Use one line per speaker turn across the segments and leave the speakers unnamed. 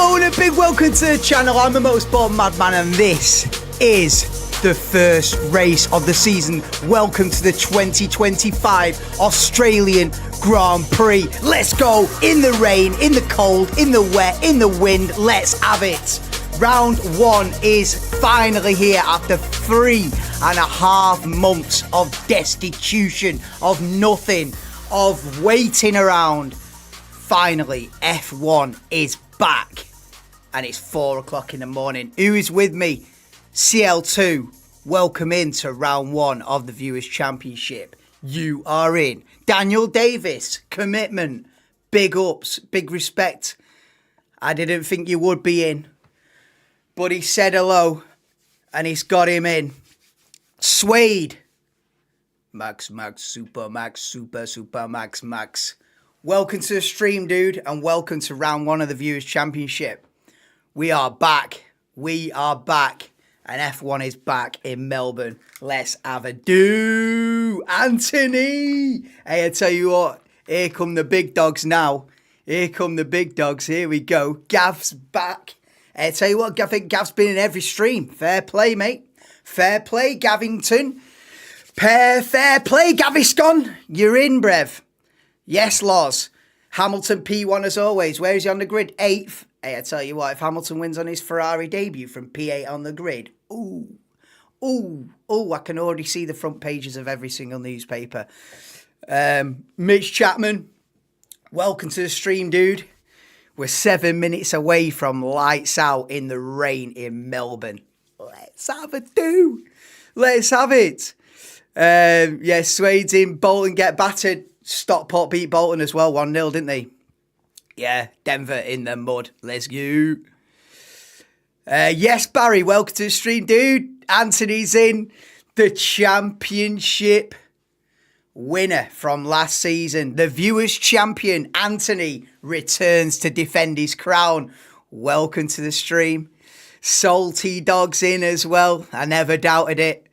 Hello and a big welcome to the channel. I'm the Motorsport Madman and this is the first race of the season. Welcome to the 2025 Australian Grand Prix. Let's go in the rain, in the cold, in the wet, in the wind. Let's have it. Round one is finally here after 3.5 months of destitution, of nothing, of waiting around. Finally, F1 is back and it's 4 o'clock in the morning. Who is with me? CL2, welcome into round one of the Viewers' Championship. You are in. Daniel Davis, commitment, big ups, big respect. I didn't think you would be in, but he said hello and he's got him in. Suede, Max, Super, Max. Welcome to the stream, dude, and welcome to round one of the Viewers' Championship. We are back, and F1 is back in Melbourne. Let's have a do. Anthony! Hey, I tell you what, here come the big dogs now. Here we go. Gav's back. Hey, I tell you what, I think Gav's been in every stream. Fair play, mate. Fair play, Gavington. Fair play, Gaviscon. You're in, brev. Yes, Loz. Hamilton P1 as always. Where is he on the grid? 8th. Hey, I tell you what, if Hamilton wins on his Ferrari debut from P8 on the grid, I can already see the front pages of every single newspaper. Mitch Chapman, welcome to the stream, dude. We're 7 minutes away from lights out in the rain in Melbourne. Let's have a do. Let's have it. Yeah, Suede's in. Bolton get battered. Stockport beat Bolton as well, 1-0, didn't they? Yeah, Denver in the mud. Let's go. Yes, Barry, welcome to the stream, dude. Anthony's in. The championship winner from last season. The Viewers' Champion, Anthony, returns to defend his crown. Welcome to the stream. Salty Dog's in as well. I never doubted it.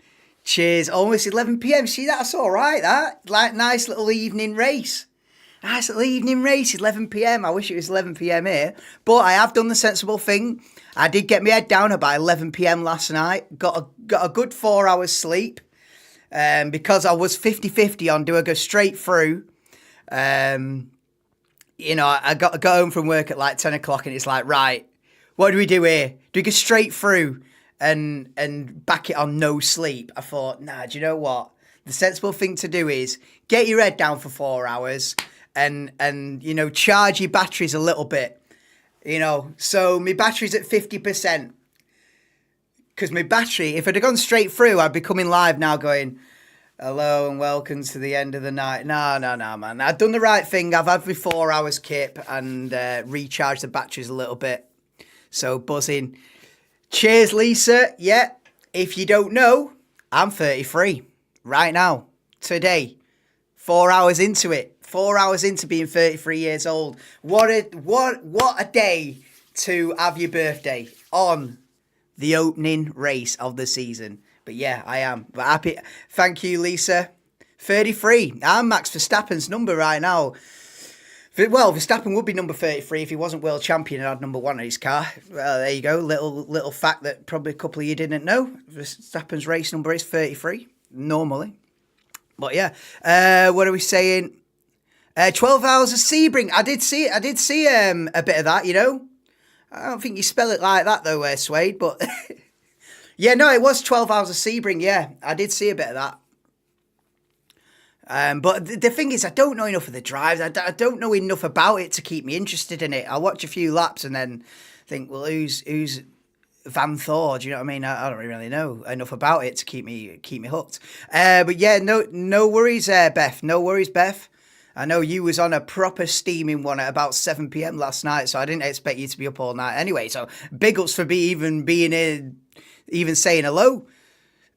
Cheers. Almost 11 p.m. See, that's all right, that. Like, nice little evening race. 11 p.m. I wish it was 11 p.m. here. But I have done the sensible thing. I did get my head down about 11 p.m. last night. Got a good 4 hours sleep. Because I was 50-50 on do I go straight through. You know, I got home from work at like 10 o'clock and it's like, right, what do we do here? Do we go straight through and back it on no sleep? I thought, nah, do you know what? The sensible thing to do is get your head down for 4 hours and you know, charge your batteries a little bit. You know, so my battery's at 50%. Because my battery, if I'd have gone straight through, I'd be coming live now going, hello and welcome to the end of the night. No, man. I've done the right thing. I've had my 4 hours kip and recharged the batteries a little bit. So buzzing. Cheers, Lisa. Yeah, if you don't know, I'm 33 right now, today. 4 hours into it. 4 hours into being 33 years old. What a day to have your birthday on the opening race of the season. But yeah, I am happy. Thank you, Lisa. 33. I'm Max Verstappen's number right now. Well, Verstappen would be number 33 if he wasn't world champion and had number 1 on his car. Well, there you go. Little fact that probably a couple of you didn't know. Verstappen's race number is 33, normally. But yeah, what are we saying? 12 hours of Sebring. I did see a bit of that, you know. I don't think you spell it like that though, Suede, but yeah, no, it was 12 hours of Sebring. Yeah, I did see a bit of that. But the thing is, I don't know enough of the drives. I don't know enough about it to keep me interested in it. I'll watch a few laps and then think, well, who's Van Thor? Do you know what I mean? I don't really know enough about it to keep me hooked. But yeah, no worries, Beth. No worries, Beth. I know you was on a proper steaming one at about 7 p.m. last night, so I didn't expect you to be up all night anyway. So big ups for even saying hello.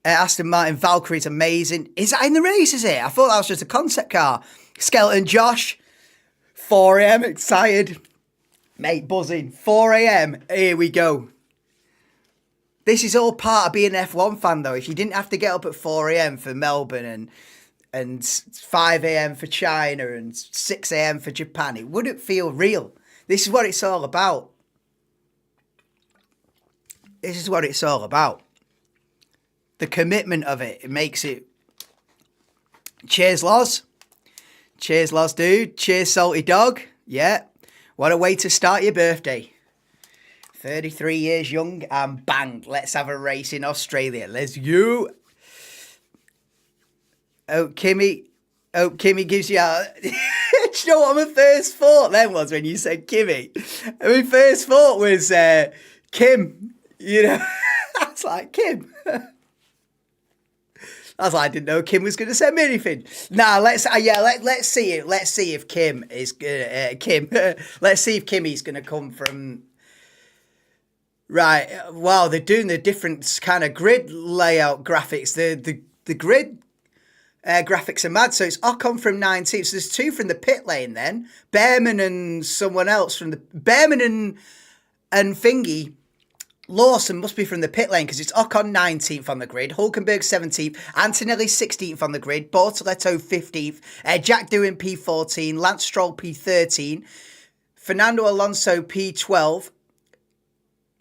Aston Martin Valkyrie's amazing. Is that in the race, is it? I thought that was just a concept car. Skeleton Josh, 4 a.m. excited. Mate, buzzing. 4 a.m. Here we go. This is all part of being an F1 fan, though. If you didn't have to get up at 4 a.m. for Melbourne and 5 a.m. for China and 6 a.m. for Japan, it wouldn't feel real. This is what it's all about. This is what it's all about. The commitment of it. It makes it... Cheers, Loz. Cheers, Loz, dude. Cheers, Salty Dog. Yeah. What a way to start your birthday. 33 years young and bang. Let's have a race in Australia. Let's go. Oh, Kimmy gives you a... Do you know what my first thought then was when you said Kimmy? My first thought was Kim. You know, I was like, Kim. I was like, I didn't know Kim was going to send me anything. Nah, let's see it. Let's see if Kim is Kim. Let's see if Kimmy's going to come from. Right. Wow, they're doing the different kind of grid layout graphics. The grid graphics are mad. So it's Ocon from 19th. So there's two from the pit lane then. Behrman and someone else from the Behrman and Thingy. Lawson must be from the pit lane because it's Ocon 19th on the grid, Hulkenberg 17th, Antonelli 16th on the grid, Bortoletto 15th, Jack Doohan P14, Lance Stroll P13, Fernando Alonso P12,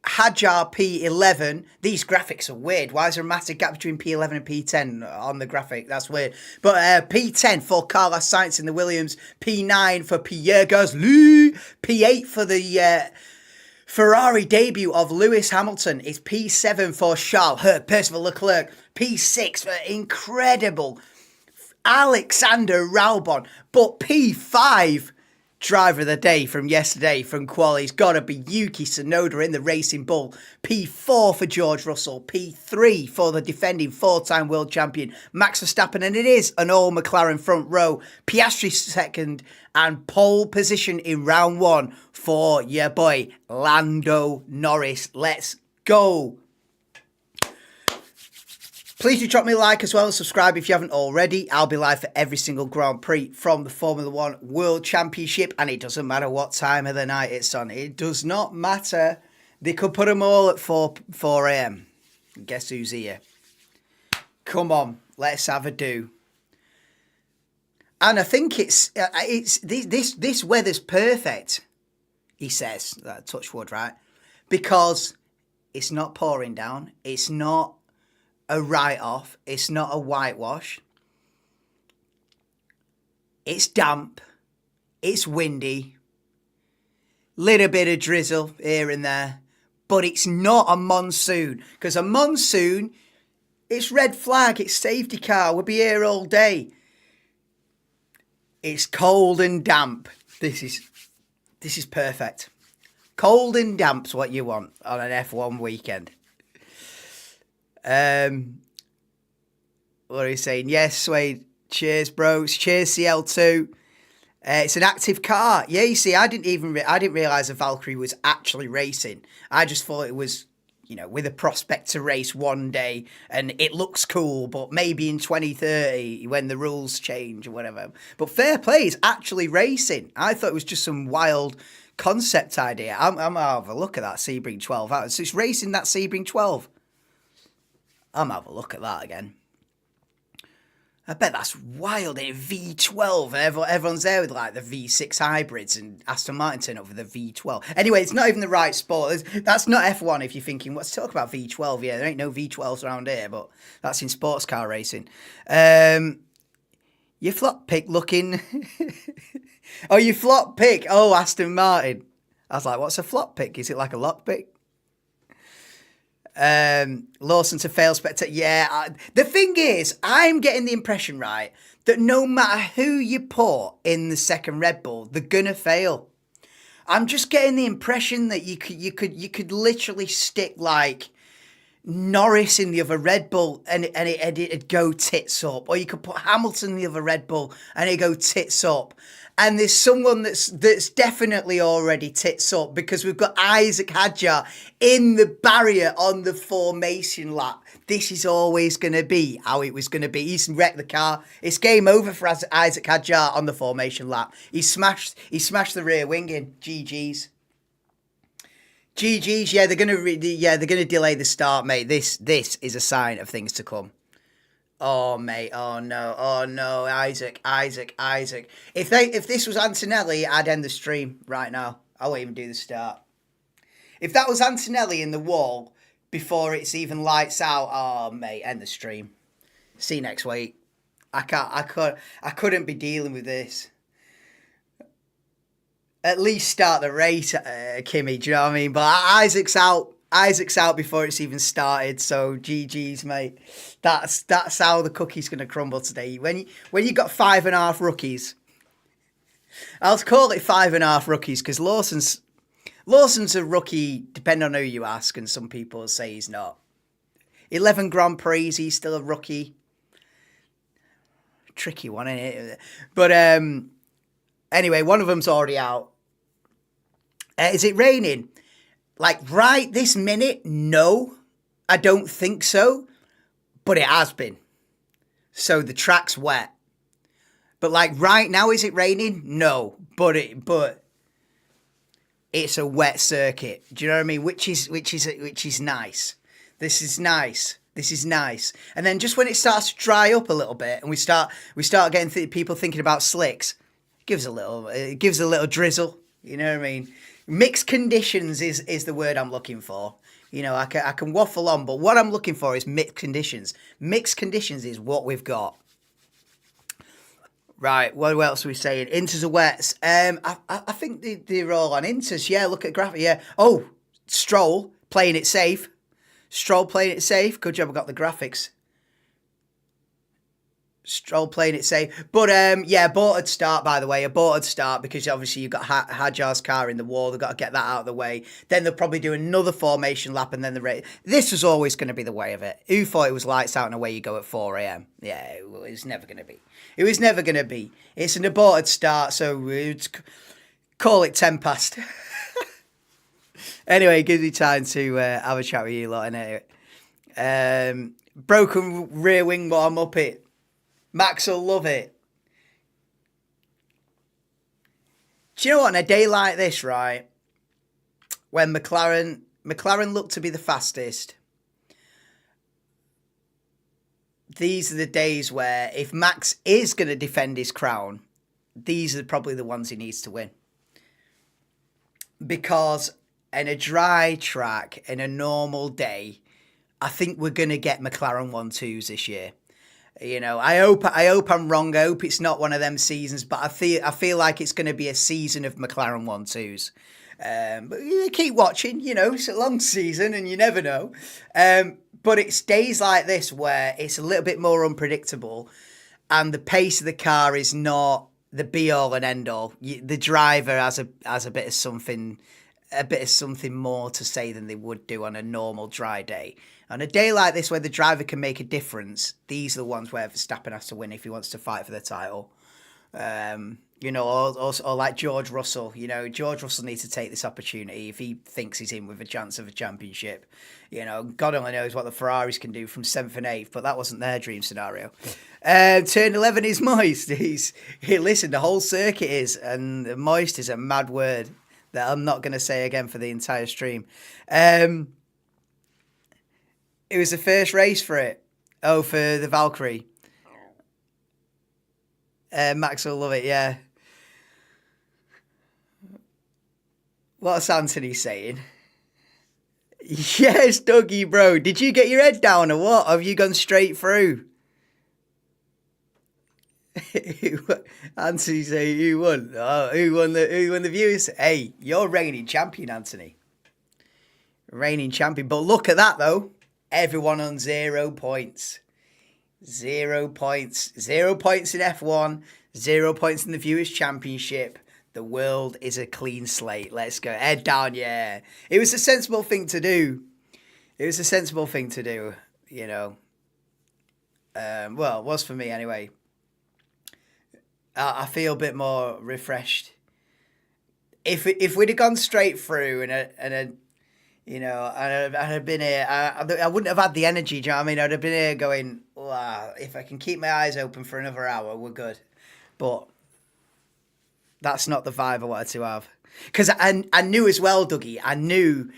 Hadjar P11. These graphics are weird. Why is there a massive gap between P11 and P10 on the graphic? That's weird. But P10 for Carlos Sainz in the Williams, P9 for Pierre Gasly, P8 for the... Ferrari debut of Lewis Hamilton is P7 for Charles Percival Leclerc. P6 for incredible Alexander Albon. But P5, driver of the day from yesterday from quali's got to be Yuki Tsunoda in the Racing Bull. P4 for George Russell. P3 for the defending four-time world champion Max Verstappen. And it is an all McLaren front row. Piastri second and pole position in round one for your boy Lando Norris. Let's go. Please do drop me a like as well and subscribe if you haven't already. I'll be live for every single Grand Prix from the Formula One World Championship, and it doesn't matter what time of the night it's on. It does not matter. They could put them all at 4 a.m. Guess who's here? Come on, let's have a do. And I think it's this weather's perfect, he says. Touch wood, right? Because it's not pouring down. It's not a write-off. It's not a whitewash. It's damp. It's windy. Little bit of drizzle here and there. But it's not a monsoon. Because a monsoon, it's red flag. It's safety car. We'll be here all day. It's cold and damp. This is perfect. Cold and damp's what you want on an F1 weekend. What are you saying? Yes, Swade. Cheers, bros. Cheers, CL2. It's an active car. Yeah, you see, I didn't realise the Valkyrie was actually racing. I just thought it was, with a prospect to race one day, and it looks cool, but maybe in 2030 when the rules change or whatever. But fair play, it's actually racing. I thought it was just some wild concept idea. I'm gonna have a look at that Sebring 12. So it's racing that Sebring 12. I'm gonna have a look at that again. I bet that's wild. V12. Everyone's there with like the V6 hybrids and Aston Martin turn up with the V12. Anyway, it's not even the right sport. That's not F1 if you're thinking, let's talk about V12. Yeah, there ain't no V12s around here, but that's in sports car racing. Your flop pick looking... Oh, your flop pick. Oh, Aston Martin. I was like, what's a flop pick? Is it like a lock pick? Lawson to fail spectator. Yeah, the thing is, I'm getting the impression, right, that no matter who you put in the second Red Bull, they're gonna fail. I'm just getting the impression that you could literally stick like Norris in the other Red Bull and it'd go tits up, or you could put Hamilton in the other Red Bull and it'd go tits up. And there's someone that's definitely already tits up because we've got Isaac Hadjar in the barrier on the formation lap. This is always going to be how it was going to be. He's wrecked the car. It's game over for Isaac Hadjar on the formation lap. He smashed the rear wing in. GG's. GG's. Yeah, they're gonna delay the start, mate. This is a sign of things to come. Oh, mate. Oh, no. Isaac. If this was Antonelli, I'd end the stream right now. I won't even do the start. If that was Antonelli in the wall, before it's even lights out. Oh, mate, end the stream. See you next week. I couldn't be dealing with this. At least start the race, Kimmy. Do you know what I mean? But Isaac's out. Isaac's out before it's even started. So GG's, mate. That's how the cookie's going to crumble today. When you got 5.5 rookies, I'll call it 5.5 rookies because Lawson's a rookie, depending on who you ask, and some people say he's not. 11 Grand Prix, he's still a rookie. Tricky one, isn't it? But anyway, one of them's already out. Is it raining? Like right this minute? No, I don't think so. But it has been. So the track's wet. But like right now, is it raining? No, but it's a wet circuit. Do you know what I mean? Which is nice. This is nice. This is nice. And then just when it starts to dry up a little bit, and we start getting people thinking about slicks, it gives a little drizzle. You know what I mean? Mixed conditions is the word I'm looking for. You know, I can waffle on, but what I'm looking for is mixed conditions. Mixed conditions is what we've got. Right, what else are we saying? Inters are wets. I think they're all on inters. Yeah, look at graphic. Yeah. Oh, Stroll playing it safe. Good job, I got the graphics. Stroll playing it safe. But, yeah, aborted start, by the way. Aborted start because obviously you've got Hajar's car in the wall. They've got to get that out of the way. Then they'll probably do another formation lap and then the race. This was always going to be the way of it. Who thought it was lights out and away you go at 4 a.m.? Yeah, it was never going to be. It was never going to be. It's an aborted start, so we'd call it 10 past. Anyway, it gives me time to have a chat with you lot. Broken rear wing warm up it. Max will love it. Do you know what? On a day like this, right, when McLaren looked to be the fastest, these are the days where if Max is going to defend his crown, these are probably the ones he needs to win. Because in a dry track, in a normal day, I think we're going to get McLaren 1-2s this year. You know, I hope I'm wrong. I hope it's not one of them seasons, but I feel like it's going to be a season of McLaren 1-2s. But you keep watching, you know, it's a long season and you never know. But it's days like this where it's a little bit more unpredictable and the pace of the car is not the be all and end all. The driver has a bit of something more to say than they would do on a normal dry day. On a day like this where the driver can make a difference, these are the ones where Verstappen has to win if he wants to fight for the title. You know, or like George Russell. You know, George Russell needs to take this opportunity if he thinks he's in with a chance of a championship. You know, God only knows what the Ferraris can do from 7th and 8th, but that wasn't their dream scenario. Turn 11 is moist. Listen, the whole circuit is, and moist is a mad word that I'm not going to say again for the entire stream. It was the first race for it. Oh, for the Valkyrie. Max will love it, yeah. What's Anthony saying? Yes, Dougie, bro. Did you get your head down or what? Have you gone straight through? Anthony saying, who won? Oh, who won the viewers? Hey, you're reigning champion, Anthony. Reigning champion. But look at that, though. Everyone on 0 points. 0 points. 0 points in F1. 0 points in the Viewers' Championship. The world is a clean slate. Let's go. Head down, yeah. It was a sensible thing to do. You know. Well, it was for me anyway. I feel a bit more refreshed. If we'd have gone straight through and you know, I'd have been here. I wouldn't have had the energy. Do you know what I mean? I'd have been here going, wow, if I can keep my eyes open for another hour, we're good. But that's not the vibe I wanted to have. Because I knew as well, Dougie, I knew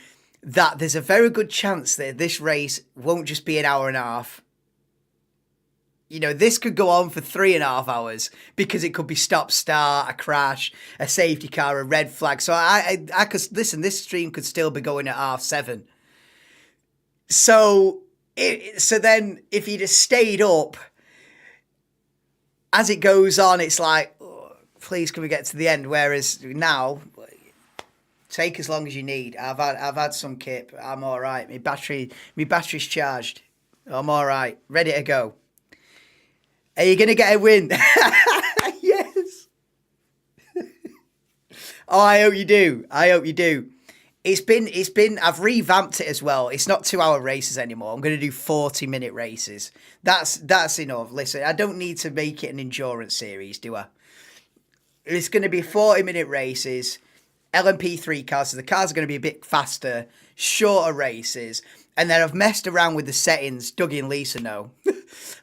that there's a very good chance that this race won't just be an hour and a half. You know, this could go on for 3.5 hours because it could be stop-start, a crash, a safety car, a red flag. So I could listen. This stream could still be going at 7:30. So then if he'd have stayed up, as it goes on, it's like, oh, please can we get to the end? Whereas now, take as long as you need. I've had some kip. I'm all right. My battery's charged. I'm all right. Ready to go. Are you gonna get a win? Yes. Oh, I hope you do. I hope you do. It's been. I've revamped it as well. It's not 2-hour races anymore. I'm going to do 40-minute races. That's enough. Listen, I don't need to make it an endurance series, do I? It's going to be 40-minute races. LMP3 cars, so the cars are going to be a bit faster, shorter races. And then I've messed around with the settings. Dougie and Lisa know.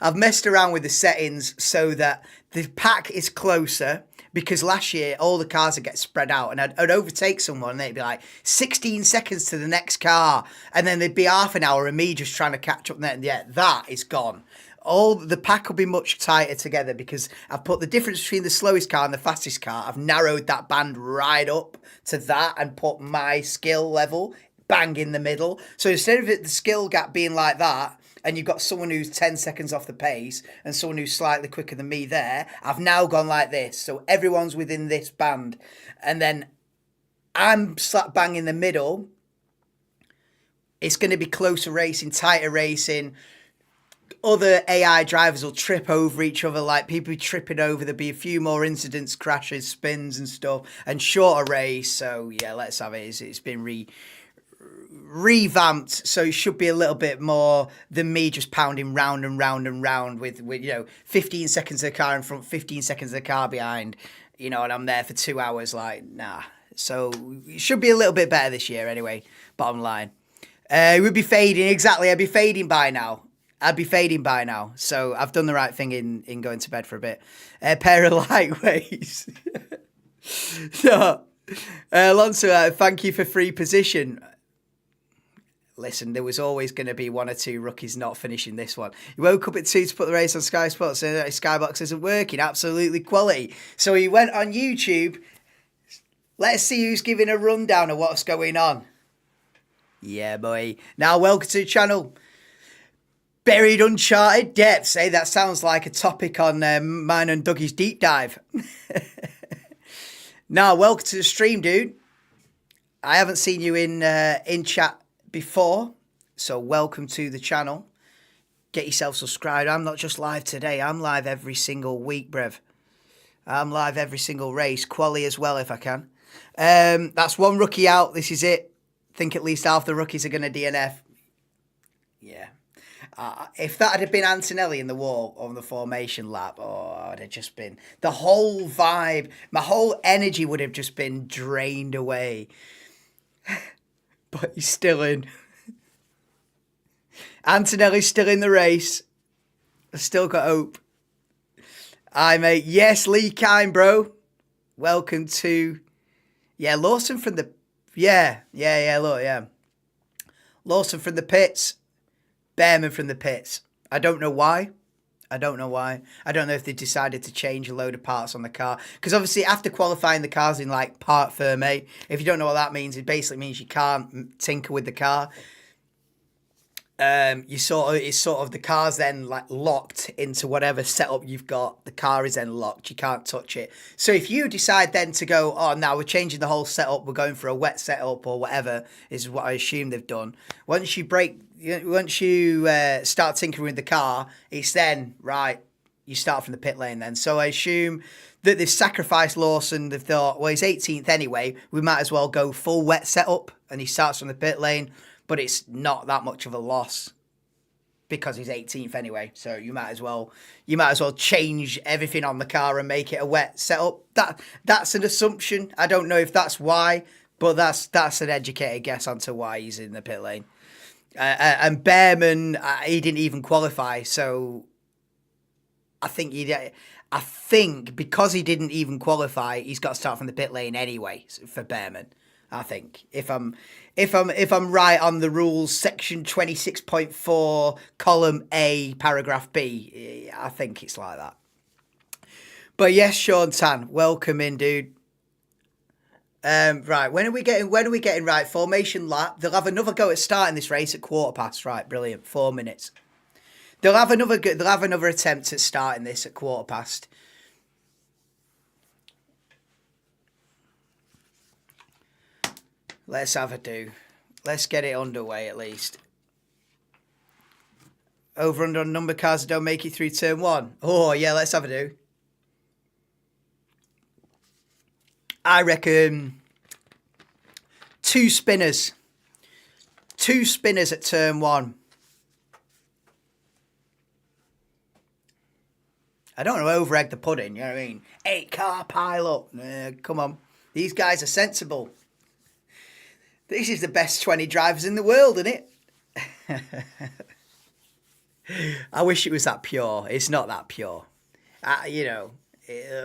I've messed around with the settings so that the pack is closer. Because last year, all the cars would get spread out and I'd overtake someone and they'd be like 16 seconds to the next car. And then there'd be half an hour of me just trying to catch up. And yeah, that is gone. All the pack will be much tighter together because I've put the difference between the slowest car and the fastest car. I've narrowed that band right up to that and put my skill level bang in the middle. So instead of the skill gap being like that, and you've got someone who's 10 seconds off the pace and someone who's slightly quicker than me there, I've now gone like this. So everyone's within this band. And then I'm slap bang in the middle. It's going to be closer racing, tighter racing. Other AI drivers will trip over each other, like people be tripping over. There'll be a few more incidents, crashes, spins and stuff, and shorter race. So yeah, let's have it. It's been revamped, so it should be a little bit more than me just pounding round and round and round with 15 seconds of the car in front, 15 seconds of the car behind, and I'm there for 2 hours. Like, nah. So it should be a little bit better this year anyway, bottom line. We'd be fading, exactly. I'd be fading by now. So I've done the right thing in going to bed for a bit. Pair of lightweights. So, Alonso, thank you for free position. Listen, there was always going to be one or two rookies not finishing this one. He woke up at 2 to put the race on Sky Sports and his Skybox isn't working. Absolutely quality. So he went on YouTube. Let's see who's giving a rundown of what's going on. Yeah, boy. Now, welcome to the channel. Buried Uncharted Depths. Hey, that sounds like a topic on mine and Dougie's deep dive. Now, welcome to the stream, dude. I haven't seen you in chat before, so welcome to the channel. Get yourself subscribed. I'm not just live today, I'm live every single week, brev. I'm live every single race, quali as well if I can. That's one rookie out. This is it. I think at least half the rookies are going to DNF. Yeah. If that had been Antonelli in the wall on the formation lap, oh, I'd have just been, the whole vibe, my whole energy would have just been drained away. But he's still in. Antonelli's still in the race. I've still got hope. Aye, mate. Yes, Lee Kine, bro. Welcome to... Yeah, Lawson from the... Yeah. Lawson from the pits. Behrman from the pits. I don't know why. I don't know if they decided to change a load of parts on the car. Because obviously after qualifying, the car's in like part ferme. If you don't know what that means, it basically means you can't tinker with the car. It's sort of the car's then like locked into whatever setup you've got. The car is then locked. You can't touch it. So if you decide then to go, oh, now we're changing the whole setup, we're going for a wet setup or whatever, is what I assume they've done. Once you start tinkering with the car, it's then, right, you start from the pit lane then. So I assume that they've sacrificed Lawson. They've thought, well, he's 18th anyway. We might as well go full wet setup. And he starts from the pit lane. But it's not that much of a loss because he's 18th anyway. So you might as well change everything on the car and make it a wet setup. That's an assumption. I don't know if that's why, but that's an educated guess onto why he's in the pit lane. And Behrman, he didn't even qualify, so I think because he didn't even qualify, he's got to start from the pit lane anyway for Behrman. I think if I'm right on the rules, section 26.4, column A, paragraph B, I think it's like that. But yes, Sean Tan, welcome in, dude. Right, when are we getting right? Formation lap. They'll have another go at starting this race at 1:15. Right, brilliant. 4 minutes. They'll have another attempt at starting this at 1:15. Let's have a do. Let's get it underway at least. Over under on number cars that don't make it through turn 1. Oh yeah, let's have a do. I reckon 2 spinners. 2 spinners at turn 1. I don't want to over-egg the pudding, you know what I mean? 8-car pile-up. Come on. These guys are sensible. This is the best 20 drivers in the world, isn't it? I wish it was that pure. It's not that pure.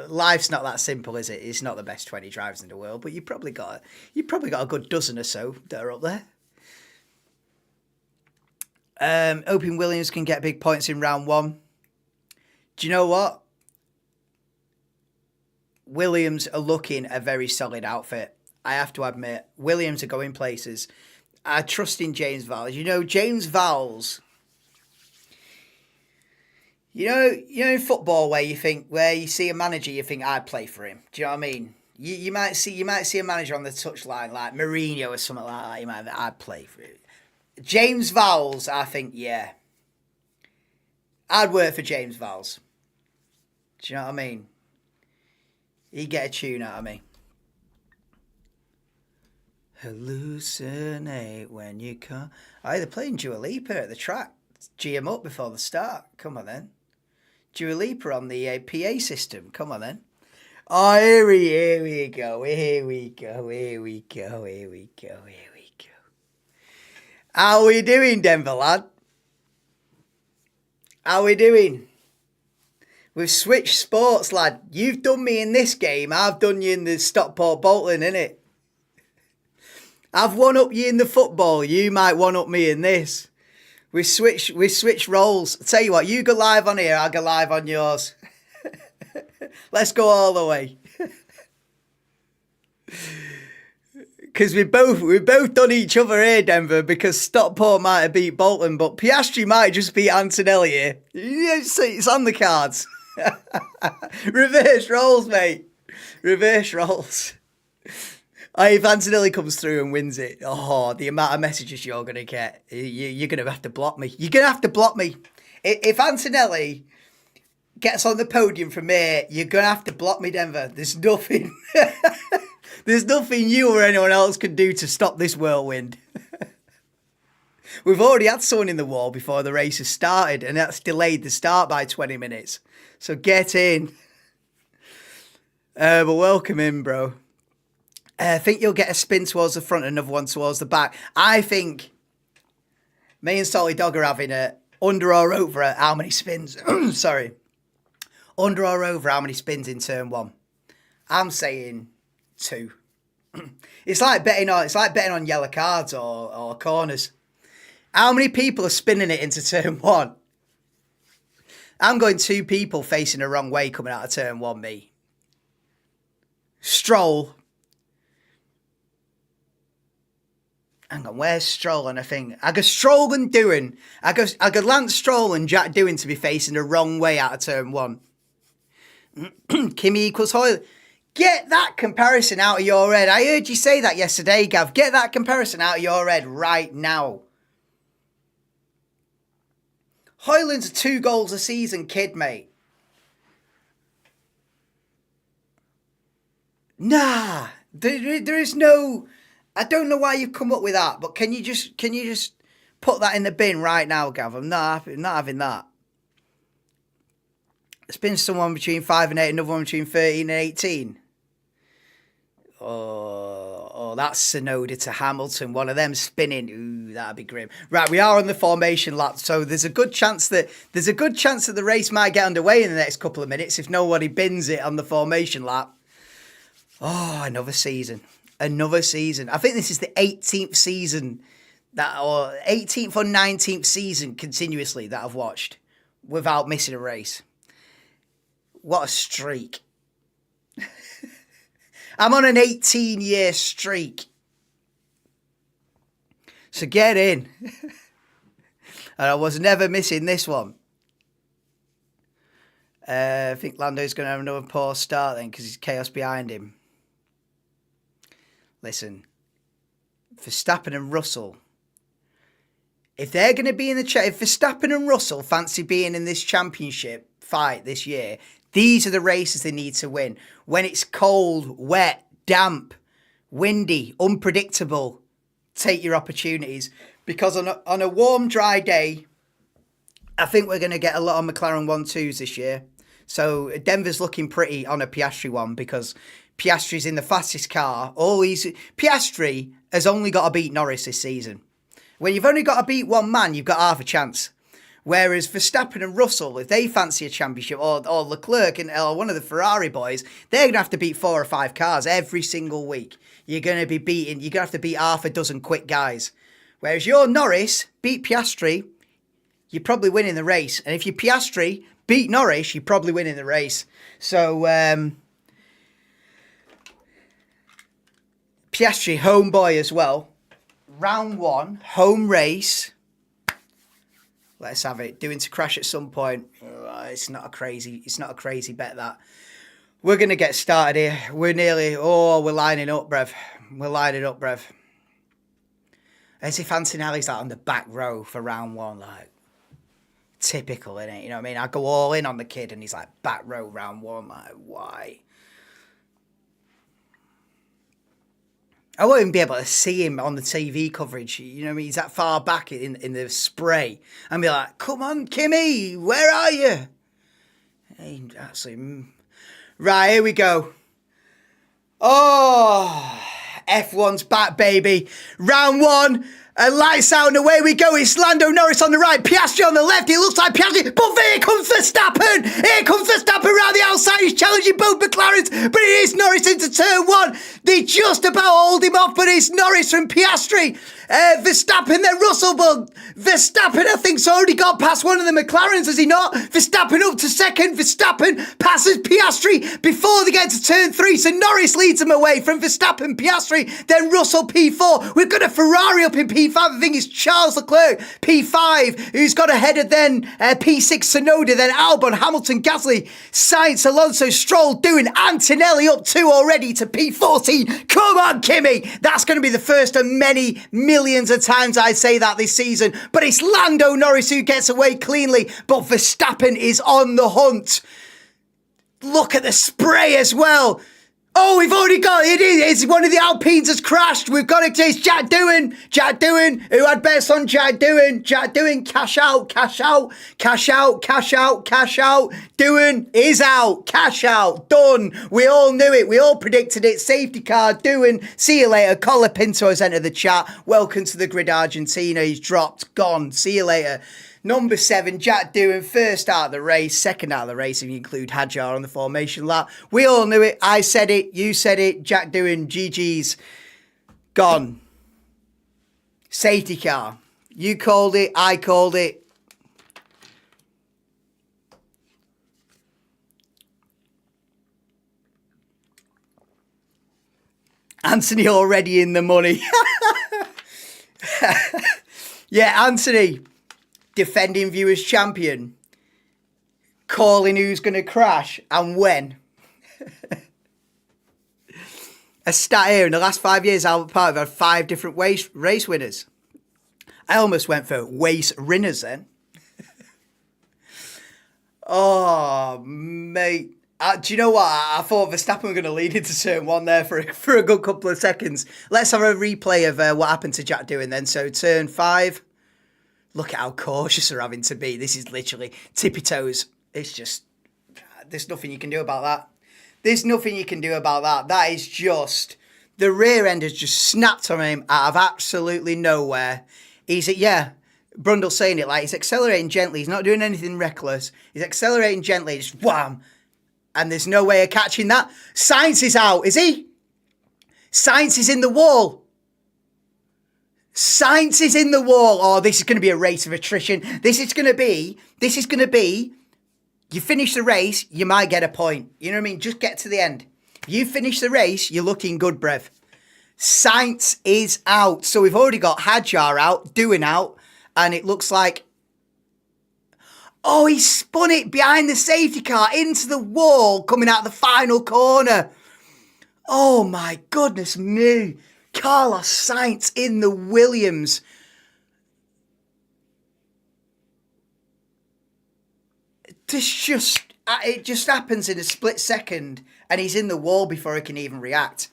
Life's not that simple, is it? It's not the best 20 drivers in the world, but you've probably got a good dozen or so that are up there. Hoping Williams can get big points in round 1. Do you know what? Williams are looking a very solid outfit. I have to admit, Williams are going places. I trust in James Vowles. You know, James Vowles. You know, in football where you see a manager, you think I'd play for him. Do you know what I mean? You might see a manager on the touchline like Mourinho or something like that. You might think I'd play for him. James Vowles, I think, yeah, I'd work for James Vowles. Do you know what I mean? He'd get a tune out of me. Hallucinate when you come. Oh, they're playing Dua Lipa at the track. G 'em up before the start. Come on then. Dua Lipa on the PA system. Come on then. Oh, here we go. How we doing, Denver lad? How we doing? We've switched sports, lad. You've done me in this game. I've done you in the Stockport Bolton, innit? I've one-up you in the football. You might one-up me in this. We switch roles. I'll tell you what, you go live on here, I'll go live on yours. Let's go all the way. Because we've both done each other here, Denver, because Stockport might have beat Bolton, but Piastri might just beat Antonelli here. It's on the cards. Reverse roles, mate. Reverse roles. If Antonelli comes through and wins it, the amount of messages you're going to get, you're going to have to block me. You're going to have to block me. If Antonelli gets on the podium from here, you're going to have to block me, Denver. There's nothing. There's nothing you or anyone else can do to stop this whirlwind. We've already had someone in the wall before the race has started, and that's delayed the start by 20 minutes. So get in. But welcome in, bro. I think you'll get a spin towards the front and another one towards the back. I think me and Solly Dog are having a under or over how many spins. Sorry. Under or over how many spins in turn 1. I'm saying 2. It's like betting on yellow cards or corners. How many people are spinning it into turn 1? I'm going 2 people facing the wrong way coming out of turn 1, me. Stroll. Hang on, where's Stroll? And I think I go Stroll and Doohan. I go Lance Stroll and Jack Doohan to be facing the wrong way out of turn 1. Kimi equals Hoyle. Get that comparison out of your head. I heard you say that yesterday, Gav. Get that comparison out of your head right now. Hoyland's a 2 goals a season kid, mate. Nah, there is no. I don't know why you've come up with that, but can you just put that in the bin right now, Gav? I'm not having that. It's been someone between 5 and 8, another one between 13 and 18. Oh, that's Tsunoda to Hamilton. One of them spinning. Ooh, that'd be grim. Right, we are on the formation lap, so there's a good chance that the race might get underway in the next couple of minutes if nobody bins it on the formation lap. Oh, another season. Another season. I think this is the 18th season or 18th or 19th season continuously that I've watched without missing a race. What a streak. I'm on an 18-year streak. So get in. And I was never missing this one. I think Lando's going to have another poor start then because he's chaos behind him. Listen, Verstappen and Russell, if they're going to be in the if Verstappen and Russell fancy being in this championship fight this year, these are the races they need to win. When it's cold, wet, damp, windy, unpredictable, take your opportunities. Because on a warm, dry day, I think we're going to get a lot of McLaren 1-2s this year. So Denver's looking pretty on a Piastri one because Piastri's in the fastest car. Piastri has only got to beat Norris this season. When you've only got to beat one man, you've got half a chance. Whereas Verstappen and Russell, if they fancy a championship, or Leclerc or one of the Ferrari boys, they're going to have to beat 4 or 5 cars every single week. You're going to have to beat half a dozen quick guys. Whereas you're Norris, beat Piastri, you're probably winning the race. And if you Piastri, beat Norris, you're probably winning the race. So, Piastri, homeboy as well. Round 1, home race. Let's have it. Doing to crash at some point. It's not a crazy bet that. We're going to get started here. We're lining up, bruv. We're lining up, bruv. As if Antonelli's like on the back row for round 1, like, typical, innit? You know what I mean? I go all in on the kid and he's like, back row, round 1, like, why? I won't even be able to see him on the TV coverage. You know what I mean? He's that far back in the spray. And be like, come on, Kimmy, where are you? Hey, actually, right, here we go. Oh, F1's back, baby. Round 1. Lights out and away we go. It's Lando Norris on the right, Piastri on the left. It looks like Piastri, but here comes Verstappen. Here comes Verstappen around the outside. He's challenging both McLarens, but it is Norris into turn 1. They just about hold him off, but it's Norris from Piastri. Verstappen, then Russell, but Verstappen, I think, has already got past one of the McLarens, has he not? Verstappen up to second. Verstappen passes Piastri before they get to turn 3, so Norris leads them away from Verstappen, Piastri, then Russell, P4. We've got a Ferrari up in P5. I think it's Charles Leclerc, P5, who's got ahead of then P6, Tsunoda, then Albon, Hamilton, Gasly, Sainz, Alonso, Stroll, doing Antonelli up 2 already to P14. Come on, Kimmy. That's going to be the first of many millions of times I say that this season. But it's Lando Norris who gets away cleanly, but Verstappen is on the hunt. Look at the spray as well. Oh, we've already got it. It's one of the Alpines has crashed. We've got it. It's Jack Doohan. Jack Doohan. Who had bets on Jack Doohan? Jack Doohan. Cash out. Cash out. Cash out. Cash out. Cash out. Doohan is out. Cash out. Done. We all knew it. We all predicted it. Safety car. Doohan. See you later. Cola Pinto has entered the chat. Welcome to the grid, Argentina. He's dropped. Gone. See you later. Number 7, Jack Doohan, first out of the race, second out of the race if you include Hadjar on the formation lap. We all knew it. I said it. You said it. Jack Doohan, GG's. Gone. Safety car. You called it. I called it. Anthony already in the money. Yeah, Anthony. Defending viewers champion, calling who's going to crash and when. A stat here, in the last 5 years, Albert Park have had 5 different race winners. I almost went for race rinners then. Oh, mate. Do you know what? I thought Verstappen were going to lead into turn 1 there for a good couple of seconds. Let's have a replay of what happened to Jack Doohan then. So turn 5. Look at how cautious they're having to be. This is literally tippy toes. It's just, there's nothing you can do about that. There's nothing you can do about that. That is just, the rear end has just snapped on him out of absolutely nowhere. Brundle's saying it like he's accelerating gently. He's not doing anything reckless. He's accelerating gently, just wham. And there's no way of catching that. Sainz is out, is he? Sainz is in the wall. Sainz is in the wall. Oh, this is going to be a race of attrition. This is going to be, you finish the race, you might get a point. You know what I mean? Just get to the end. If you finish the race, you're looking good, Brev. Sainz is out. So we've already got Hadjar out, doing out, and it looks like... Oh, he spun it behind the safety car into the wall coming out the final corner. Oh, my goodness me. Carlos Sainz in the Williams. It just happens in a split second, and he's in the wall before he can even react.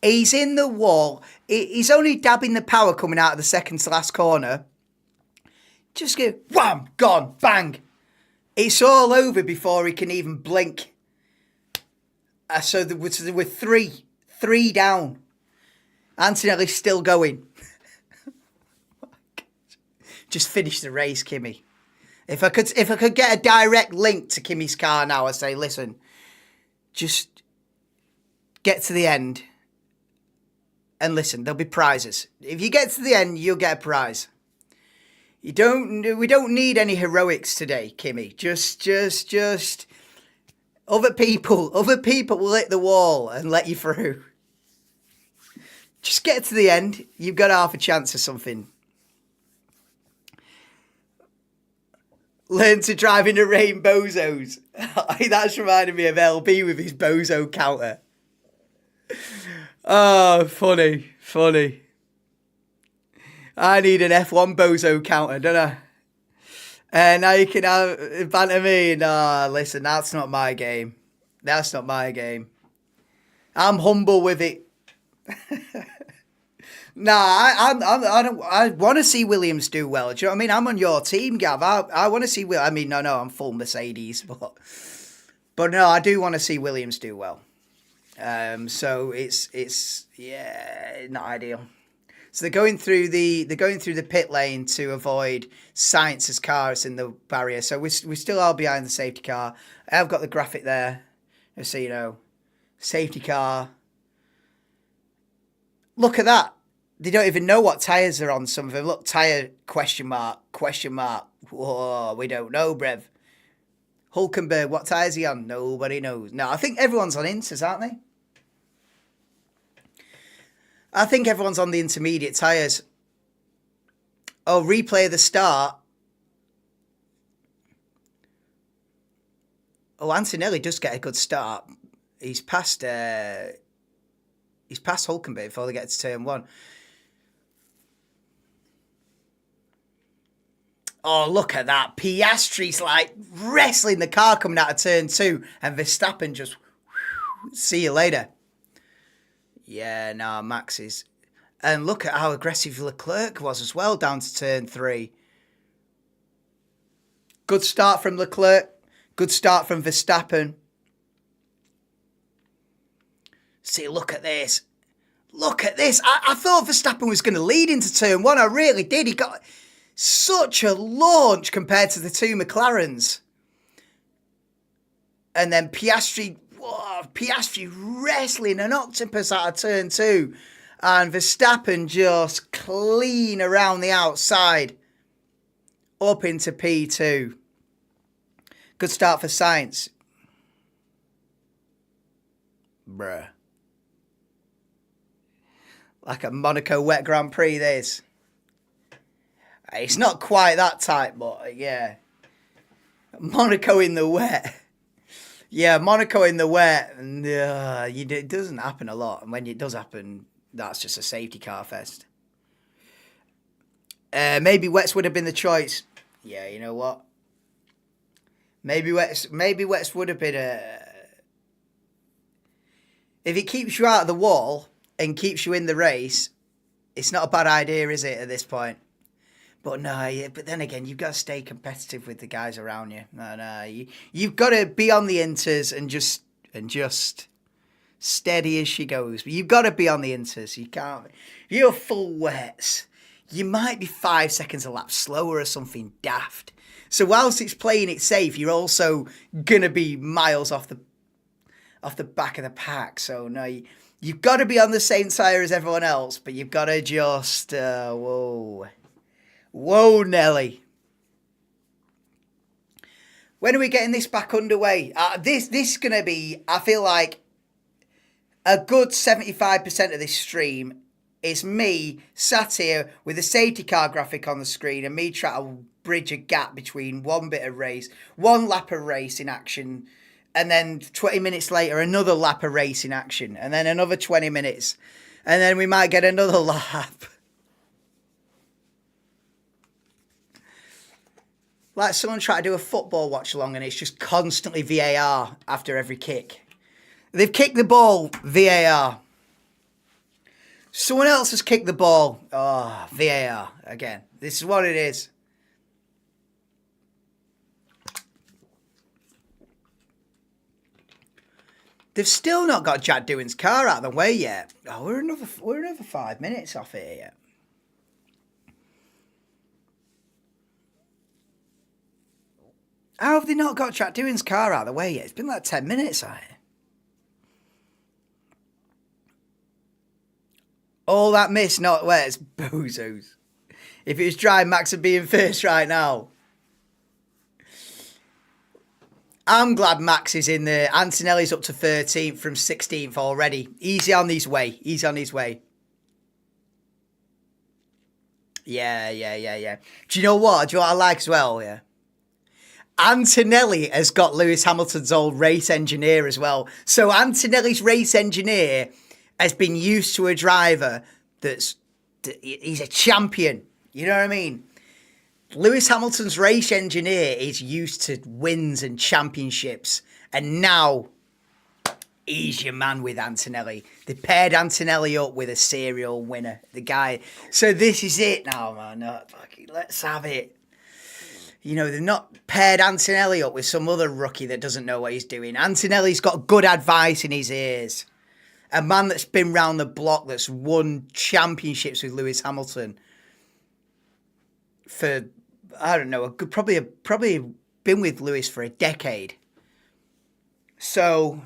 He's in the wall. He's only dabbing the power coming out of the second to last corner. Just go, wham, gone, bang. It's all over before he can even blink. So there were three down. Antonelli's still going. Just finish the race, Kimi. If I could get a direct link to Kimi's car now, I'd say, listen, just get to the end. And listen, there'll be prizes. If you get to the end, you'll get a prize. We don't need any heroics today, Kimi. Just other people will hit the wall and let you through. Just get to the end. You've got half a chance of something. Learn to drive in the rain, bozos. That's reminding me of LB with his bozo counter. Oh, funny. I need an F1 bozo counter, don't I? And now you can have banter me. No, listen, that's not my game. I'm humble with it. I want to see Williams do well. Do you know what I mean? I'm on your team, Gav. I want to see I'm full Mercedes, but no, I do want to see Williams do well. So it's not ideal. So they're going through the pit lane to avoid Sainz's car. It's in the barrier. So we still are behind the safety car. I've got the graphic there, just so you know. Safety car. Look at that. They don't even know what tyres are on some of them. Look, tyre question mark. Whoa, we don't know, Brev. Hulkenberg, what tyres he on? Nobody knows. No, I think everyone's on Inters, aren't they? I think everyone's on the intermediate tyres. Oh, replay the start. Oh, Antonelli does get a good start. He's past Hulkenberg before they get to turn one. Oh, look at that. Piastri's like wrestling the car coming out of turn two, and Verstappen just see you later. Yeah, no, Max is. And look at how aggressive Leclerc was as well down to turn three. Good start from Leclerc. Good start from Verstappen. See, look at this. Look at this. I thought Verstappen was going to lead into turn one. I really did. He got such a launch compared to the two McLarens. And then Piastri wrestling an octopus out of turn two. And Verstappen just clean around the outside. Up into P2. Good start for Sainz. Bruh. Like a Monaco wet Grand Prix, this. It's not quite that tight, but yeah. Monaco in the wet. Yeah, Monaco in the wet. And it doesn't happen a lot. And when it does happen, that's just a safety car fest. Maybe wets would have been the choice. Yeah, you know what? Maybe wets would have been a... If it keeps you out of the wall and keeps you in the race, it's not a bad idea, is it, at this point? But no, but then again, you've got to stay competitive with the guys around you. No, you've got to be on the inters and just steady as she goes. But you've got to be on the inters. You can't. If you're full wets, you might be 5 seconds a lap slower or something daft. So whilst it's playing it safe, you're also gonna be miles off the back of the pack. So no, you've got to be on the same tyre as everyone else, but you've got to just whoa, Nelly. When are we getting this back underway? This is gonna be. I feel like a good 75% of this stream is me sat here with a safety car graphic on the screen and me trying to bridge a gap between one bit of race, one lap of race in action, and then 20 minutes later, another lap of race in action, and then another 20 minutes, and then we might get another lap. Like someone try to do a football watch along and it's just constantly VAR after every kick. They've kicked the ball, VAR. Someone else has kicked the ball. Oh, VAR again. This is what it is. They've still not got Jack Doohan's car out of the way yet. Oh, we're another 5 minutes off here yet. How have they not got Jack Doohan's car out of the way yet? It's been like 10 minutes, right? All that miss, not where it's bozos. If it was dry, Max would be in first right now. I'm glad Max is in there. Antonelli's up to 13th from 16th already. Easy on his way. He's on his way. Yeah. Do you know what? Do you know what I like as well? Yeah. Antonelli has got Lewis Hamilton's old race engineer as well. So Antonelli's race engineer has been used to a driver he's a champion. You know what I mean? Lewis Hamilton's race engineer is used to wins and championships. And now he's your man with Antonelli. They paired Antonelli up with a serial winner, the guy. So this is it now, man. No, let's have it. You know, they've not paired Antonelli up with some other rookie that doesn't know what he's doing. Antonelli's got good advice in his ears. A man that's been round the block, that's won championships with Lewis Hamilton for, I don't know, probably been with Lewis for a decade. So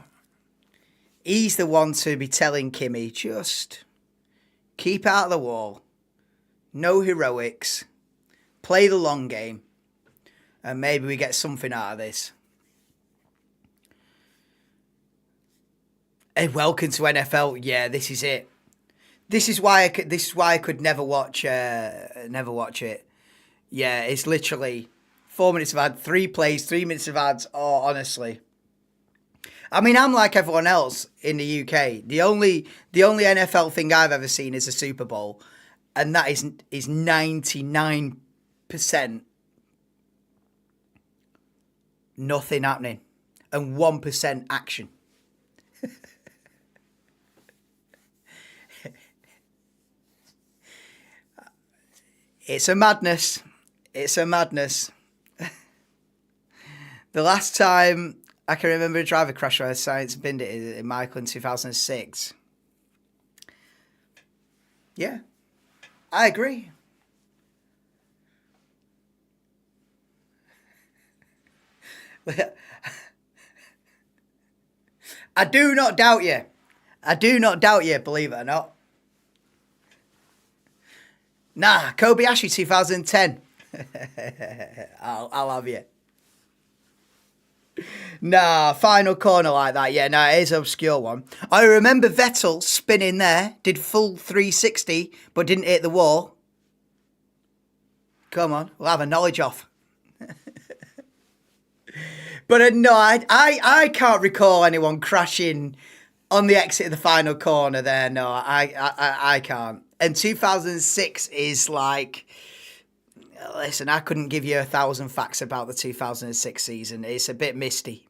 he's the one to be telling Kimi, just keep out of the wall, no heroics, play the long game, and maybe we get something out of this. Hey, welcome to NFL. Yeah, this is it. This is why I could never watch it. Yeah, it's literally 4 minutes of ad, 3 plays, 3 minutes of ads. Oh, honestly. I mean, I'm like everyone else in the UK. The only NFL thing I've ever seen is a Super Bowl, and that is 99% nothing happening and 1% action. It's a madness. It's a madness. The last time I can remember a driver crash where Science binned it in Michael in 2006. Yeah, I agree. I do not doubt you. I do not doubt you, believe it or not. Nah, Kobayashi 2010. I'll have you. Nah, final corner like that. Yeah, no, it is an obscure one. I remember Vettel spinning there, did full 360, but didn't hit the wall. Come on, we'll have a knowledge off. But no, I can't recall anyone crashing on the exit of the final corner there. No, I can't. And 2006 is like, listen, I couldn't give you 1,000 facts about the 2006 season. It's a bit misty.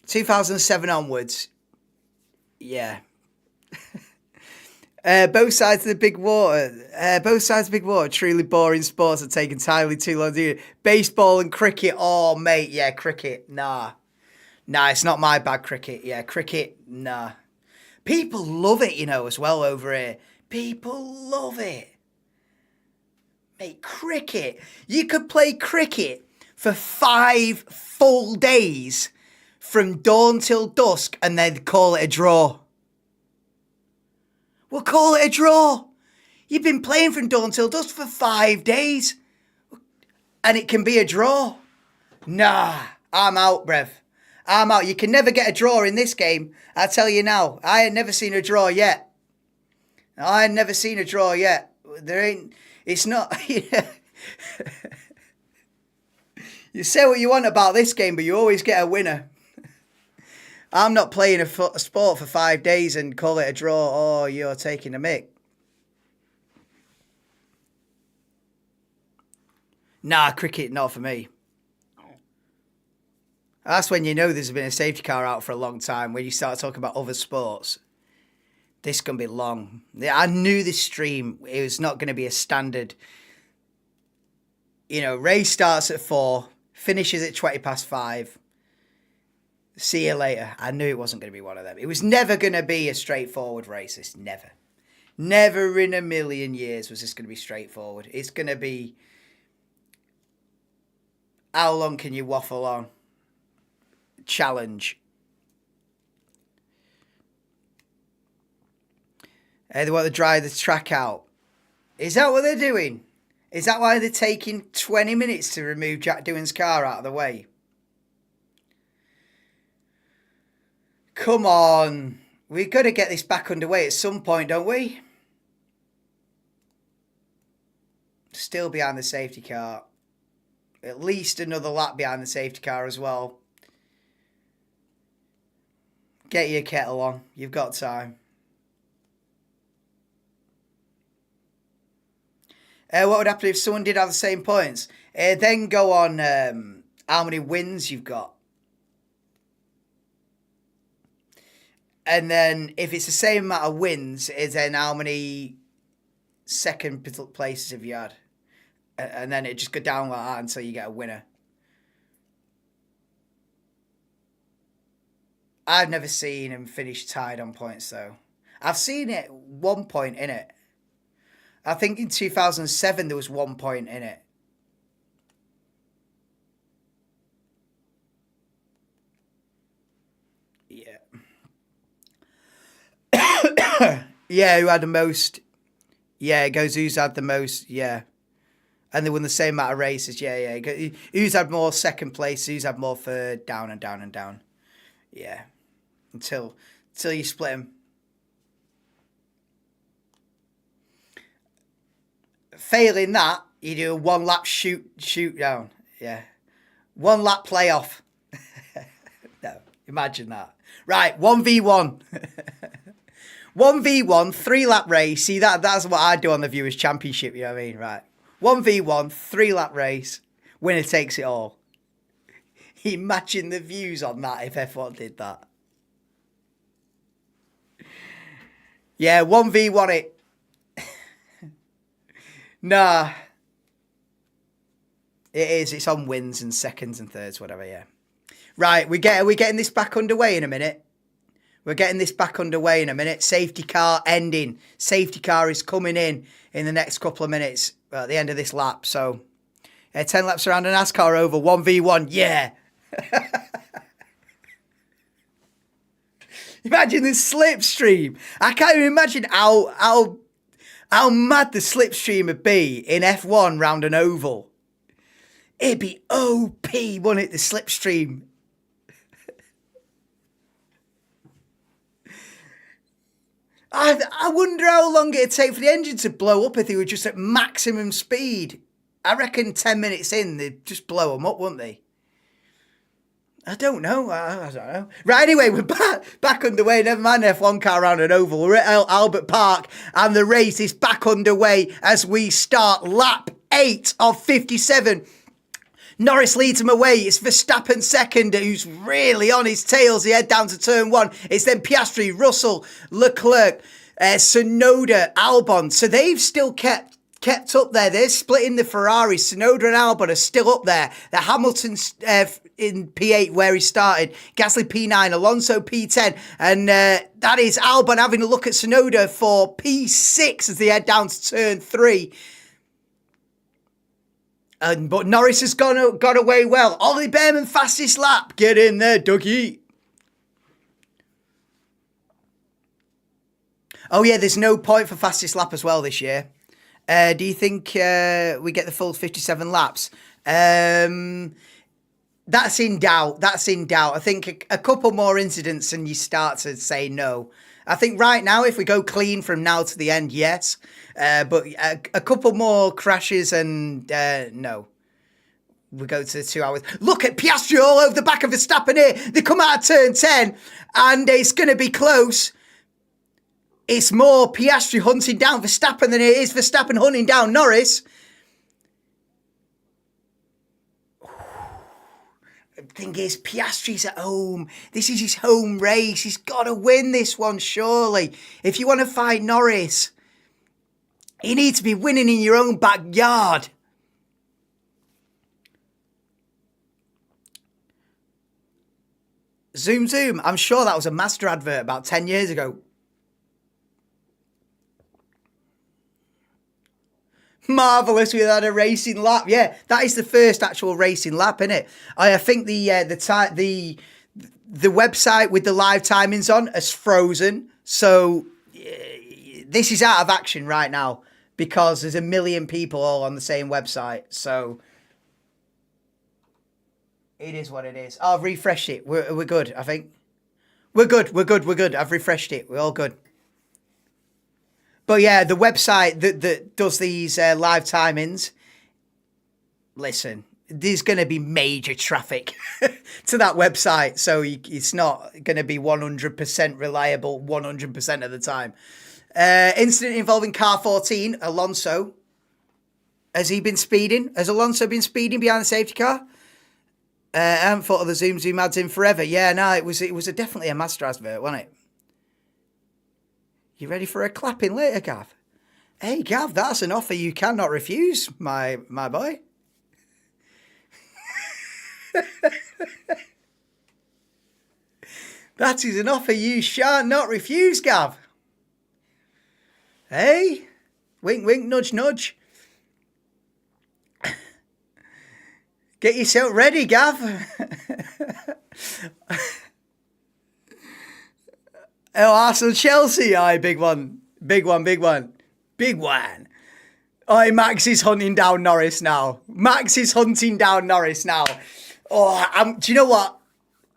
2007 onwards, yeah. Both sides of the big water. Truly boring sports are taking entirely too long to do. Baseball and cricket. Oh, mate, yeah, cricket. Nah, it's not my bag. Cricket, yeah, cricket. Nah. People love it, you know, as well over here. People love it. Mate, cricket. You could play cricket for 5 full days from dawn till dusk and then call it a draw. We'll call it a draw. You've been playing from dawn till dusk for 5 days and it can be a draw. Nah, I'm out, bruv. I'm out. You can never get a draw in this game. I tell you now. I ain't never seen a draw yet. I ain't never seen a draw yet. There ain't... It's not... You say what you want about this game, but you always get a winner. I'm not playing a sport for 5 days and call it a draw. Oh, you're taking a mick. Nah, cricket, not for me. That's when you know there's been a safety car out for a long time, when you start talking about other sports. This is going to be long. I knew this stream, it was not going to be a standard. You know, race starts at 4, finishes at 5:20. See you later. I knew it wasn't going to be one of them. It was never going to be a straightforward race. It's never. Never in a million years was this going to be straightforward. It's going to be... How long can you waffle on? Challenge. They want to dry the track out. Is that what they're doing? Is that why they're taking 20 minutes to remove Jack Doohan's car out of the way? Come on. We've got to get this back underway at some point, don't we? Still behind the safety car. At least another lap behind the safety car as well. Get your kettle on. You've got time. What would happen if someone did have the same points? Then go on how many wins you've got. And then if it's the same amount of wins, then how many second places have you had? And then it just go down like that until you get a winner. I've never seen him finish tied on points, though. I've seen it 1 point in it. I think in 2007 there was 1 point in it. Yeah. Yeah, who had the most? Yeah, it goes who's had the most, yeah. And they won the same amount of races, yeah. Who's had more second place, who's had more third, down and down and down. Yeah. Until you split them. Failing that, you do a 1 lap shoot down. Yeah. 1 lap playoff. No, imagine that. Right, 1v1. 1v1, 3 lap race. See, that's what I do on the Viewers' Championship, you know what I mean? Right. 1v1, 3 lap race. Winner takes it all. Imagine the views on that if F1 did that. Yeah, 1v1 it. Nah. It is. It's on wins and seconds and thirds, whatever, yeah. Right, we're getting this back underway in a minute. We're getting this back underway in a minute. Safety car ending. Safety car is coming in the next couple of minutes at the end of this lap. So, 10 laps around a NASCAR over. 1v1. Yeah. Imagine the slipstream. I can't even imagine how mad the slipstream would be in F1 round an oval. It'd be OP, wouldn't it, the slipstream? I wonder how long it'd take for the engine to blow up if they were just at maximum speed. I reckon 10 minutes in, they'd just blow them up, wouldn't they? I don't know. I don't know. Right, anyway, we're back underway. Never mind F1 car around an oval. We're at Albert Park, and the race is back underway as we start lap 8 of 57. Norris leads him away. It's Verstappen second, who's really on his tails. He head down to turn 1. It's then Piastri, Russell, Leclerc, Tsunoda, Albon. So they've still kept up there. They're splitting the Ferraris. Tsunoda and Albon are still up there. The Hamilton's in P8 where he started. Gasly P9, Alonso P10. And that is Albon having a look at Tsunoda for P6 as they head down to turn 3. But Norris has got away well. Ollie Behrman, fastest lap. Get in there, Dougie. Oh, yeah, there's no point for fastest lap as well this year. Do you think we get the full 57 laps? That's in doubt. That's in doubt. I think a couple more incidents and you start to say no. I think right now, if we go clean from now to the end, yes. But a couple more crashes and no. We go to the 2 hours. Look at Piastri all over the back of Verstappen here. They come out of turn 10 and it's going to be close. It's more Piastri hunting down Verstappen than it is Verstappen hunting down Norris. Thing is, Piastri's at home. This is his home race. He's got to win this one, surely. If you want to fight Norris, you need to be winning in your own backyard. Zoom, zoom. I'm sure that was a Master advert about 10 years ago. Marvellous, we had a racing lap. Yeah, that is the first actual racing lap, isn't it? I think the website with the live timings on is frozen. So this is out of action right now because there's 1 million people all on the same website. So it is what it is. I've refreshed it. We're good, I think. We're good. I've refreshed it. We're all good. But yeah, the website that does these live timings, listen, there's going to be major traffic to that website. So it's not going to be 100% reliable 100% of the time. Incident involving car 14, Alonso. Has he been speeding? Has Alonso been speeding behind the safety car? I haven't thought of the zoom ads in forever. Yeah, no, it was definitely a Master advert, wasn't it? You ready for a clapping later, Gav? Hey, Gav, that's an offer you cannot refuse, my boy. That is an offer you shall not refuse, Gav. Hey, wink, wink, nudge, nudge. Get yourself ready, Gav. Oh, Arsenal Chelsea. Aye, big one. Oh, Max is hunting down Norris now. Oh, do you know what?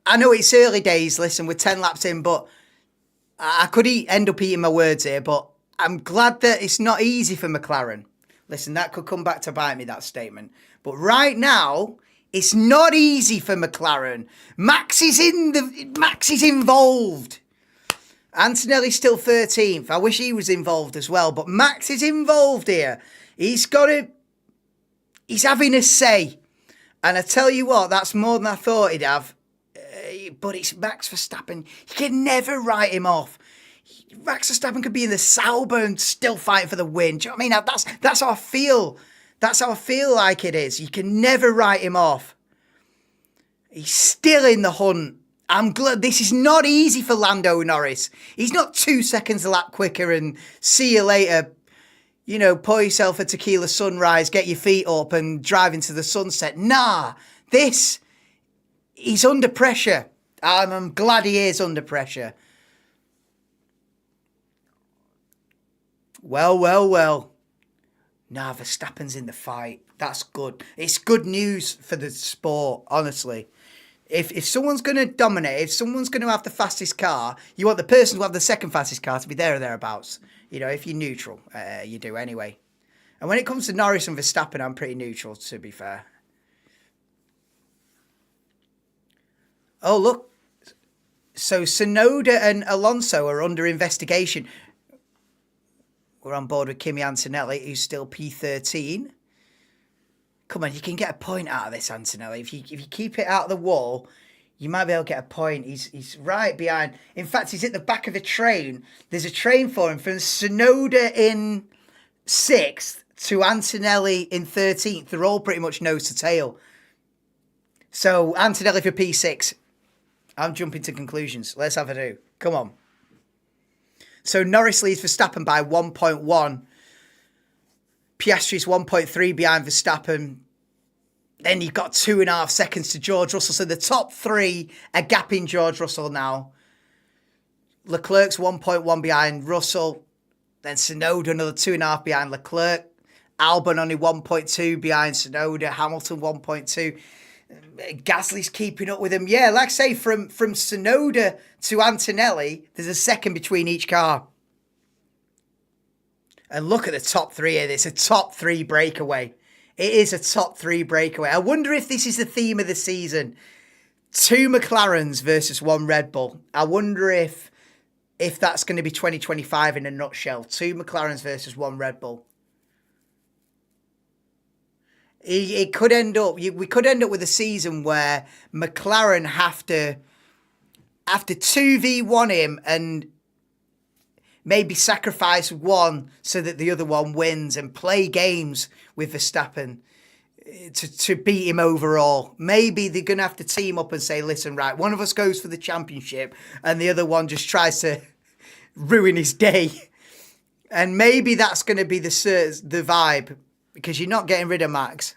I know it's early days, listen, we're 10 laps in, but I could end up eating my words here, but I'm glad that it's not easy for McLaren. Listen, that could come back to bite me, that statement. But right now, it's not easy for McLaren. Max is involved. Antonelli's still 13th. I wish he was involved as well, but Max is involved here. He's having a say. And I tell you what, that's more than I thought he'd have. But it's Max Verstappen. You can never write him off. Max Verstappen could be in the Sauber and still fighting for the win. Do you know what I mean? That's how I feel. That's how I feel like it is. You can never write him off. He's still in the hunt. I'm glad this is not easy for Lando Norris. He's not 2 seconds a lap quicker and see you later. You know, pour yourself a tequila sunrise, get your feet up and drive into the sunset. Nah, he's under pressure. I'm glad he is under pressure. Well. Nah, Verstappen's in the fight. That's good. It's good news for the sport, honestly. If someone's going to dominate, if someone's going to have the fastest car, you want the person who have the second fastest car to be there or thereabouts. You know, if you're neutral, you do anyway. And when it comes to Norris and Verstappen, I'm pretty neutral, to be fair. Oh, look. So Tsunoda and Alonso are under investigation. We're on board with Kimi Antonelli, who's still P13. Come on, you can get a point out of this, Antonelli. If you keep it out of the wall, you might be able to get a point. He's right behind. In fact, he's at the back of a train. There's a train for him from Tsunoda in 6th to Antonelli in 13th. They're all pretty much nose to tail. So Antonelli for P6. I'm jumping to conclusions. Let's have a do. Come on. So Norris leads Verstappen by 1.1. Piastri's 1.3 behind Verstappen. Then you've got 2.5 seconds to George Russell. So the top three are gapping George Russell now. Leclerc's 1.1 behind Russell. Then Tsunoda another 2.5 behind Leclerc. Albon only 1.2 behind Tsunoda. Hamilton 1.2. Gasly's keeping up with him. Yeah, like I say, from Tsunoda to Antonelli, there's a second between each car. And look at the top three here. It's a top three breakaway. It is a top three breakaway. I wonder if this is the theme of the season. 2 McLarens versus 1 Red Bull. I wonder if that's going to be 2025 in a nutshell. 2 McLarens versus 1 Red Bull. It could end up. We could end up with a season where McLaren have to 2v1 him and maybe sacrifice one so that the other one wins and play games with Verstappen to beat him overall. Maybe they're going to have to team up and say, listen, right, one of us goes for the championship and the other one just tries to ruin his day. And maybe that's going to be the vibe, because you're not getting rid of Max.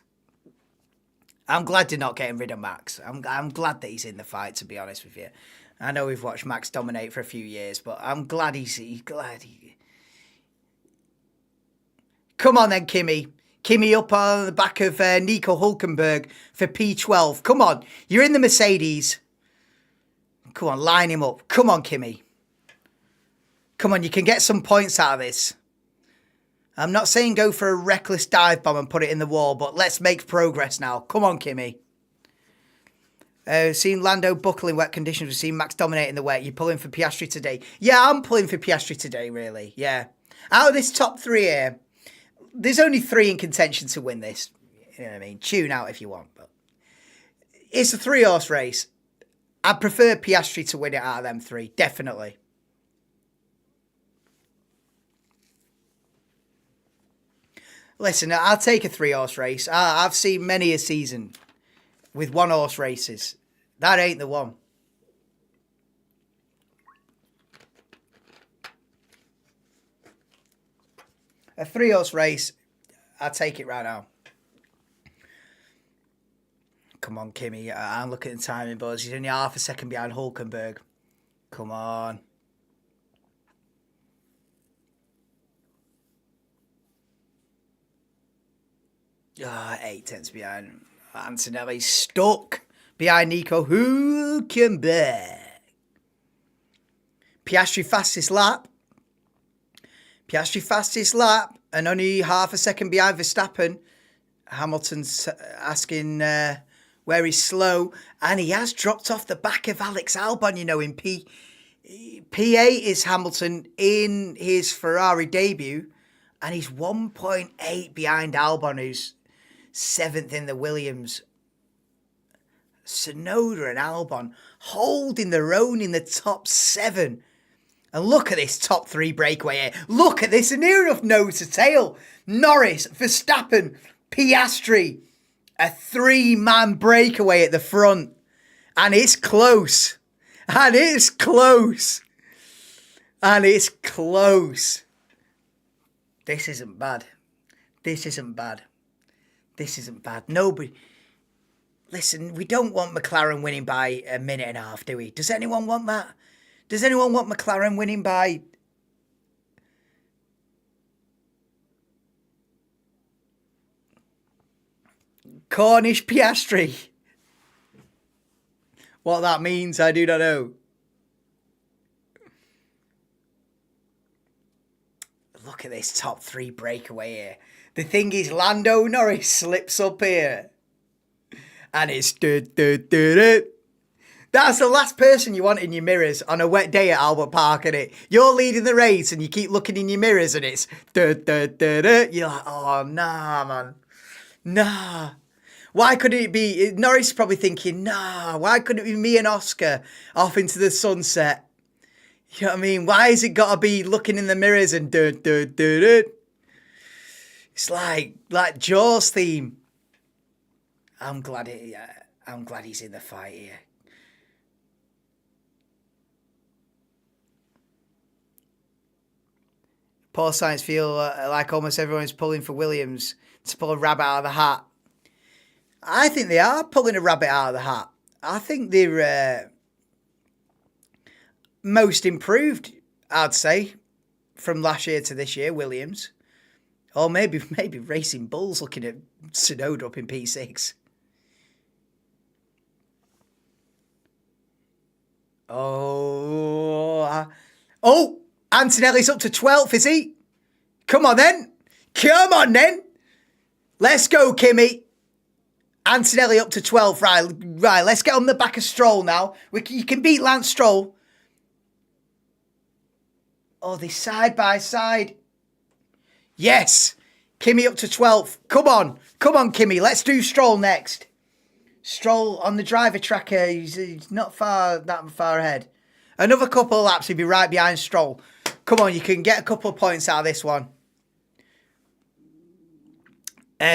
I'm glad they're not getting rid of Max. I'm glad that he's in the fight, to be honest with you. I know we've watched Max dominate for a few years, but I'm glad he's glad he... Come on then, Kimi. Kimi up on the back of Nico Hulkenberg for P12. Come on, you're in the Mercedes. Come on, line him up. Come on, Kimi. Come on, you can get some points out of this. I'm not saying go for a reckless dive bomb and put it in the wall, but let's make progress now. Come on, Kimi. Seen Lando buckle in wet conditions. We've seen Max dominating the wet. You're pulling for Piastri today. Yeah, I'm pulling for Piastri today, really. Yeah. Out of this top three here, there's only 3 in contention to win this. You know what I mean? Tune out if you want. But it's a 3-horse race. I prefer Piastri to win it out of them 3. Definitely. Listen, I'll take a 3-horse race. I've seen many a season with 1-horse races. That ain't the one. A 3-horse race, I'll take it right now. Come on, Kimi. I'm looking at the timing, boys. He's only half a second behind Hulkenberg. Come on. Ah, 8 tenths behind. Antonelli's stuck behind Nico Hulkenberg. Piastri fastest lap. Piastri fastest lap. And only half a second behind Verstappen. Hamilton's asking where he's slow. And he has dropped off the back of Alex Albon, you know, in P8 is Hamilton in his Ferrari debut. And he's 1.8 behind Albon, who's 7th in the Williams. Tsunoda and Albon holding their own in the top 7. And look at this top 3 breakaway here. Look at this, near enough nose to tail. Norris, Verstappen, Piastri. A 3-man breakaway at the front. And it's close. And it's close. And it's close. This isn't bad. This isn't bad. This isn't bad. Nobody... Listen, we don't want McLaren winning by a minute and a half, do we? Does anyone want that? Does anyone want McLaren winning by... Cornish Piastri? What that means, I do not know. Look at this top 3 breakaway here. The thing is, Lando Norris slips up here. And it's... That's the last person you want in your mirrors on a wet day at Albert Park, isn't it? You're leading the race and you keep looking in your mirrors and it's... You're like, oh, nah, man. Nah. Why couldn't it be... Norris is probably thinking, nah, why couldn't it be me and Oscar off into the sunset? You know what I mean? Why has it got to be looking in the mirrors and... It's like Jaws theme. I'm glad he's in the fight here. Paul Sainz feel like almost everyone's pulling for Williams to pull a rabbit out of the hat. I think they are pulling a rabbit out of the hat. I think they're most improved, I'd say, from last year to this year, Williams. Or maybe Racing Bulls looking at Tsunoda up in P6. Oh, Antonelli's up to 12th, is he? Come on then. Come on then. Let's go, Kimmy. Antonelli up to 12th. Right, let's get on the back of Stroll now. You can beat Lance Stroll. Oh, they side by side. Yes. Kimmy up to 12th. Come on, Kimmy. Let's do Stroll next. Stroll on the driver tracker. He's not that far ahead. Another couple of laps, he'll be right behind Stroll. Come on, you can get a couple of points out of this one.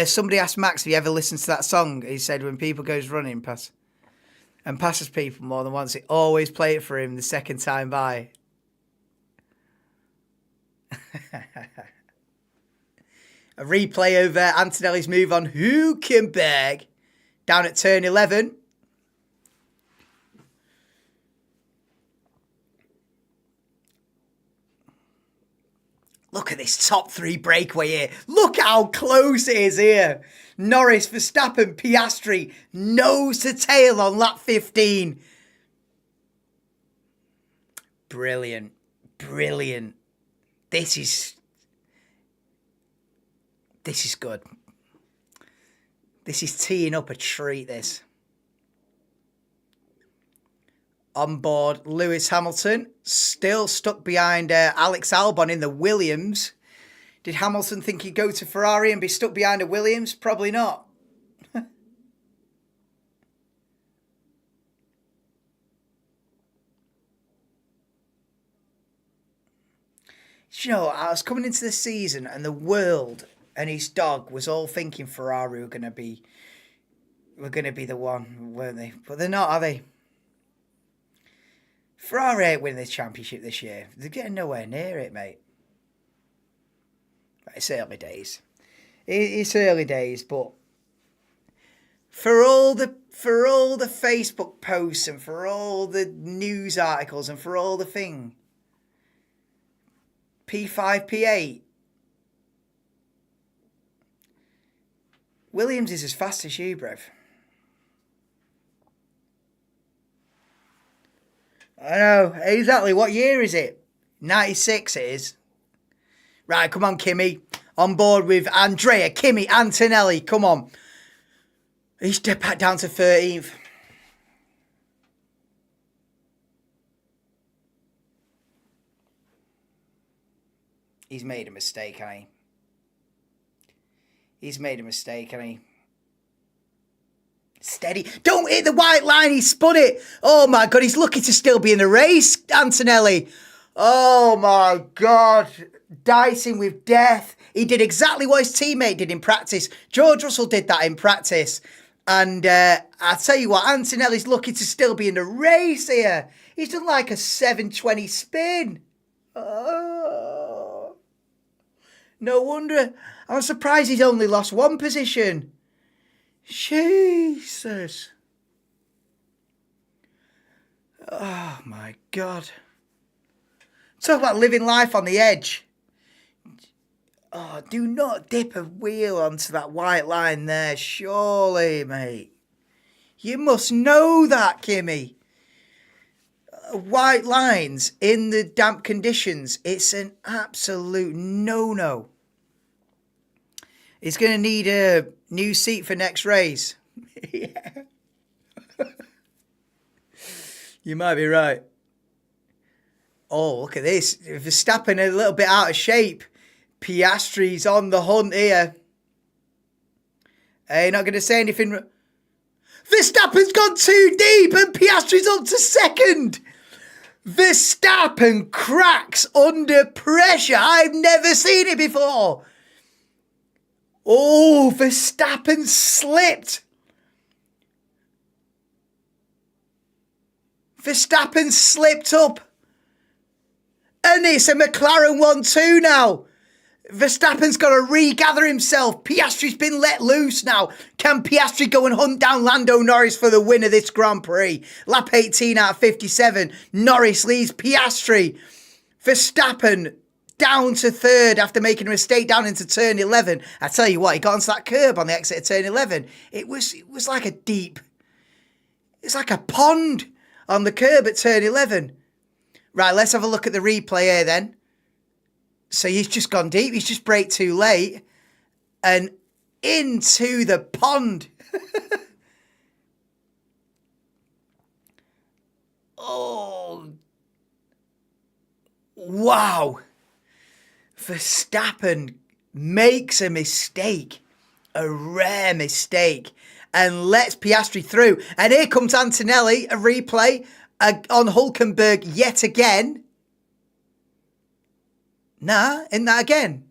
Somebody asked Max if he ever listens to that song. He said when people goes running passes people more than once, he always play it for him the second time by. A replay over Antonelli's move on Hülkenberg down at turn 11. Look at this top three breakaway here. Look how close it is here. Norris, Verstappen, Piastri, nose to tail on lap 15. Brilliant. Brilliant. This is good. This is teeing up a treat, this. On board, Lewis Hamilton, still stuck behind Alex Albon in the Williams. Did Hamilton think he'd go to Ferrari and be stuck behind a Williams? Probably not. You know, I was coming into the season and the world and his dog was all thinking Ferrari were going to be the one, weren't they? But they're not, are they? Ferrari ain't winning this championship this year. They're getting nowhere near it, mate. It's early days. It's early days, but for all the Facebook posts and for all the news articles and for all the thing, P5, P8, Williams is as fast as you, bruv. I know, exactly. What year is it? 96 it is. Right, come on, Kimmy. On board with Andrea, Kimmy, Antonelli. Come on. He's back down to 13th. He's made a mistake, hasn't he? He's made a mistake, hasn't he? Steady. Don't hit the white line. He spun it. Oh, my God. He's lucky to still be in the race, Antonelli. Oh, my God. Dicing with death. He did exactly what his teammate did in practice. George Russell did that in practice. And I tell you what, Antonelli's lucky to still be in the race here. He's done like a 720 spin. Oh. No wonder. I'm surprised he's only lost one position. Jesus. Oh, my God. Talk about living life on the edge. Oh, do not dip a wheel onto that white line there, surely, mate. You must know that, Kimmy. White lines in the damp conditions, it's an absolute no-no. He's going to need a new seat for next race. Yeah. You might be right. Oh, look at this. Verstappen a little bit out of shape. Piastri's on the hunt here. Hey, not going to say anything. Verstappen's gone too deep and Piastri's up to second. Verstappen cracks under pressure. I've never seen it before. Oh, Verstappen slipped. Verstappen slipped up. And it's a McLaren 1-2 now. Verstappen's got to regather himself. Piastri's been let loose now. Can Piastri go and hunt down Lando Norris for the win of this Grand Prix? Lap 18 out of 57. Norris leads Piastri. Verstappen down to third after making a mistake down into turn 11. I tell you what, he got onto that curb on the exit of turn 11. It was like a deep... It's like a pond. on the curb at turn 11. Right, let's have a look at the replay here then. So he's just gone deep. He's just braked too late. And into the pond. Oh. Wow. Verstappen makes a mistake. A rare mistake. And lets Piastri through. And here comes Antonelli, a replay on Hulkenberg yet again. Nah, isn't that again?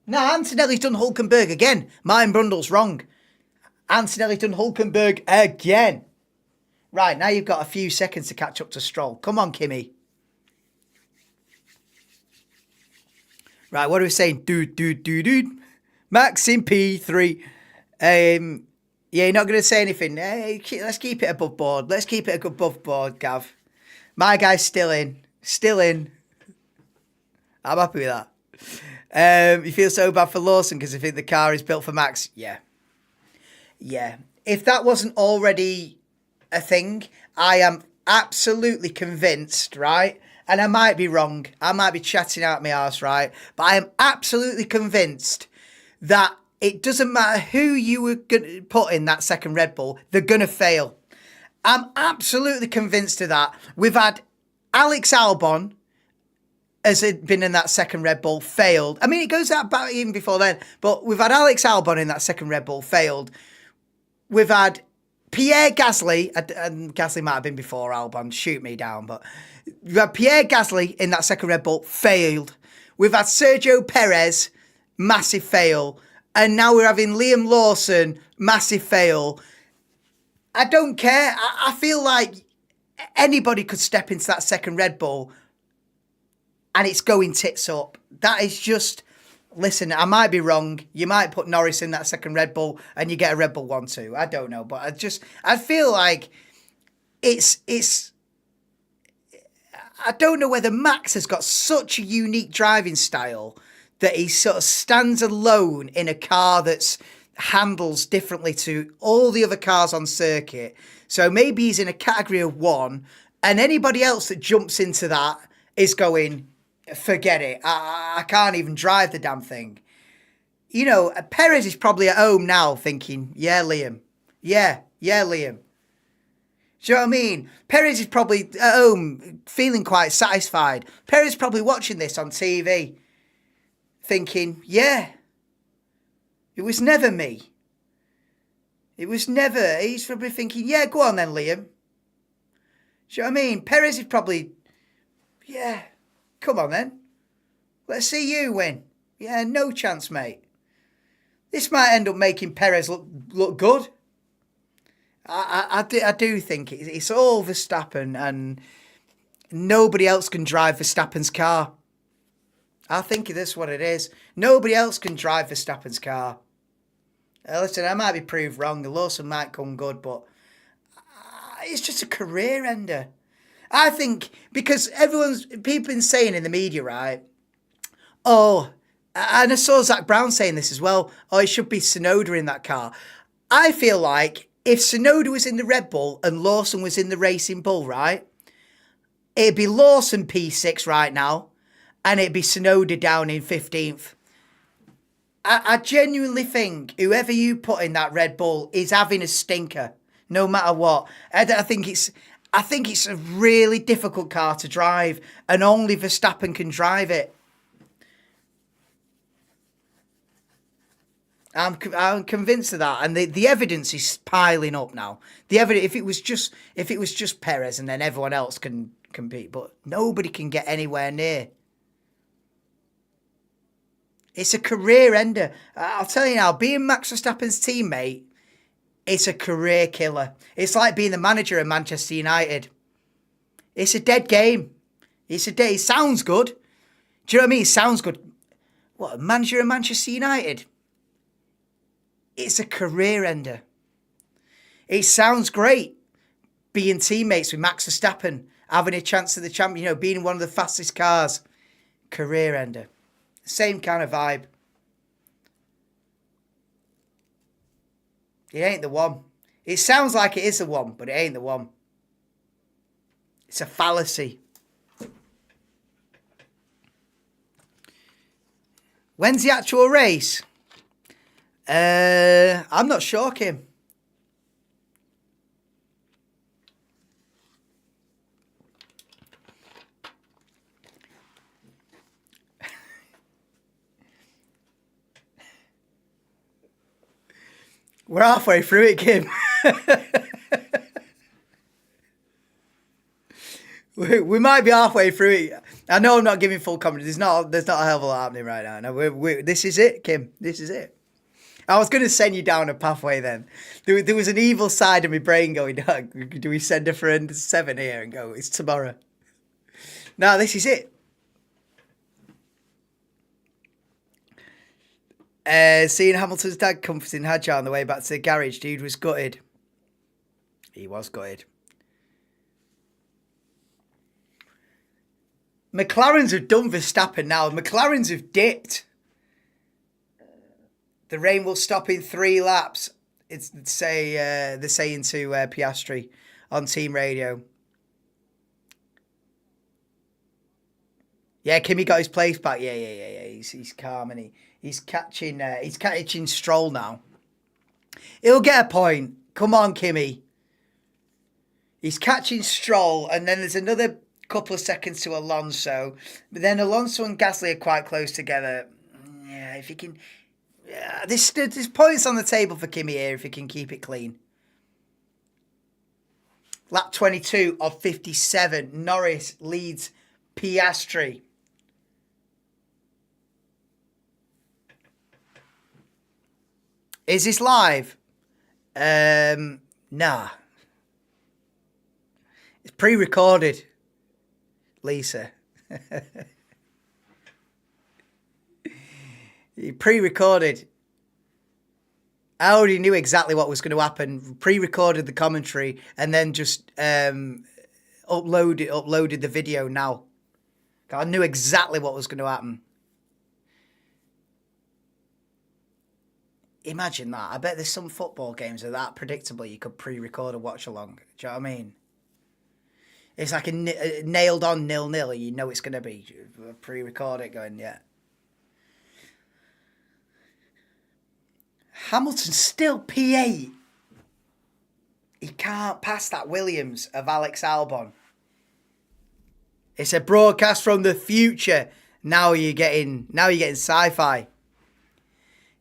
Nah, Antonelli's done Hulkenberg again. Mine Brundle's wrong. Antonelli's done Hulkenberg again. Right, now you've got a few seconds to catch up to Stroll. Come on, Kimmy. Right, what are we saying? Dude. Max in P3. Yeah, you're not going to say anything. Hey, let's keep it above board. Let's keep it above board, Gav. My guy's still in. Still in. I'm happy with that. You feel so bad for Lawson because I think the car is built for Max. Yeah. If that wasn't already a thing, I am absolutely convinced, right? And I might be wrong. I might be chatting out my arse, right? But I am absolutely convinced that it doesn't matter who you were going to put in that second Red Bull, they're going to fail. I'm absolutely convinced of that. We've had Alex Albon has been in that second Red Bull, failed. I mean, it goes that back even before then, but we've had Alex Albon in that second Red Bull, failed. We've had Pierre Gasly, and Gasly might have been before Albon, shoot me down, but we've had Pierre Gasly in that second Red Bull, failed. We've had Sergio Perez, massive fail. And now we're having Liam Lawson, massive fail. I don't care. I feel like anybody could step into that second Red Bull and it's going tits up. That is just, listen, I might be wrong. You might put Norris in that second Red Bull and you get a Red Bull 1-2. I don't know. But I feel like it's, I don't know whether Max has got such a unique driving style that he sort of stands alone in a car that's handles differently to all the other cars on circuit. So maybe he's in a category of one, and anybody else that jumps into that is going, forget it. I can't even drive the damn thing. You know, Perez is probably at home now thinking, yeah, Liam. Yeah, Liam. Do you know what I mean? Perez is probably at home feeling quite satisfied. Perez is probably watching this on TV thinking, yeah, it was never me. It was never. He's probably thinking, yeah, go on then, Liam. Do you know what I mean? Perez is probably, yeah, come on then. Let's see you win. Yeah, no chance, mate. This might end up making Perez look good. I do think it's all Verstappen and nobody else can drive Verstappen's car. I think that's what it is. Nobody else can drive Verstappen's car. Listen, I might be proved wrong. The Lawson might come good, but it's just a career ender. I think because people been saying in the media, right? Oh, and I saw Zach Brown saying this as well. Oh, it should be Tsunoda in that car. I feel like if Tsunoda was in the Red Bull and Lawson was in the Racing Bull, right? It'd be Lawson P6 right now. And it'd be Tsunoda down in 15th. I genuinely think whoever you put in that Red Bull is having a stinker, no matter what. I think it's a really difficult car to drive, and only Verstappen can drive it. I'm convinced of that, and the evidence is piling up now. The evidence, if it was just Perez, and then everyone else can compete, but nobody can get anywhere near. It's a career ender. I'll tell you now, being Max Verstappen's teammate, it's a career killer. It's like being the manager of Manchester United. It's a dead game. It sounds good. Do you know what I mean? It sounds good. What, manager of Manchester United? It's a career ender. It sounds great being teammates with Max Verstappen, having a chance at the champion, being one of the fastest cars. Career ender. Same kind of vibe. It ain't the one. It sounds like it is the one, but it ain't the one. It's a fallacy. When's the actual race? I'm not sure, Kim. We're halfway through it, Kim. we might be halfway through it. I know I'm not giving full confidence. There's not a hell of a lot happening right now. No, this is it, Kim. This is it. I was going to send you down a pathway then. There was an evil side of my brain going, do we send a friend 7 here and go, it's tomorrow? No, this is it. Seeing Hamilton's dad comforting Hadjar on the way back to the garage, dude was gutted. He was gutted. McLarens have done Verstappen now. McLarens have dipped. The rain will stop in 3 laps. They're saying to Piastri on team radio. Yeah, Kimi got his place back. Yeah. He's calm and he's catching Stroll now. He'll get a point. Come on, Kimi. He's catching Stroll, and then there's another couple of seconds to Alonso. But then Alonso and Gasly are quite close together. Yeah, if he can. Yeah, there's points on the table for Kimi here if he can keep it clean. Lap 22 of 57. Norris leads Piastri. Is this live? Nah. It's pre-recorded, Lisa. Pre-recorded. I already knew exactly what was going to happen. Pre-recorded the commentary and then just uploaded the video now. I knew exactly what was going to happen. Imagine that. I bet there's some football games that are that predictable you could pre-record a watch-along. Do you know what I mean? It's like a nailed-on 0-0. You know it's going to be. Pre-record it going, yeah. Hamilton's still P8. He can't pass that Williams of Alex Albon. It's a broadcast from the future. Now you're getting sci-fi.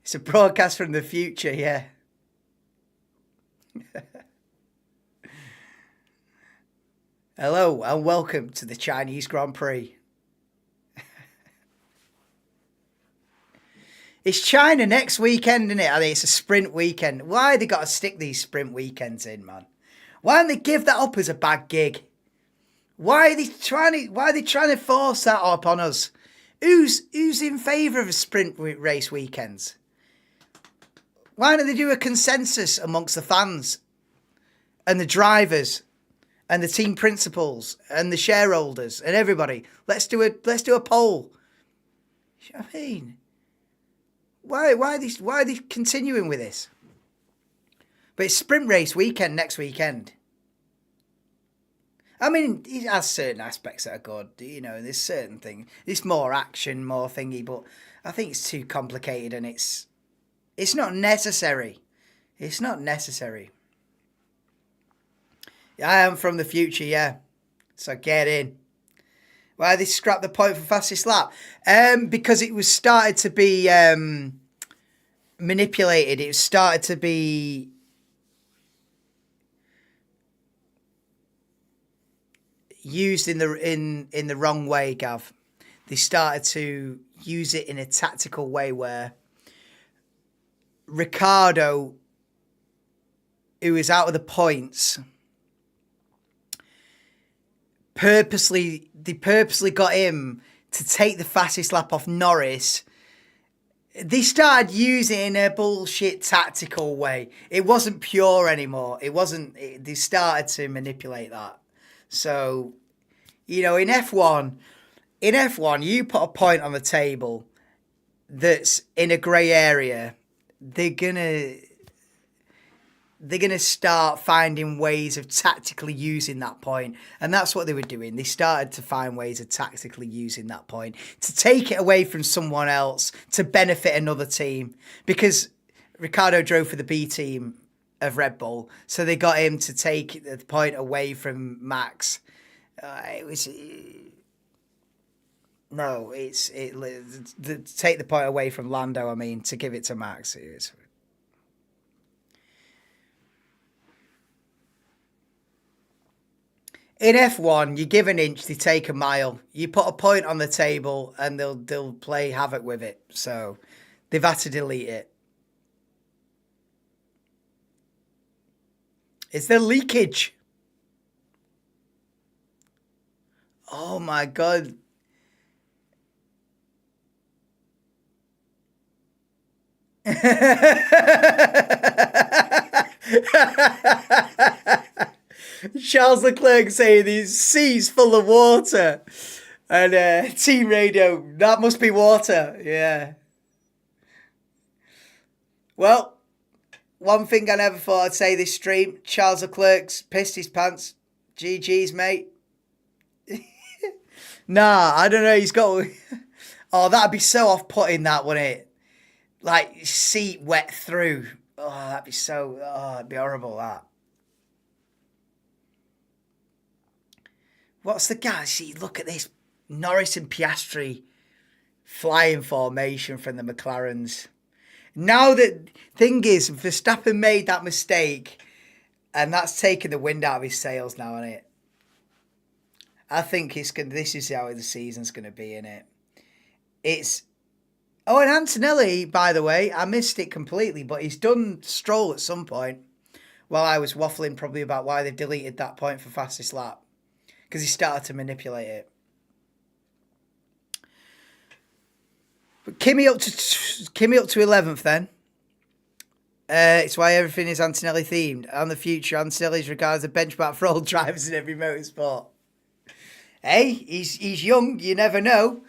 It's a broadcast from the future, yeah. Hello and welcome to the Chinese Grand Prix. It's China next weekend, isn't it? I think it's a sprint weekend. Why they got to stick these sprint weekends in, man? Why don't they give that up as a bad gig? Why are they trying to force that up on us? Who's in favour of a sprint race weekends? Why don't they do a consensus amongst the fans and the drivers and the team principals and the shareholders and everybody? Let's do a poll. You know what I mean? Why are they continuing with this? But it's sprint race weekend next weekend. I mean, it has certain aspects that are good. You know, there's certain things. It's more action, more thingy, but I think it's too complicated and it's not necessary. It's not necessary. I am from the future, yeah. So get in. Why they scrapped the point for fastest lap? Because it was started to be manipulated. It started to be used in the wrong way, Gav. They started to use it in a tactical way where Ricardo, who is out of the points, they purposely got him to take the fastest lap off Norris. They started using it in a bullshit tactical way. It wasn't pure anymore. They started to manipulate that. So, you know, in F1, you put a point on the table that's in a grey area, they're gonna they're going to start finding ways of tactically using that point. And that's what they were doing. They started to find ways of tactically using that point to take it away from someone else to benefit another team. Because Ricciardo drove for the B team of Red Bull, so they got him to take the point away from Max. Take the point away from Lando, I mean, to give it to Max. In F1, you give an inch, they take a mile. You put a point on the table and they'll play havoc with it. So they've had to delete it. Is there leakage? Oh my God. Charles Leclerc saying these seas full of water. And team radio, that must be water. Yeah. Well, one thing I never thought I'd say this stream, Charles Leclerc's pissed his pants. GG's, mate. Nah, I don't know. He's got... Oh, that'd be so off-putting, that, wouldn't it? Like, seat wet through. Oh, that'd be so... Oh, it'd be horrible, that. What's the guy? See, look at this. Norris and Piastri flying formation from the McLarens. Now the thing is, Verstappen made that mistake, and that's taken the wind out of his sails now, isn't it? I think this is how the season's going to be, innit? It's... Oh, and Antonelli, by the way, I missed it completely, but he's done Stroll at some point while I was waffling probably about why they've deleted that point for fastest lap. Because he started to manipulate it. But Kimi up to 11th then. It's why everything is Antonelli themed. And the future, Antonelli is regarded as a benchmark for all drivers in every motorsport. Hey, he's young, you never know.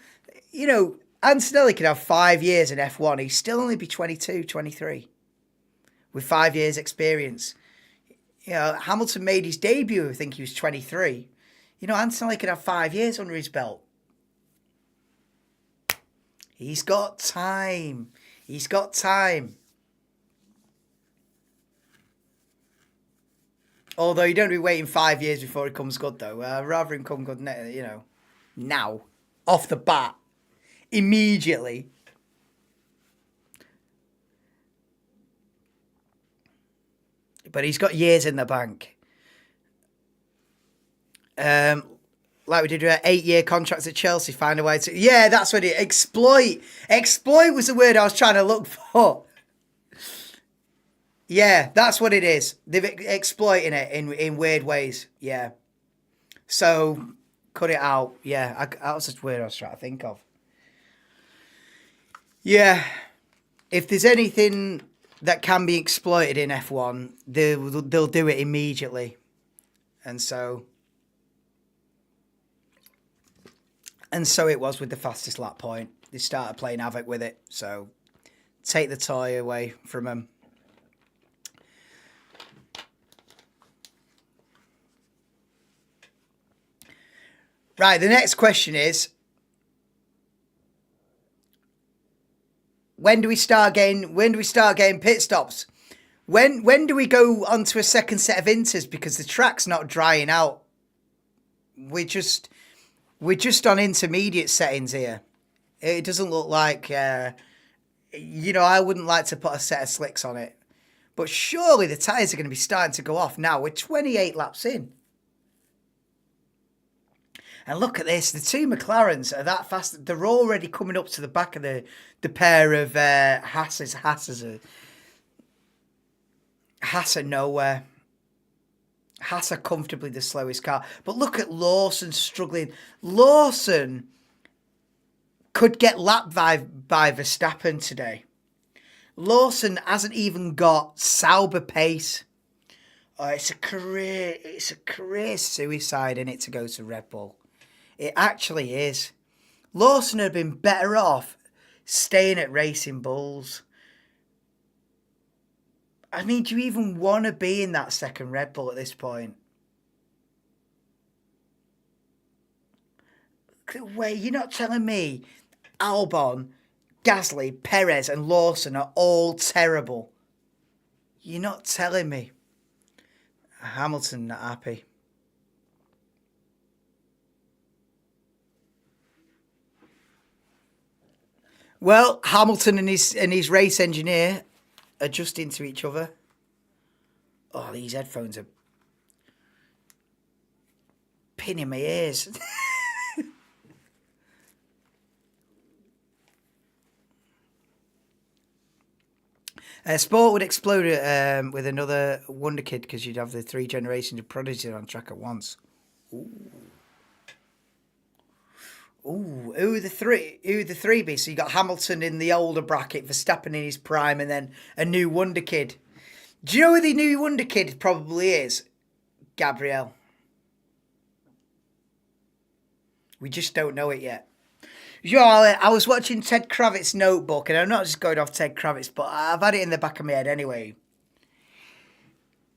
You know, Antonelli could have 5 years in F1. He'd still only be 22, 23. With 5 years experience. You know, Hamilton made his debut, I think he was 23. You know, Antonelli could have 5 years under his belt. He's got time. He's got time. Although you don't be waiting 5 years before he comes good, though. Rather him come good, you know, now. Off the bat. Immediately. But he's got years in the bank. Like we did with 8-year contracts at Chelsea, find a way to... Yeah, that's what it... Exploit. Exploit was the word I was trying to look for. Yeah, that's what it is. They're exploiting it in weird ways. Yeah. So, cut it out. Yeah, that was just word I was trying to think of. Yeah. If there's anything that can be exploited in F1, they'll do it immediately. And so it was with the fastest lap point. They started playing havoc with it. So, take the toy away from them. Right, the next question is, when do we start getting pit stops? When do we go onto a second set of inters, because the track's not drying out? We're just on intermediate settings here. It doesn't look like you know, I wouldn't like to put a set of slicks on it. But surely the tyres are going to be starting to go off now. We're 28 laps in. And look at this. The two McLarens are that fast. They're already coming up to the back of the pair of Haas are nowhere. Haas are comfortably the slowest car. But look at Lawson struggling. Lawson could get lapped by Verstappen today. Lawson hasn't even got Sauber pace. Oh, it's a career suicide in it to go to Red Bull. It actually is. Lawson had been better off staying at Racing Bulls. I mean, do you even want to be in that second Red Bull at this point? Wait, you're not telling me Albon, Gasly, Perez and Lawson are all terrible? You're not telling me. Hamilton not happy. Well, Hamilton and his race engineer adjusting to each other. Oh, these headphones are pinning my ears. Sport would explode with another Wonder Kid because you'd have the 3 generations of Prodigy on track at once. Ooh, who the three be? So you got Hamilton in the older bracket, Verstappen in his prime, and then a new Wonder Kid. Do you know who the new Wonder Kid probably is? Gabriel. We just don't know it yet. I was watching Ted Kravitz's Notebook, and I'm not just going off Ted Kravitz, but I've had it in the back of my head anyway.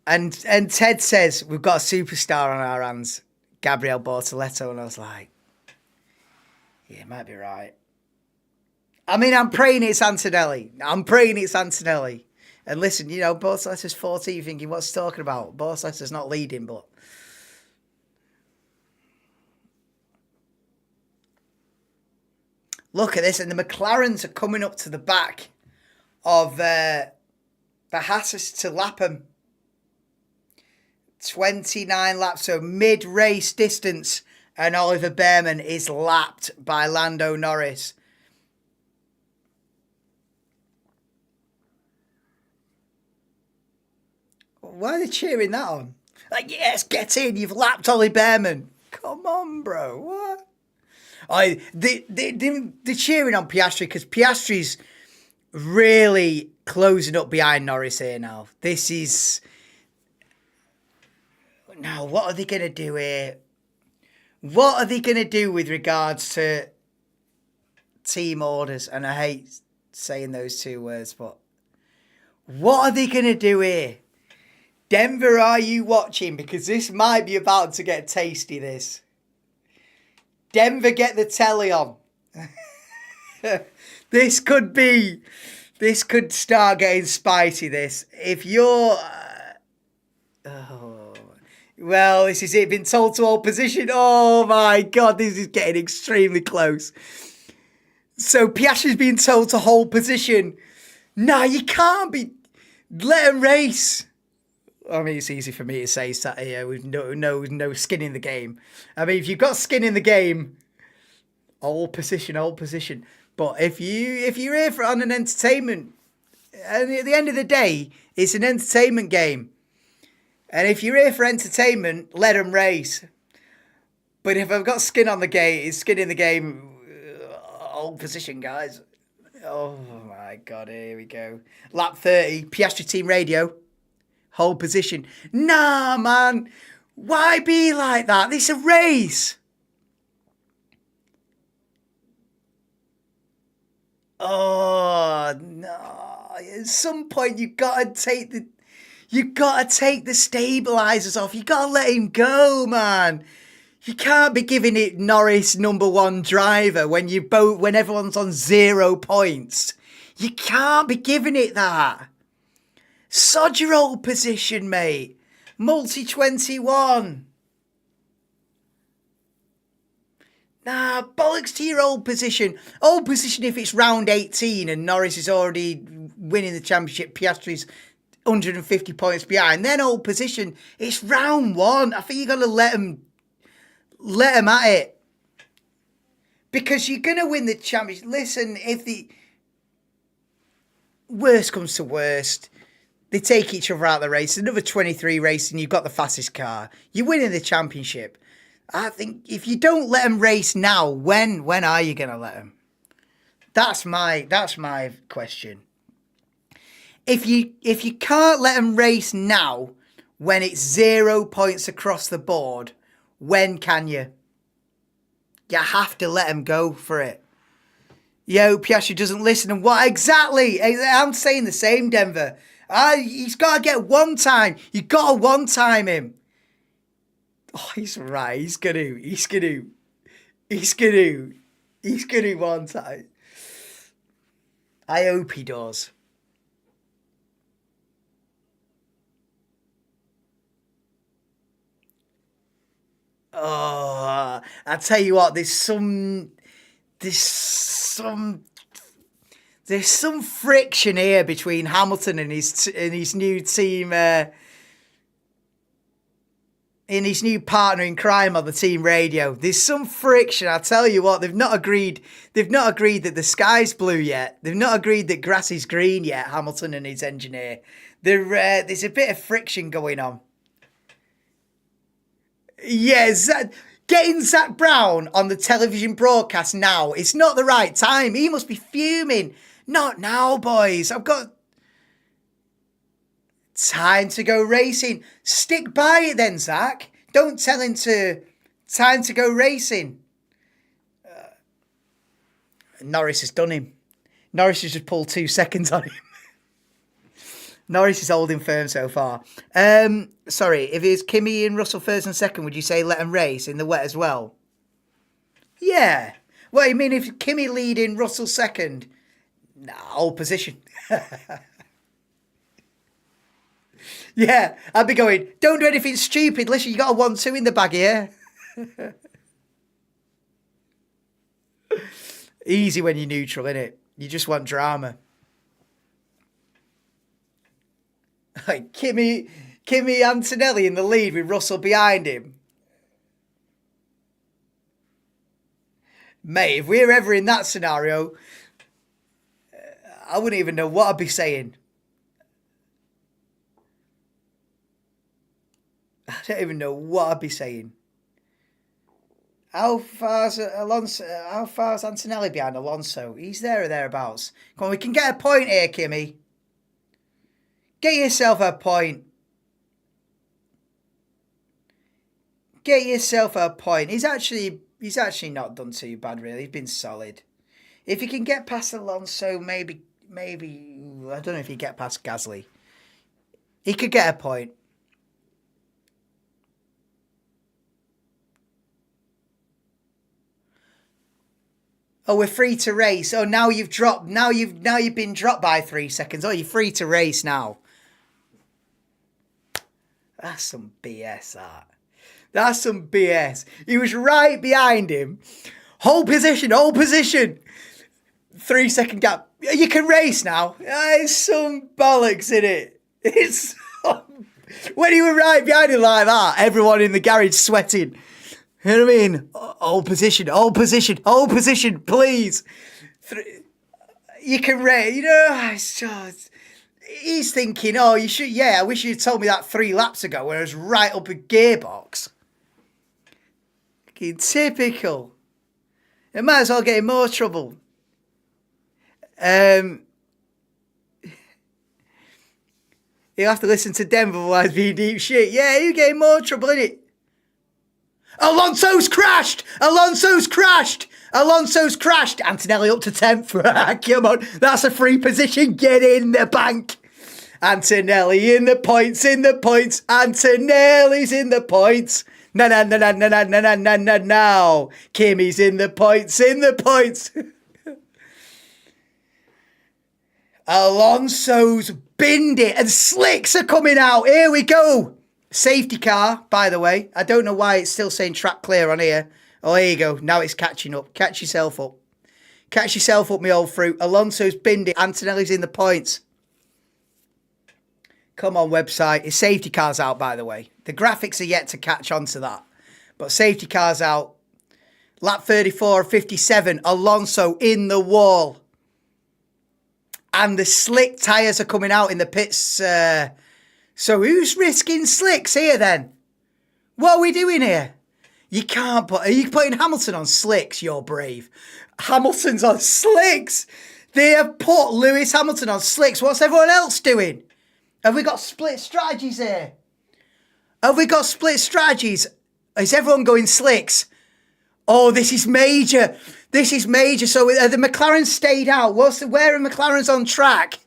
And Ted says, we've got a superstar on our hands, Gabriel Bortoleto, and I was like, yeah, it might be right. I mean, I'm praying it's Antonelli. And listen, Bortoleto's 14, thinking, what's he talking about? Bortoleto's not leading, but... Look at this, and the McLarens are coming up to the back of the Haas to lap them. 29 laps, so mid-race distance, and Oliver Behrman is lapped by Lando Norris. Why are they cheering that on? Like, yes, get in, you've lapped Ollie Behrman. Come on, bro, what? They're cheering on Piastri because Piastri's really closing up behind Norris here now. This is... Now, what are they going to do here? What are they going to do with regards to team orders? And I hate saying those 2 words, but what are they going to do here? Denver, are you watching? Because this might be about to get tasty, this. Denver, get the telly on. This could start getting spicy, this. If you're... well, this is it. Been told to hold position. Oh, my God. This is getting extremely close. So, Piastri's being told to hold position. No, you can't be... Let him race. I mean, it's easy for me to say sat here with no skin in the game. I mean, if you've got skin in the game, hold position. But if you're here for on an entertainment, and at the end of the day, it's an entertainment game. And if you're here for entertainment, let them race. But if I've got skin in the game, hold position, guys. Oh my God, here we go. Lap 30, Piastri Team Radio. Hold position. Nah, man. Why be like that? This is a race. Oh, no. At some point, you gotta take the stabilizers off. You gotta let him go, man. You can't be giving it Norris #1 driver when everyone's on 0 points. You can't be giving it that. Sod your old position, mate. Multi-21. Nah, bollocks to your old position. Old position if it's round 18 and Norris is already winning the championship. Piastri's 150 points behind. Then old position, it's round 1. I think you got to let them at it. Because you're going to win the championship. Listen, if the worst comes to worst... They take each other out of the race. Another 23 race and you've got the fastest car. You're winning the championship. I think if you don't let them race now, when are you going to let them? That's my question. If you can't let them race now, when it's 0 points across the board, when can you? You have to let them go for it. Piastri doesn't listen. And what exactly? I'm saying the same, Denver. He's got to get one time. You've got to one time him. Oh, he's right. He's gonna one time. I hope he does. Oh, I tell you what, there's some friction here between Hamilton and his new team, in his new partner in crime on the team radio. There's some friction. I tell you what, they've not agreed that the sky's blue yet. They've not agreed that grass is green yet. Hamilton and his engineer. There's a bit of friction going on. Yeah, getting Zach Brown on the television broadcast now, it's not the right time. He must be fuming. Not now, boys. I've got time to go racing. Stick by it then, Zach. Don't tell him to time to go racing. Norris has done him. Norris has just pulled 2 seconds on him. Norris is holding firm so far. Sorry, if it's Kimi and Russell first and second, would you say let them race in the wet as well? Yeah. Well, you mean if Kimi leading, Russell second? Nah, hold position. Yeah, I'd be going, don't do anything stupid. Listen, you got a 1-2 in the bag here. Easy when you're neutral, innit? You just want drama. Like Kimi Antonelli in the lead with Russell behind him. Mate, if we're ever in that scenario, I wouldn't even know what I'd be saying. I don't even know what I'd be saying. How far's Antonelli behind Alonso? He's there or thereabouts. Come on, we can get a point here, Kimi. Get yourself a point. Get yourself a point. He's actually not done too bad, really. He's been solid. If you can get past Alonso, maybe I don't know if you get past Gasly. He could get a point. Oh, we're free to race. Oh, now you've dropped. Now you've been dropped by 3 seconds. Oh, you're free to race now. That's some BS, that. That's some BS. He was right behind him. Hold position. 3 second gap. You can race now. It's some bollocks, isn't it? It's when you were right behind him like that, everyone in the garage sweating. You know what I mean? Hold position, please. You can race. You know, it's just... He's thinking, oh, you should, yeah, I wish you'd told me that 3 laps ago when I was right up a gearbox. Typical. It might as well get in more trouble. You'll have to listen to Denver, otherwise be deep shit. Yeah, you get in more trouble, innit? Alonso's crashed! Antonelli up to 10th. Come on, that's a free position. Get in the bank. Antonelli in the points. Antonelli's in the points. No. Kimi's in the points. Alonso's binned it and slicks are coming out. Here we go. Safety car, by the way. I don't know why it's still saying track clear on here. Oh, here you go. Now it's catching up. Catch yourself up, my old fruit. Alonso's binned it. Antonelli's in the points. Come on, website. His safety car's out, by the way. The graphics are yet to catch on to that. But safety car's out. Lap 34 of 57. Alonso in the wall. And the slick tyres are coming out in the pits. So who's risking slicks here then? What are we doing here? You can't put... Are you putting Hamilton on slicks? You're brave. Hamilton's on slicks. They have put Lewis Hamilton on slicks. What's everyone else doing? Have we got split strategies here? Is everyone going slicks? Oh, this is major. So the McLaren stayed out. Where are McLaren's on track?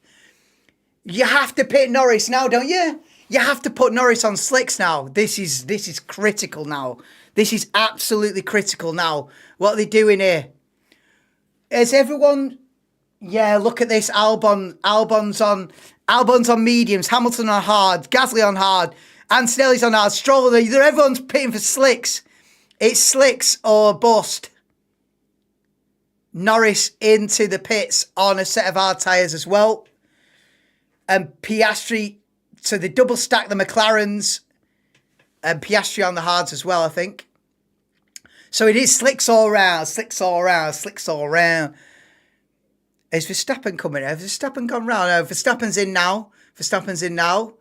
You have to pit Norris now, don't you? You have to put Norris on slicks now. This is critical now. This is absolutely critical now. What are they doing here? Is everyone... Yeah, look at this. Albon's on mediums. Hamilton on hard. Gasly on hard. Antonelli's on hard. Stroll. Everyone's pitting for slicks. It's slicks or bust. Norris into the pits on a set of hard tyres as well. And Piastri, so they double stack the McLarens. And Piastri on the hards as well, I think. So it is slicks all round, slicks all round, slicks all round. Is Verstappen coming? Has Verstappen gone round? No, Verstappen's in now. Verstappen's in now.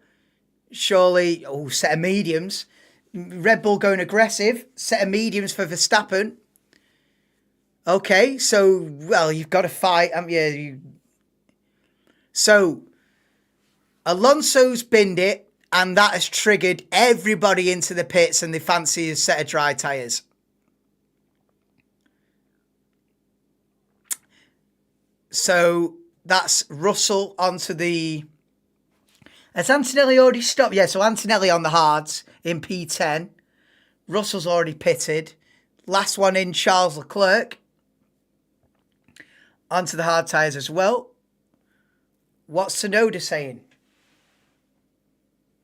Surely, set of mediums. Red Bull going aggressive. Set of mediums for Verstappen. Okay, so, well, you've got to fight, haven't you? So, Alonso's binned it, and that has triggered everybody into the pits, and they fancy a set of dry tyres. So that's Russell onto the... Has Antonelli already stopped? Yeah, so Antonelli on the hards in P10. Russell's already pitted. Last one in, Charles Leclerc. Onto the hard tyres as well. What's Tsunoda saying?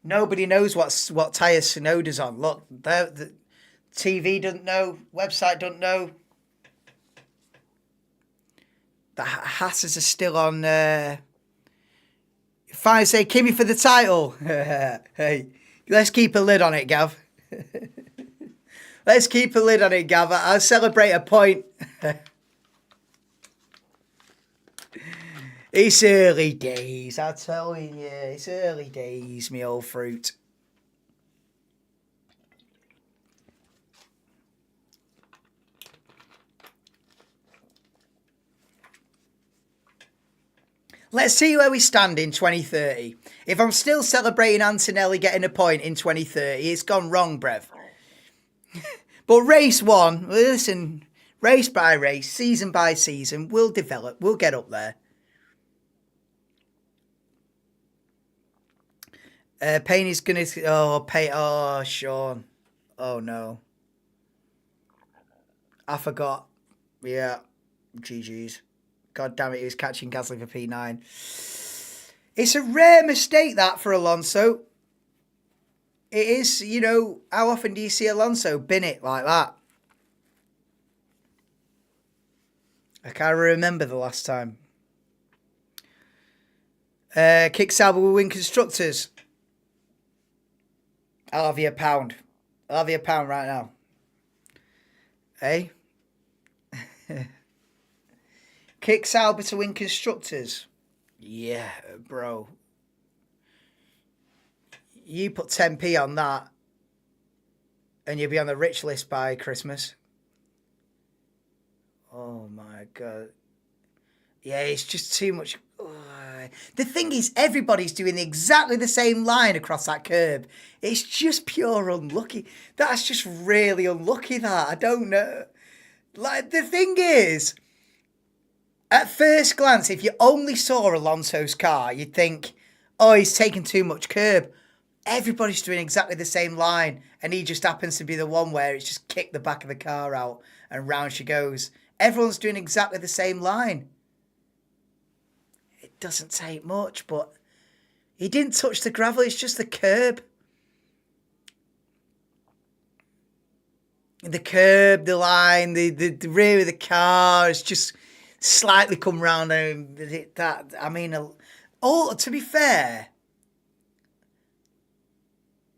Nobody knows what tyres Tsunoda's on. Look, the TV doesn't know. Website doesn't know. The Hasses are still on. If I say Kimi for the title, hey, let's keep a lid on it, Gav. Let's keep a lid on it, Gav. I'll celebrate a point. It's early days, I tell you. It's early days, me old fruit. Let's see where we stand in 2030. If I'm still celebrating Antonelli getting a point in 2030, it's gone wrong, brev. But race one, listen, race by race, season by season, we'll develop, we'll get up there. Payne is going to... Sean. Oh, no. I forgot. Yeah. GG's. God damn it, he was catching Gasly for P9. It's a rare mistake, that, for Alonso. It is, how often do you see Alonso bin it like that? I can't remember the last time. Kick Sauber will win Constructors. I'll have you £1. I'll have you £1 right now. Hey? Kick Sauber to win Constructors. Yeah, bro. You put 10p on that, and you'll be on the rich list by Christmas. Oh, my God. Yeah, it's just too much. The thing is, everybody's doing exactly the same line across that curb. It's just pure unlucky. That's just really unlucky, that. I don't know. Like, the thing is, at first glance, if you only saw Alonso's car, you'd think, oh, he's taking too much curb. Everybody's doing exactly the same line, and he just happens to be the one where it's just kicked the back of the car out, and round she goes. Everyone's doing exactly the same line. It doesn't take much, but he didn't touch the gravel. It's just the curb. The curb, the line, the rear of the car, it's just slightly come round. To be fair,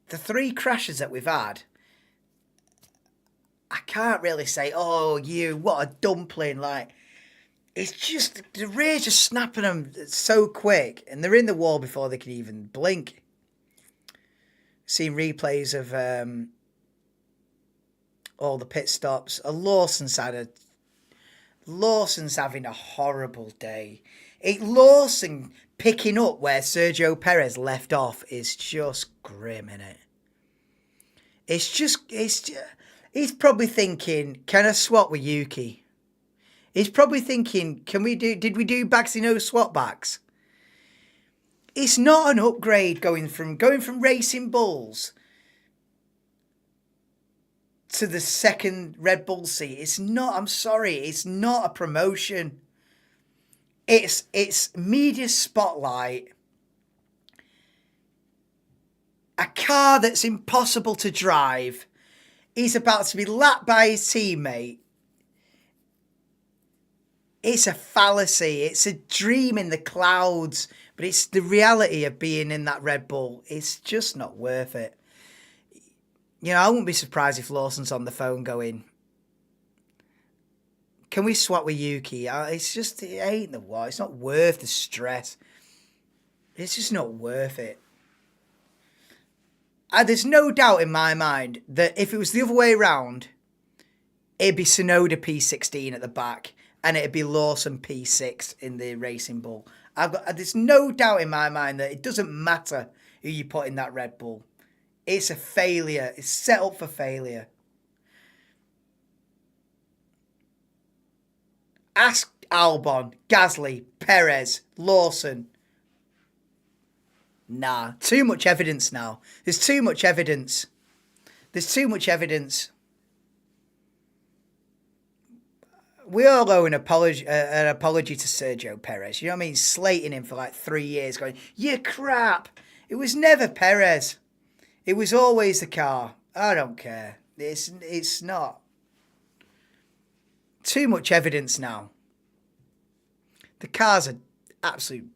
the 3 crashes that we've had, I can't really say, oh, what a dumpling. Like, it's just, the rear just snapping them so quick, and they're in the wall before they can even blink. Seen replays of all the pit stops. Lawson's having a horrible day. Lawson picking up where Sergio Perez left off is just grim, innit? He's probably thinking, can I swap with Yuki? He's probably thinking, did we do Baxi no swap backs? It's not an upgrade going from Racing Bulls to the second Red Bull seat. It's not. I'm sorry. It's not a promotion. It's media spotlight. A car that's impossible to drive. He's about to be lapped by his teammate. It's a fallacy. It's a dream in the clouds. But it's the reality of being in that Red Bull. It's just not worth it. You know, I wouldn't be surprised if Lawson's on the phone going, can we swap with Yuki? It ain't the what. It's not worth the stress. It's just not worth it. There's no doubt in my mind that if it was the other way around, it'd be Tsunoda P16 at the back and it'd be Lawson P6 in the Racing Bull. There's no doubt in my mind that it doesn't matter who you put in that Red Bull. It's a failure. It's set up for failure. Ask Albon, Gasly, Perez, Lawson. Nah, too much evidence now. There's too much evidence. There's too much evidence. We all owe an apology to Sergio Perez. You know what I mean? Slating him for like 3 years, going, "You're crap." It was never Perez. It was always the car. I don't care. It's not. Too much evidence now. The car's an absolute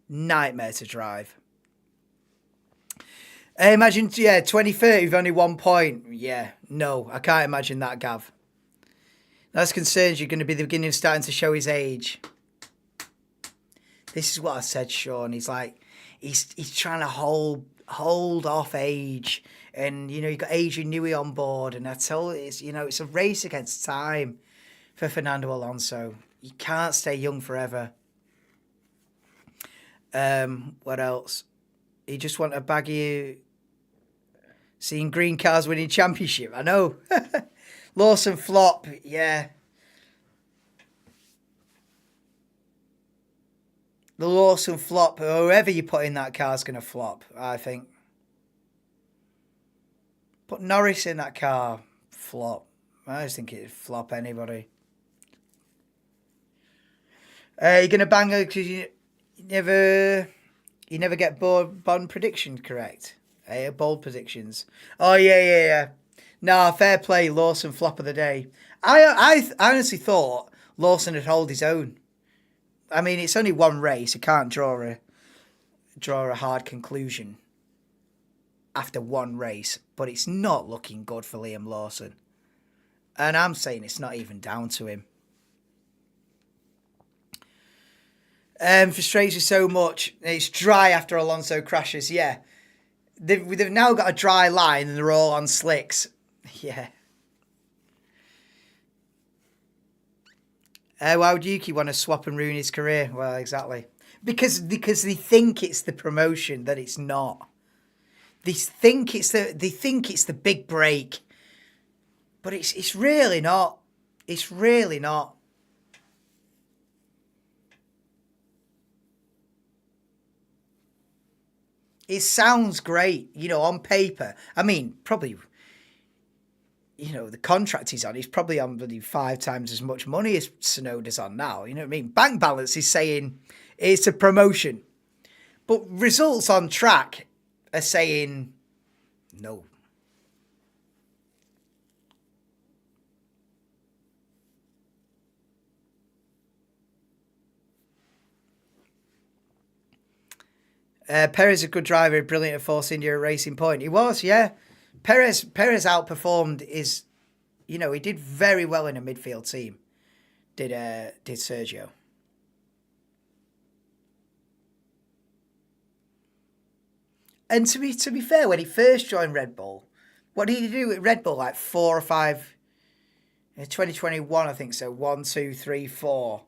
nightmare to drive. Imagine, 2030 with only 1 point. Yeah, no, I can't imagine that, Gav. That's concerns you're going to be the beginning of starting to show his age. This is what I said, Sean. He's like, he's trying to hold off age. And, you know, you got Adrian Newey on board. And I told you, it's a race against time for Fernando Alonso. You can't stay young forever. What else? He just want a baggy seeing green cars winning championship. I know. Lawson flop, yeah. The Lawson flop, whoever you put in that car is going to flop, I think. Put Norris in that car, flop. I just think it'd flop anybody. You're going to bang her because you never get Bond predictions correct. Bold predictions. Oh, yeah. Nah, fair play, Lawson flop of the day. I honestly thought Lawson would hold his own. I mean, it's only one race. You can't draw a hard conclusion after one race. But it's not looking good for Liam Lawson. And I'm saying it's not even down to him. Frustrates me so much. It's dry after Alonso crashes. Yeah. They've now got a dry line and they're all on slicks. Yeah. Why would Yuki want to swap and ruin his career? Well, exactly. Because they think it's the promotion that it's not. They think it's the big break. But it's really not. It's really not. It sounds great, on paper. I mean, probably, the contract he's on, he's probably on bloody 5 times as much money as Tsunoda's on now. You know what I mean? Bank balance is saying it's a promotion. But results on track are saying no. Perez is a good driver, brilliant at Force India Racing Point. He was, yeah. Perez outperformed his, he did very well in a midfield team. Did Sergio. And to be fair, when he first joined Red Bull, what did he do at Red Bull? Like 4 or 5, in 2021, I think so. 1, 2, 3, 4.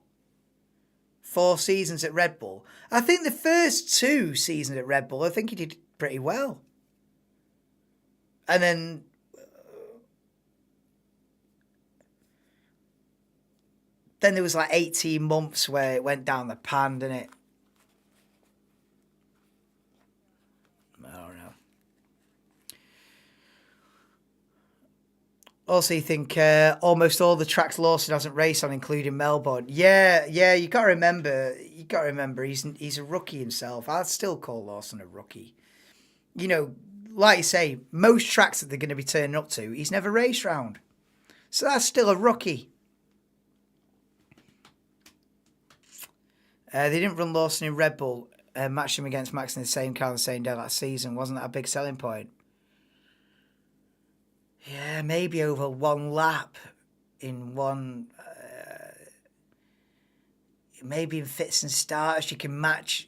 4 seasons at Red Bull. I think the first 2 seasons at Red Bull, I think he did pretty well. And then there was like 18 months where it went down the pan, didn't it? Also, you think almost all the tracks Lawson hasn't raced on, including Melbourne. Yeah, you got to remember. He's a rookie himself. I'd still call Lawson a rookie. You know, like you say, most tracks that they're going to be turning up to, he's never raced round. So that's still a rookie. They didn't run Lawson in Red Bull, matched him against Max in the same car on the same day last season. Wasn't that a big selling point? Yeah, maybe over one lap in one. Maybe in fits and starts, you can match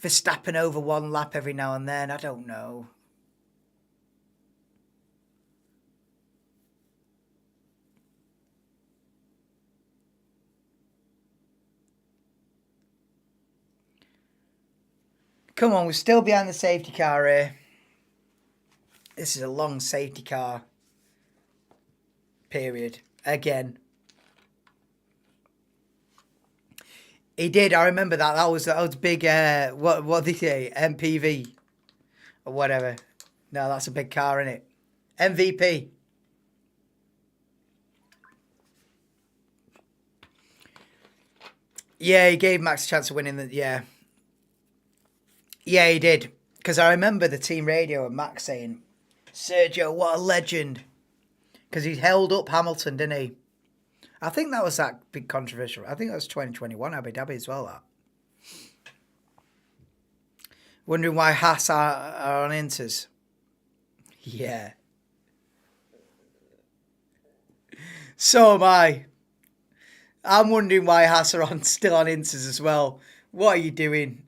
Verstappen over one lap every now and then. I don't know. Come on, we're still behind the safety car here. This is a long safety car period. Again. He did, I remember that. That was big, what did he say? MPV? Or whatever. No, that's a big car, isn't it? MVP. Yeah, he gave Max a chance of winning the, yeah. Yeah, he did. Because I remember the team radio and Max saying, Sergio, what a legend. Because he held up Hamilton, didn't he? I think that was that big controversial. I think that was 2021 Abu Dhabi as well, that. Wondering why Haas are on Inters. Yeah. So am I. I'm wondering why Haas are still on Inters as well. What are you doing?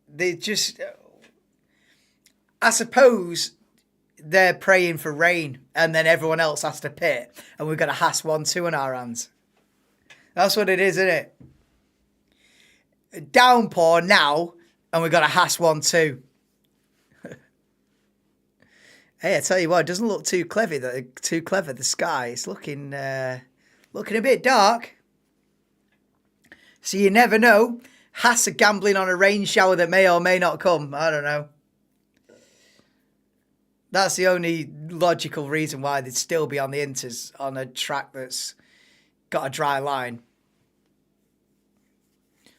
They just... I suppose they're praying for rain and then everyone else has to pit and we've got a Haas 1-2 on our hands. That's what it is, isn't it? Downpour now and we've got a Haas 1-2. Hey, I tell you what, it doesn't look too clever. The sky is looking a bit dark. So you never know. Haas are gambling on a rain shower that may or may not come. I don't know. That's the only logical reason why they'd still be on the Inters on a track that's got a dry line.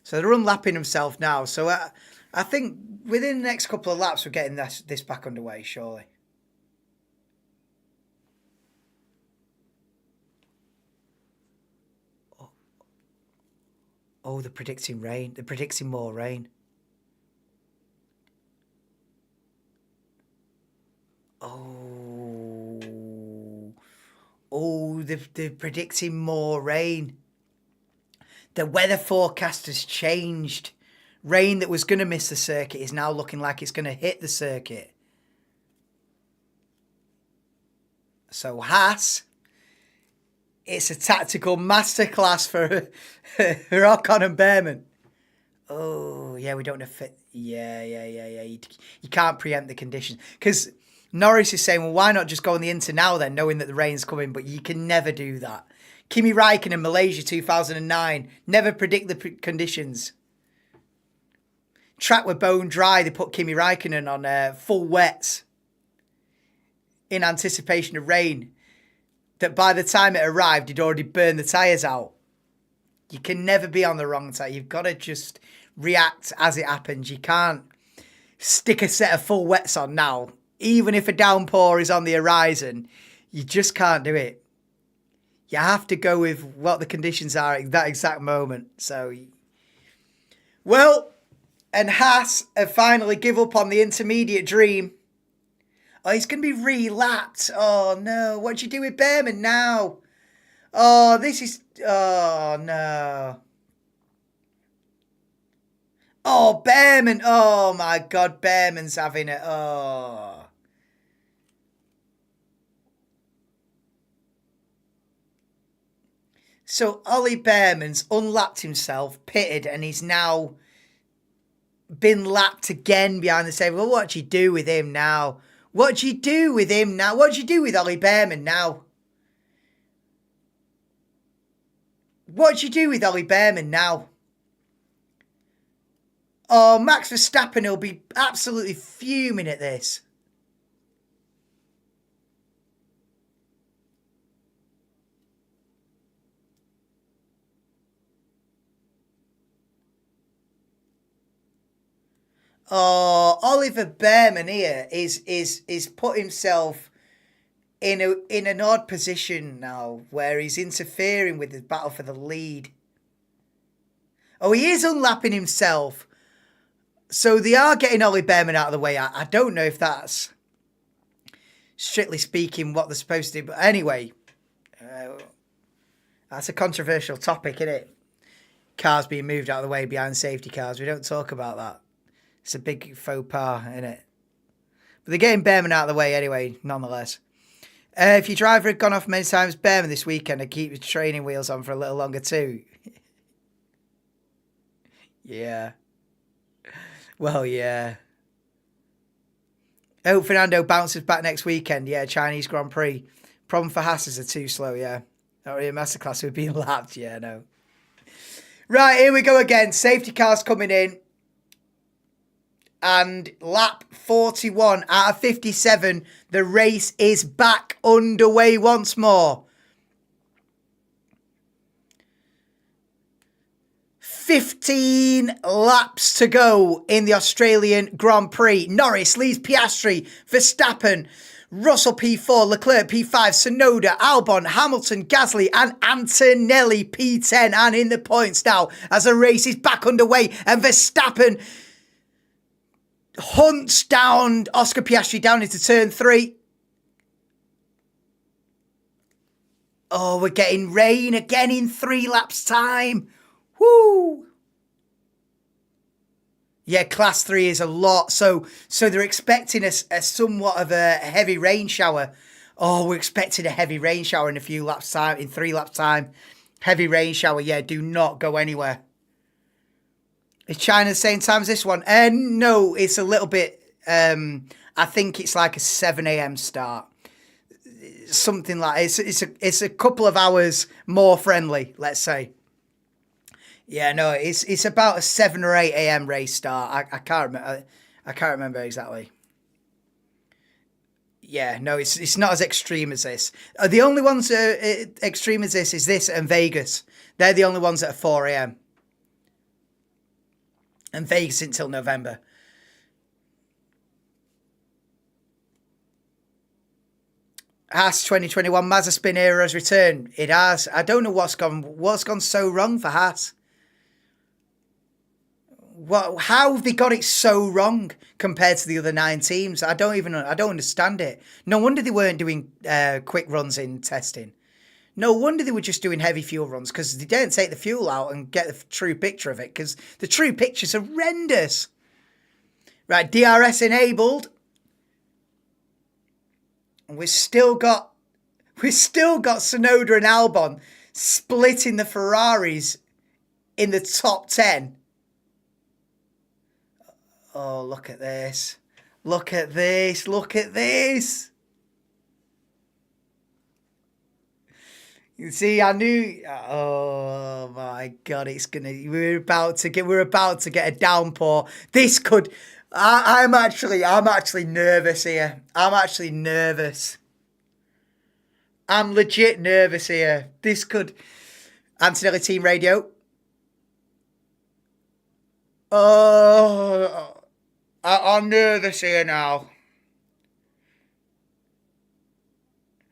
So they're unlapping themselves now. So I think within the next couple of laps, we're getting this back underway, surely. Oh, they're predicting rain. They're predicting more rain. Oh, they're predicting more rain. The weather forecast has changed. Rain that was going to miss the circuit is now looking like it's going to hit the circuit. So Haas, it's a tactical masterclass for Ocon and Behrman. Oh, yeah, we don't know if it... Yeah. You can't preempt the conditions. Because Norris is saying, well, why not just go on the Inter now then, knowing that the rain's coming? But you can never do that. Kimi Räikkönen in Malaysia 2009. Never predict the conditions. Track were bone dry. They put Kimi Räikkönen on full wets in anticipation of rain. That by the time it arrived, he'd already burned the tyres out. You can never be on the wrong tyre. You've got to just react as it happens. You can't stick a set of full wets on now. Even if a downpour is on the horizon, you just can't do it. You have to go with what the conditions are at that exact moment. So, well, and Haas have finally give up on the intermediate dream. Oh, he's going to be re-lapped. Oh, no. What do you do with Behrman now? Oh, this is... Oh, no. Oh, Behrman. Oh, my God. Behrman's having it. Oh. So, Ollie Behrman's unlapped himself, pitted, and he's now been lapped again behind the table. Well, what do you do with him now? What do you do with him now? What do you do with Ollie Behrman now? What do you do with Ollie Behrman now? Oh, Max Verstappen will be absolutely fuming at this. Oh, Oliver Bearman here is put himself in an odd position now where he's interfering with the battle for the lead. Oh, he is unlapping himself. So they are getting Ollie Bearman out of the way. I don't know if that's, strictly speaking, what they're supposed to do. But anyway, that's a controversial topic, isn't it? Cars being moved out of the way behind safety cars. We don't talk about that. It's a big faux pas, isn't it? But they're getting Bearman out of the way anyway, nonetheless. If your driver had gone off many times, Bearman this weekend, I'd keep the training wheels on for a little longer too. Yeah. Well, yeah. Oh, Fernando bounces back next weekend. Yeah, Chinese Grand Prix. Problem for Haas is they're too slow, yeah. Not really a masterclass would be lapped, yeah, no. Right, here we go again. Safety cars coming in. And lap 41 out of 57. The race is back underway once more. 15 laps to go in the Australian Grand Prix. Norris leads Piastri, Verstappen, Russell P4, Leclerc P5, Tsunoda, Albon, Hamilton, Gasly and Antonelli P10. And in the points now as the race is back underway and Verstappen hunts down Oscar Piastri down into turn 3. Oh, we're getting rain again in 3 laps time. Woo! Yeah, class 3 is a lot. So they're expecting a somewhat of a heavy rain shower. Oh, we're expecting a heavy rain shower in a few laps time, in 3 laps time. Heavy rain shower, yeah, do not go anywhere. Is China the same time as this one? No, it's a little bit, I think it's like a 7 a.m. start. Something like, it's a couple of hours more friendly, let's say. Yeah, no, it's about a 7 or 8 a.m. race start. I can't remember exactly. Yeah, no, it's not as extreme as this. The only ones extreme as this is this and Vegas. They're the only ones that are 4 a.m. And Vegas until November. Haas 2021 Mazepin era has returned. It has. I don't know what's gone so wrong for Haas. How have they got it so wrong compared to the other 9 teams? I don't understand it. No wonder they weren't doing quick runs in testing. No wonder they were just doing heavy fuel runs because they didn't take the fuel out and get the true picture of it because the true picture's horrendous. Right, DRS enabled. And we've still got Tsunoda and Albon splitting the Ferraris in the top 10. Oh, look at this. Look at this. Look at this. You see, I knew. Oh my God, it's gonna. We're about to get a downpour. This could. I'm actually nervous here. I'm actually nervous. I'm legit nervous here. This could. Antonelli Team Radio. Oh, I'm nervous here now.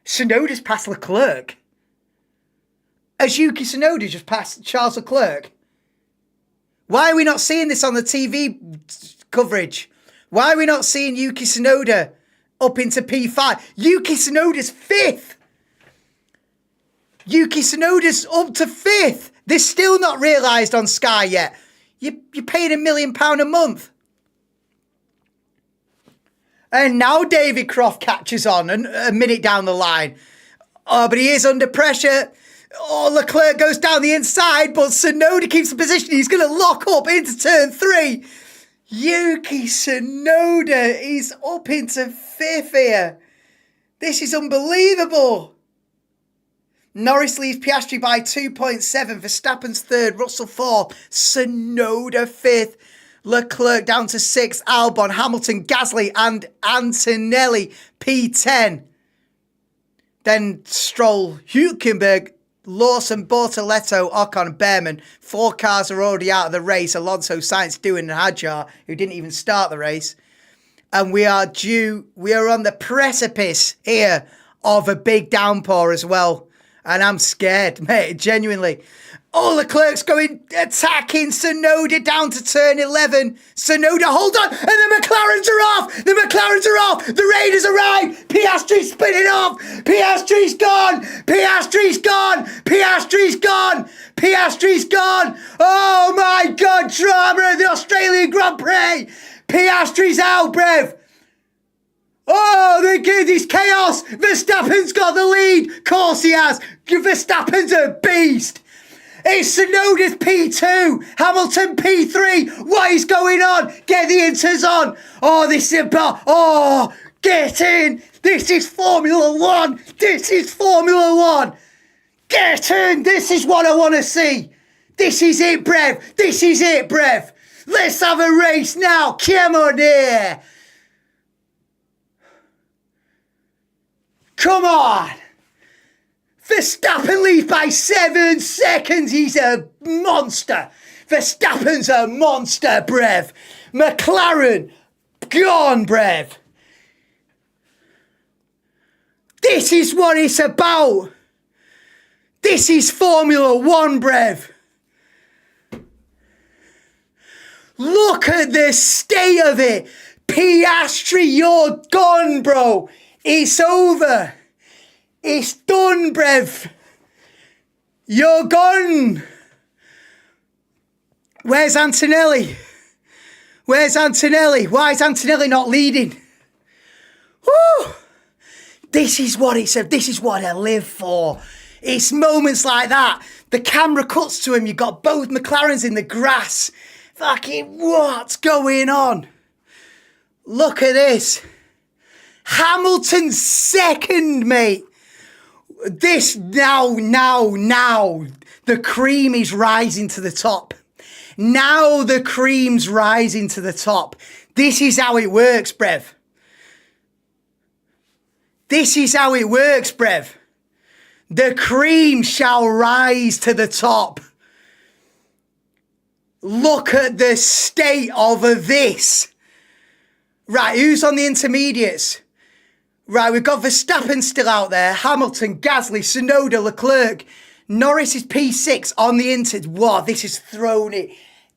Tsunoda's passed Leclerc. Has Yuki Tsunoda just passed Charles Leclerc? Why are we not seeing this on the TV coverage? Why are we not seeing Yuki Tsunoda up into P5? Yuki Tsunoda's 5th. Yuki Tsunoda's up to 5th. They're still not realised on Sky yet. You're paying £1 million a month. And now David Croft catches on a minute down the line. Oh, but he is under pressure. Oh, Leclerc goes down the inside, but Tsunoda keeps the position. He's going to lock up into turn 3. Yuki Tsunoda is up into 5th here. This is unbelievable. Norris leads Piastri by 2.7. Verstappen's 3rd, Russell 4th, Tsunoda 5th. Leclerc down to 6th, Albon, Hamilton, Gasly and Antonelli P10. Then Stroll, Hülkenberg, Lawson, Bortoletto, Ocon, and Behrman. 4 cars are already out of the race. Alonso, Sainz, Doohan, and Hadjar, who didn't even start the race. And we are on the precipice here of a big downpour as well. And I'm scared, mate, genuinely. All Leclerc's going, attacking Tsunoda down to turn 11. Tsunoda, hold on, and the McLarens are off. The McLarens are off. The Raiders arrived. Piastri's spinning off. Piastri's gone. Piastri's gone. Piastri's gone. Piastri's gone. Oh my God, drama of the Australian Grand Prix. Piastri's out, Brev. Oh, this chaos. Verstappen's got the lead. Of course he has. Verstappen's a beast. It's Tsunoda's P2, Hamilton P3. What is going on? Get the inters on. Oh, this is about. Oh, get in. This is Formula One. This is Formula One. Get in. This is what I want to see. This is it, Brev. This is it, Brev. Let's have a race now. Come on here. Come on. Verstappen leads by 7 seconds. He's a monster. Verstappen's a monster, Brev. McLaren, gone, Brev. This is what it's about. This is Formula One, Brev. Look at the state of it. Piastri, you're gone, bro. It's over. It's done, Brev. You're gone. Where's Antonelli? Where's Antonelli? Why is Antonelli not leading? Woo! This is what this is what I live for. It's moments like that. The camera cuts to him. You've got both McLarens in the grass. Fucking what's going on? Look at this. Hamilton's second, mate. This now, the cream is rising to the top. Now the cream's rising to the top. This is how it works, Brev. This is how it works, Brev. The cream shall rise to the top. Look at the state of this. Right, who's on the intermediates? Right, we've got Verstappen still out there. Hamilton, Gasly, Tsunoda, Leclerc. Norris is P6 on the inter. Wow, this has thrown it.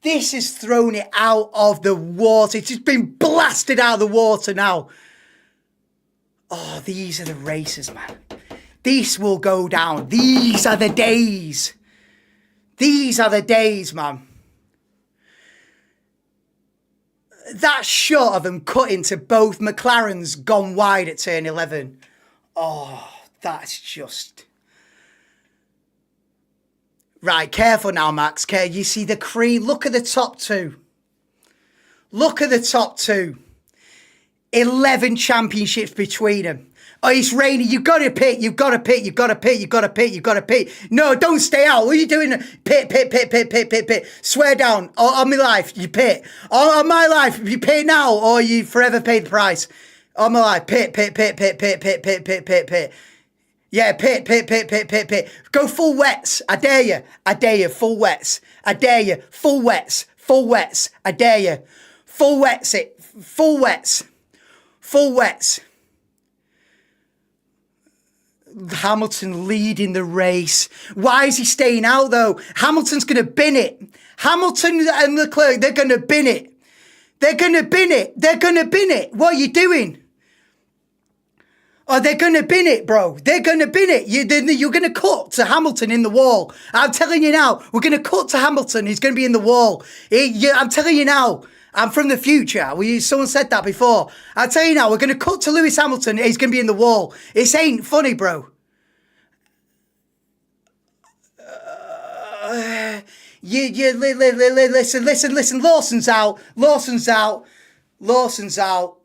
This has thrown it out of the water. It's just been blasted out of the water now. Oh, these are the races, man. This will go down. These are the days. These are the days, man. That shot of them cutting to both McLarens gone wide at turn 11. Oh, that's just... Right, careful now, Max. You see the cream. Look at the top two. Look at the top two. 11 championships between them. Oh, it's raining. You've got to pit. You've got to pit. You've got to pit. You've got to pit. You've got to pit. No, don't stay out. What are you doing? Pit. Swear down. On my life, you pit. On my life, you pit now or you forever pay the price. On my life, pit. Yeah, pit. Go full wets. I dare you. Full wets. I dare you. Full wets. I dare you. Full wets it. Full wets. Hamilton leading the race. Why is he staying out though? Hamilton's going to bin it. Hamilton and Leclerc, they're going to bin it. What are you doing? Oh, they're going to bin it, bro. They're going to bin it. You're going to cut to Hamilton in the wall. I'm telling you now, we're going to cut to Hamilton. He's going to be in the wall. I'm telling you now. I'm from the future. Someone said that before. I'll tell you now, we're going to cut to Lewis Hamilton. He's going to be in the wall. It ain't funny, bro. Listen. Lawson's out.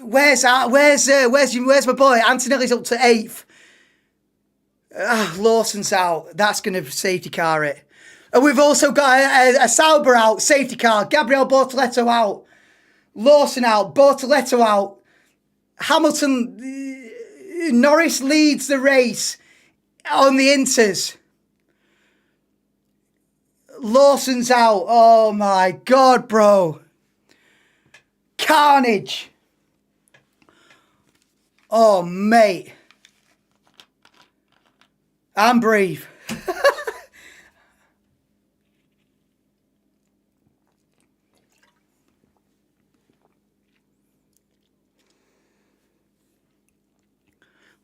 Where's my boy? Antonelli's up to 8th. Lawson's out. That's going to safety car it. And we've also got a Sauber out, safety car. Gabriel Bortoletto out. Lawson out. Bortoletto out. Hamilton, Norris leads the race on the inters. Lawson's out. Oh my God, bro. Carnage. Oh, mate. I'm brave.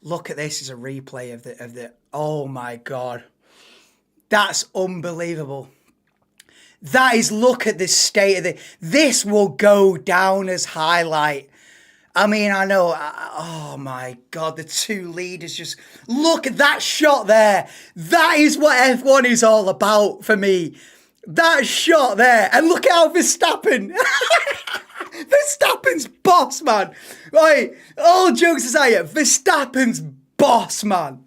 Look at this as a replay of the. Oh my God. That's unbelievable. That is, look at the state of this will go down as highlight. I mean, I know, oh my God, the two leaders just, look at that shot there. That is what F1 is all about for me. That shot there. And look at how Verstappen, Verstappen's boss, man. Right, all jokes aside, Verstappen's boss, man.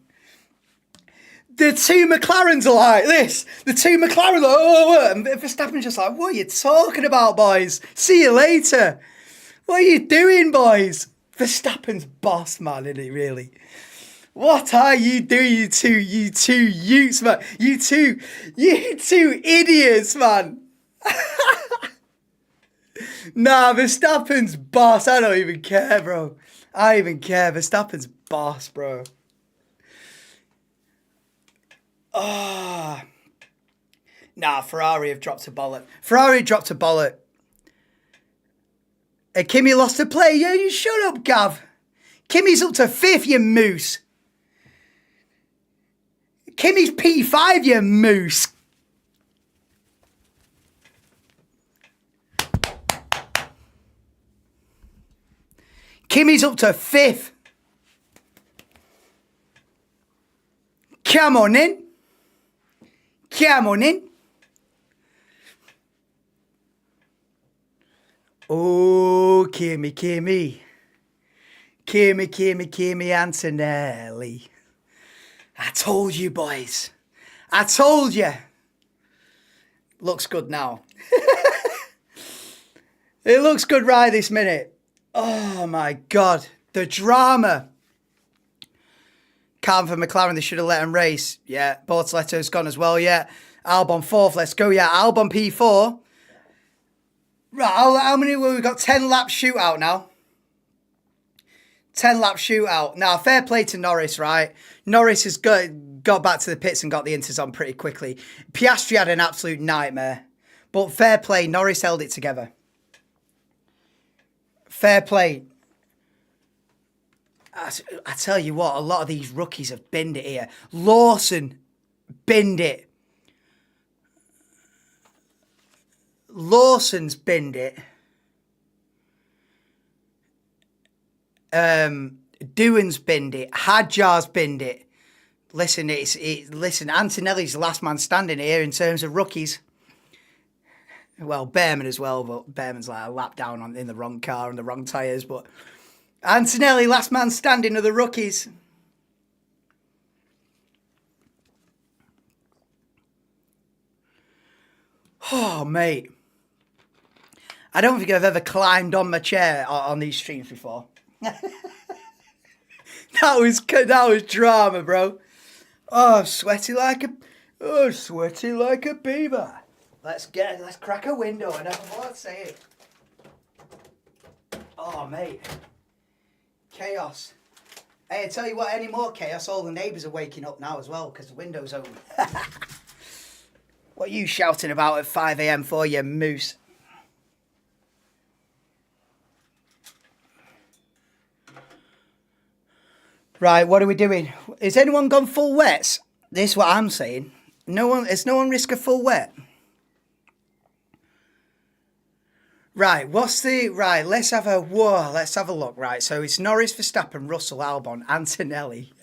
The two McLarens are like this. The two McLarens are like, oh, and Verstappen's just like, what are you talking about, boys? See you later. What are you doing, boys? Verstappen's boss, man, isn't he, really? What are you doing, you two utes, man? You two idiots, man. Nah, Verstappen's boss. I don't even care, bro. I don't even care. Verstappen's boss, bro. Oh. Nah, Ferrari have dropped a bullet. Ferrari dropped a bullet. Kimi lost a play. Yeah, you shut up, Gav. Kimi's up to 5th, you moose. Kimi's P5, you moose. Kimi's up to 5th. Come on in. Come on in. Oh, Kimi Antonelli. I told you, boys. I told you. Looks good now. It looks good right this minute. Oh, my God. The drama. Calm for McLaren. They should have let him race. Yeah. Bortoletto's gone as well. Yeah. Albon 4th. Let's go. Yeah. Albon P4. Right, how many we got? 10 lap shootout now. 10 lap shootout. Now, fair play to Norris, right? Norris has got back to the pits and got the inters on pretty quickly. Piastri had an absolute nightmare. But fair play, Norris held it together. Fair play. I tell you what, a lot of these rookies have binned it here. Lawson binned it. Lawson's binned it. Doohan's binned it. Hadjar's binned it. Listen, listen, Antonelli's the last man standing here in terms of rookies. Well, Behrman as well, but Behrman's like a lap down in the wrong car and the wrong tyres. But Antonelli, last man standing of the rookies. Oh, mate. I don't think I've ever climbed on my chair on these streams before. that was drama, bro. Oh, sweaty like a beaver. Let's crack a window and have a word, say it. Oh, mate. Chaos. Hey, I tell you what, any more chaos, all the neighbours are waking up now as well because the window's open. What are you shouting about at 5 a.m. for, you moose? Right, what are we doing? Is anyone gone full wets? This is what I'm saying. Is no one risk a full wet? Right, let's have a look. Right, so it's Norris, Verstappen, Russell, Albon, Antonelli.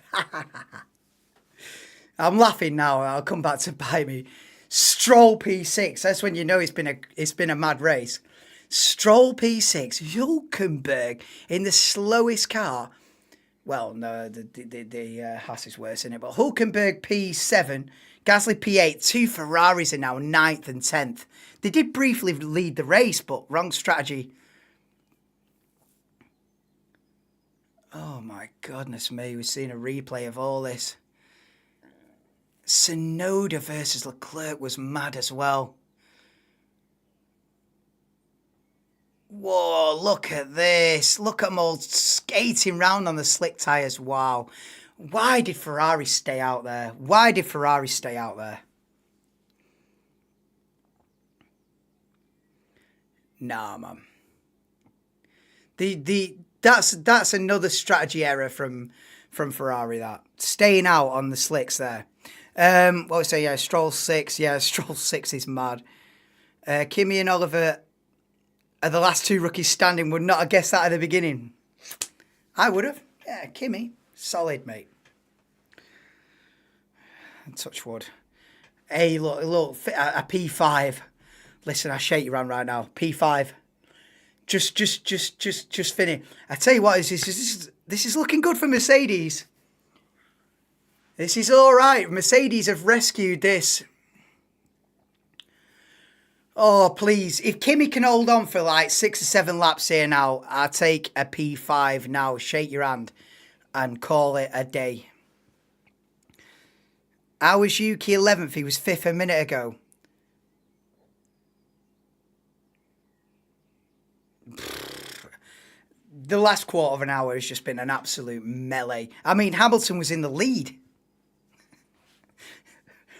I'm laughing now, I'll come back to bite me. Stroll P6, that's when you know it's been a mad race. Stroll P6, Hülkenberg in the slowest car. Well, no, the Haas is worse, isn't it? But Hülkenberg P7, Gasly P8, 2 Ferraris are now 9th and 10th. They did briefly lead the race, but wrong strategy. Oh my goodness me, we've seen a replay of all this. Tsunoda versus Leclerc was mad as well. Whoa, look at this. Look at them all skating round on the slick tyres. Wow. Why did Ferrari stay out there? Why did Ferrari stay out there? Nah, man. That's another strategy error from Ferrari, that. Staying out on the slicks there. What would I say? Yeah, Stroll 6. Yeah, Stroll 6 is mad. Kimi and Oliver are the last two rookies standing. Would not have guessed that at the beginning. I would have. Yeah, Kimi. Solid, mate. Touch wood. Hey, look, a P5. Listen, I shake you around right now. P5. Just finish. I tell you what, this is looking good for Mercedes. This is all right. Mercedes have rescued this. Oh, please. If Kimi can hold on for like 6 or 7 laps here now, I'll take a P5 now. Shake your hand and call it a day. How was Yuki 11th? He was 5th a minute ago. The last quarter of an hour has just been an absolute melee. I mean, Hamilton was in the lead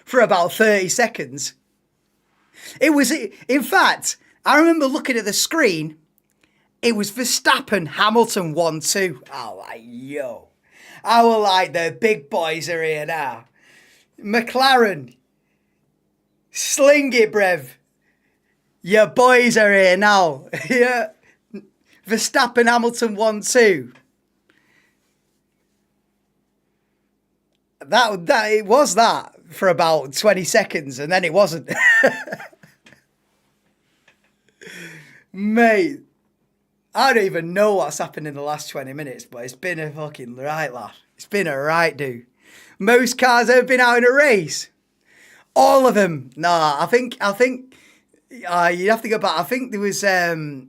for about 30 seconds. It was, in fact, I remember looking at the screen. It was Verstappen, Hamilton 1-2. Oh, like, yo. I was like, the big boys are here now. McLaren, sling it, brev. Your boys are here now. Yeah. Verstappen, Hamilton 1-2. That it was that for about 20 seconds, and then it wasn't. Mate, I don't even know what's happened in the last 20 minutes, but it's been a fucking right, lad. It's been a right, dude. Most cars ever been out in a race. All of them. Nah, I think you'd have to go back. I think there was a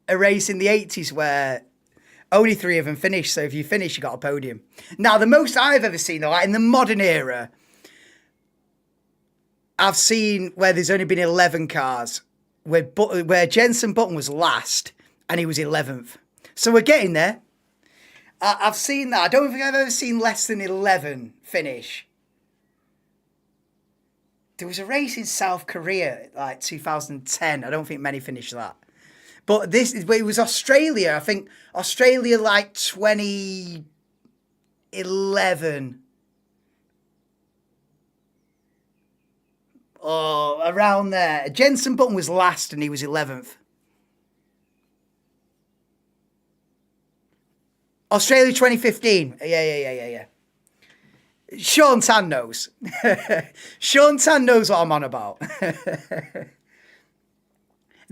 race in the 80s where only 3 of them finished. So if you finish, you got a podium. Now, the most I've ever seen, though, like in the modern era, I've seen where there's only been 11 cars, where Jenson Button was last and he was 11th. So we're getting there. I've seen that. I don't think I've ever seen less than 11 finish. There was a race in South Korea, like 2010. I don't think many finished that. But it was Australia. I think Australia, like 2011. Oh, around there. Jenson Button was last and he was 11th. Australia 2015. Yeah. Sean Tan knows. Sean Tan knows what I'm on about.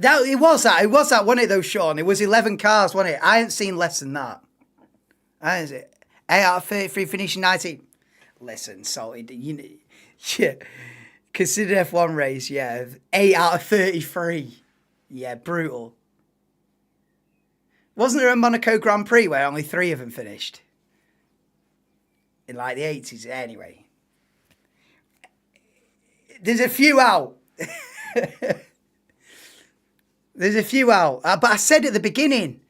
It was that, wasn't it, though, Sean? It was 11 cars, wasn't it? I ain't seen less than that. 8 out of 33 finishing 19. Listen, salty, yeah. Consider F1 race, yeah. 8 out of 33. Yeah, brutal. Wasn't there a Monaco Grand Prix where only 3 of them finished? In like the 80s, anyway. There's a few out. There's a few out. But I said at the beginning,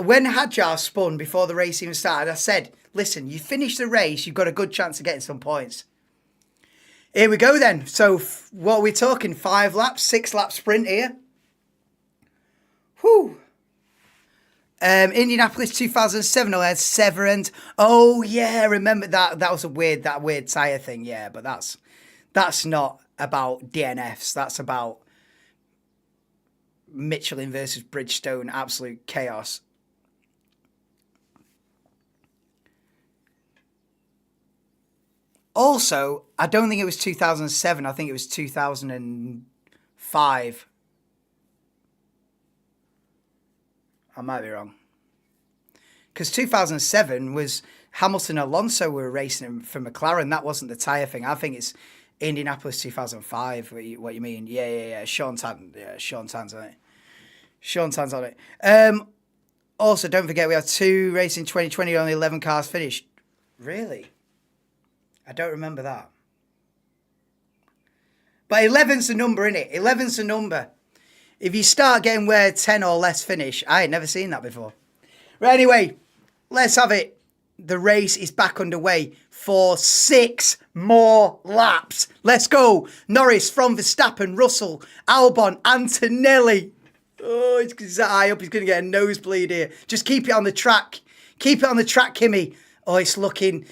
when Hadjar spun before the race even started, I said, listen, you finish the race, you've got a good chance of getting some points. Here we go then. So what are we talking? 5 laps, 6 lap sprint here. Whew. Indianapolis 2007, I had Severance. Oh yeah, remember that? That was a weird tyre thing. Yeah, but that's not about DNFs. That's about Michelin versus Bridgestone. Absolute chaos. Also, I don't think it was 2007. I think it was 2005. I might be wrong. Because 2007 was Hamilton and Alonso were racing for McLaren. That wasn't the tyre thing. I think it's Indianapolis 2005. What you mean? Yeah. Sean Tan. Yeah, Sean Tan's on it. Sean Tan's on it. Also, don't forget we had 2 races in 2020. Only 11 cars finished. Really? I don't remember that. But 11's the number, innit? 11's the number. If you start getting where 10 or less finish, I ain't never seen that before. Right, anyway, let's have it. The race is back underway for 6 more laps. Let's go. Norris from Verstappen, Russell, Albon, Antonelli. Oh, it's high up. He's going to get a nosebleed here. Just keep it on the track. Keep it on the track, Kimi. Oh, it's looking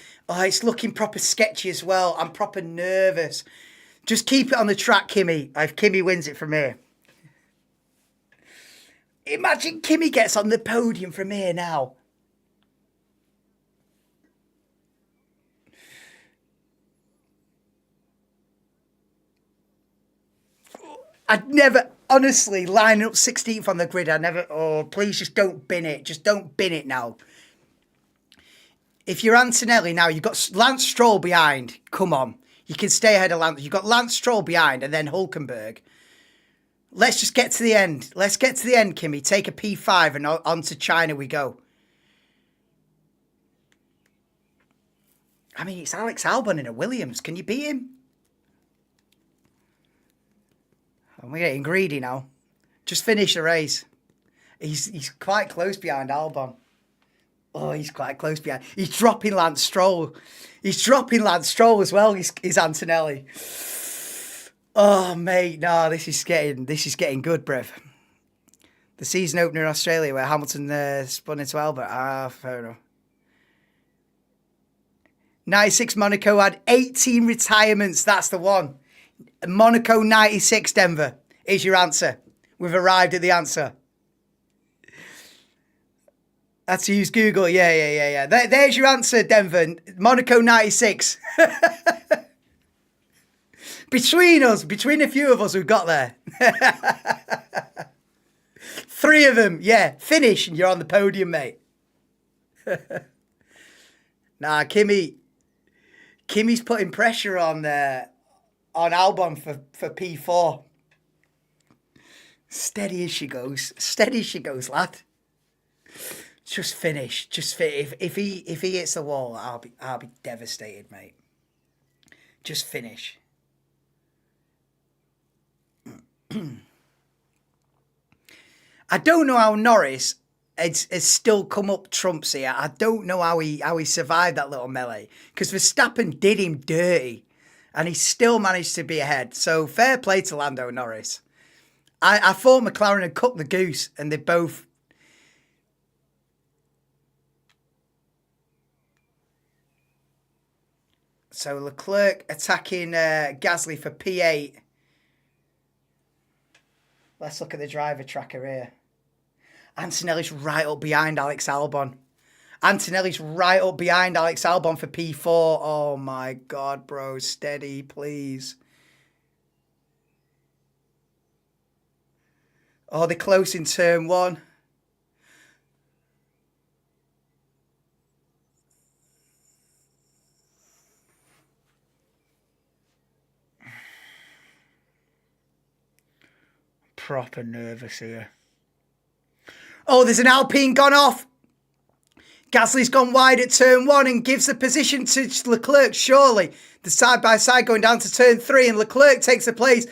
proper sketchy as well. I'm proper nervous. Just keep it on the track, Kimi. If Kimi wins it from here. Imagine Kimi gets on the podium from here now. I'd never, honestly, lining up 16th on the grid, oh, please just don't bin it. Just don't bin it now. If you're Antonelli now, you've got Lance Stroll behind. Come on. You can stay ahead of Lance. You've got Lance Stroll behind and then Hülkenberg. Let's just get to the end. Let's get to the end, Kimi. Take a P5 and on to China we go. I mean, it's Alex Albon in a Williams. Can you beat him? We're getting greedy now. Just finish the race. He's quite close behind Albon. Oh, he's quite close behind. He's dropping Lance Stroll. He's dropping Lance Stroll as well. He's Antonelli. Oh, mate, no, this is getting good, bruv. The season opener in Australia where Hamilton spun into Albert. Fair enough. 96 Monaco had 18 retirements. That's the one. Monaco 96, Denver, is your answer. We've arrived at the answer. That's to use Google. Yeah. There's your answer, Denver. Monaco 96. Between a few of us who got there. 3 of them, yeah. Finish and you're on the podium, mate. Nah, Kimi's putting pressure on Albon for P4. Steady as she goes. Steady as she goes, lad. Just finish. If he hits the wall, I'll be devastated, mate. Just finish. I don't know how Norris has still come up trumps here. I don't know how he survived that little melee. Because Verstappen did him dirty. And he still managed to be ahead. So fair play to Lando Norris. I thought McLaren had cooked the goose. And they both... So Leclerc attacking Gasly for P8. Let's look at the driver tracker here. Antonelli's right up behind Alex Albon. Antonelli's right up behind Alex Albon for P4. Oh my God, bro. Steady, please. Oh, they're close in turn 1. Proper nervous here. Oh, there's an Alpine gone off. Gasly's gone wide at turn 1 and gives the position to Leclerc, surely. The side-by-side going down to turn 3 and Leclerc takes the place.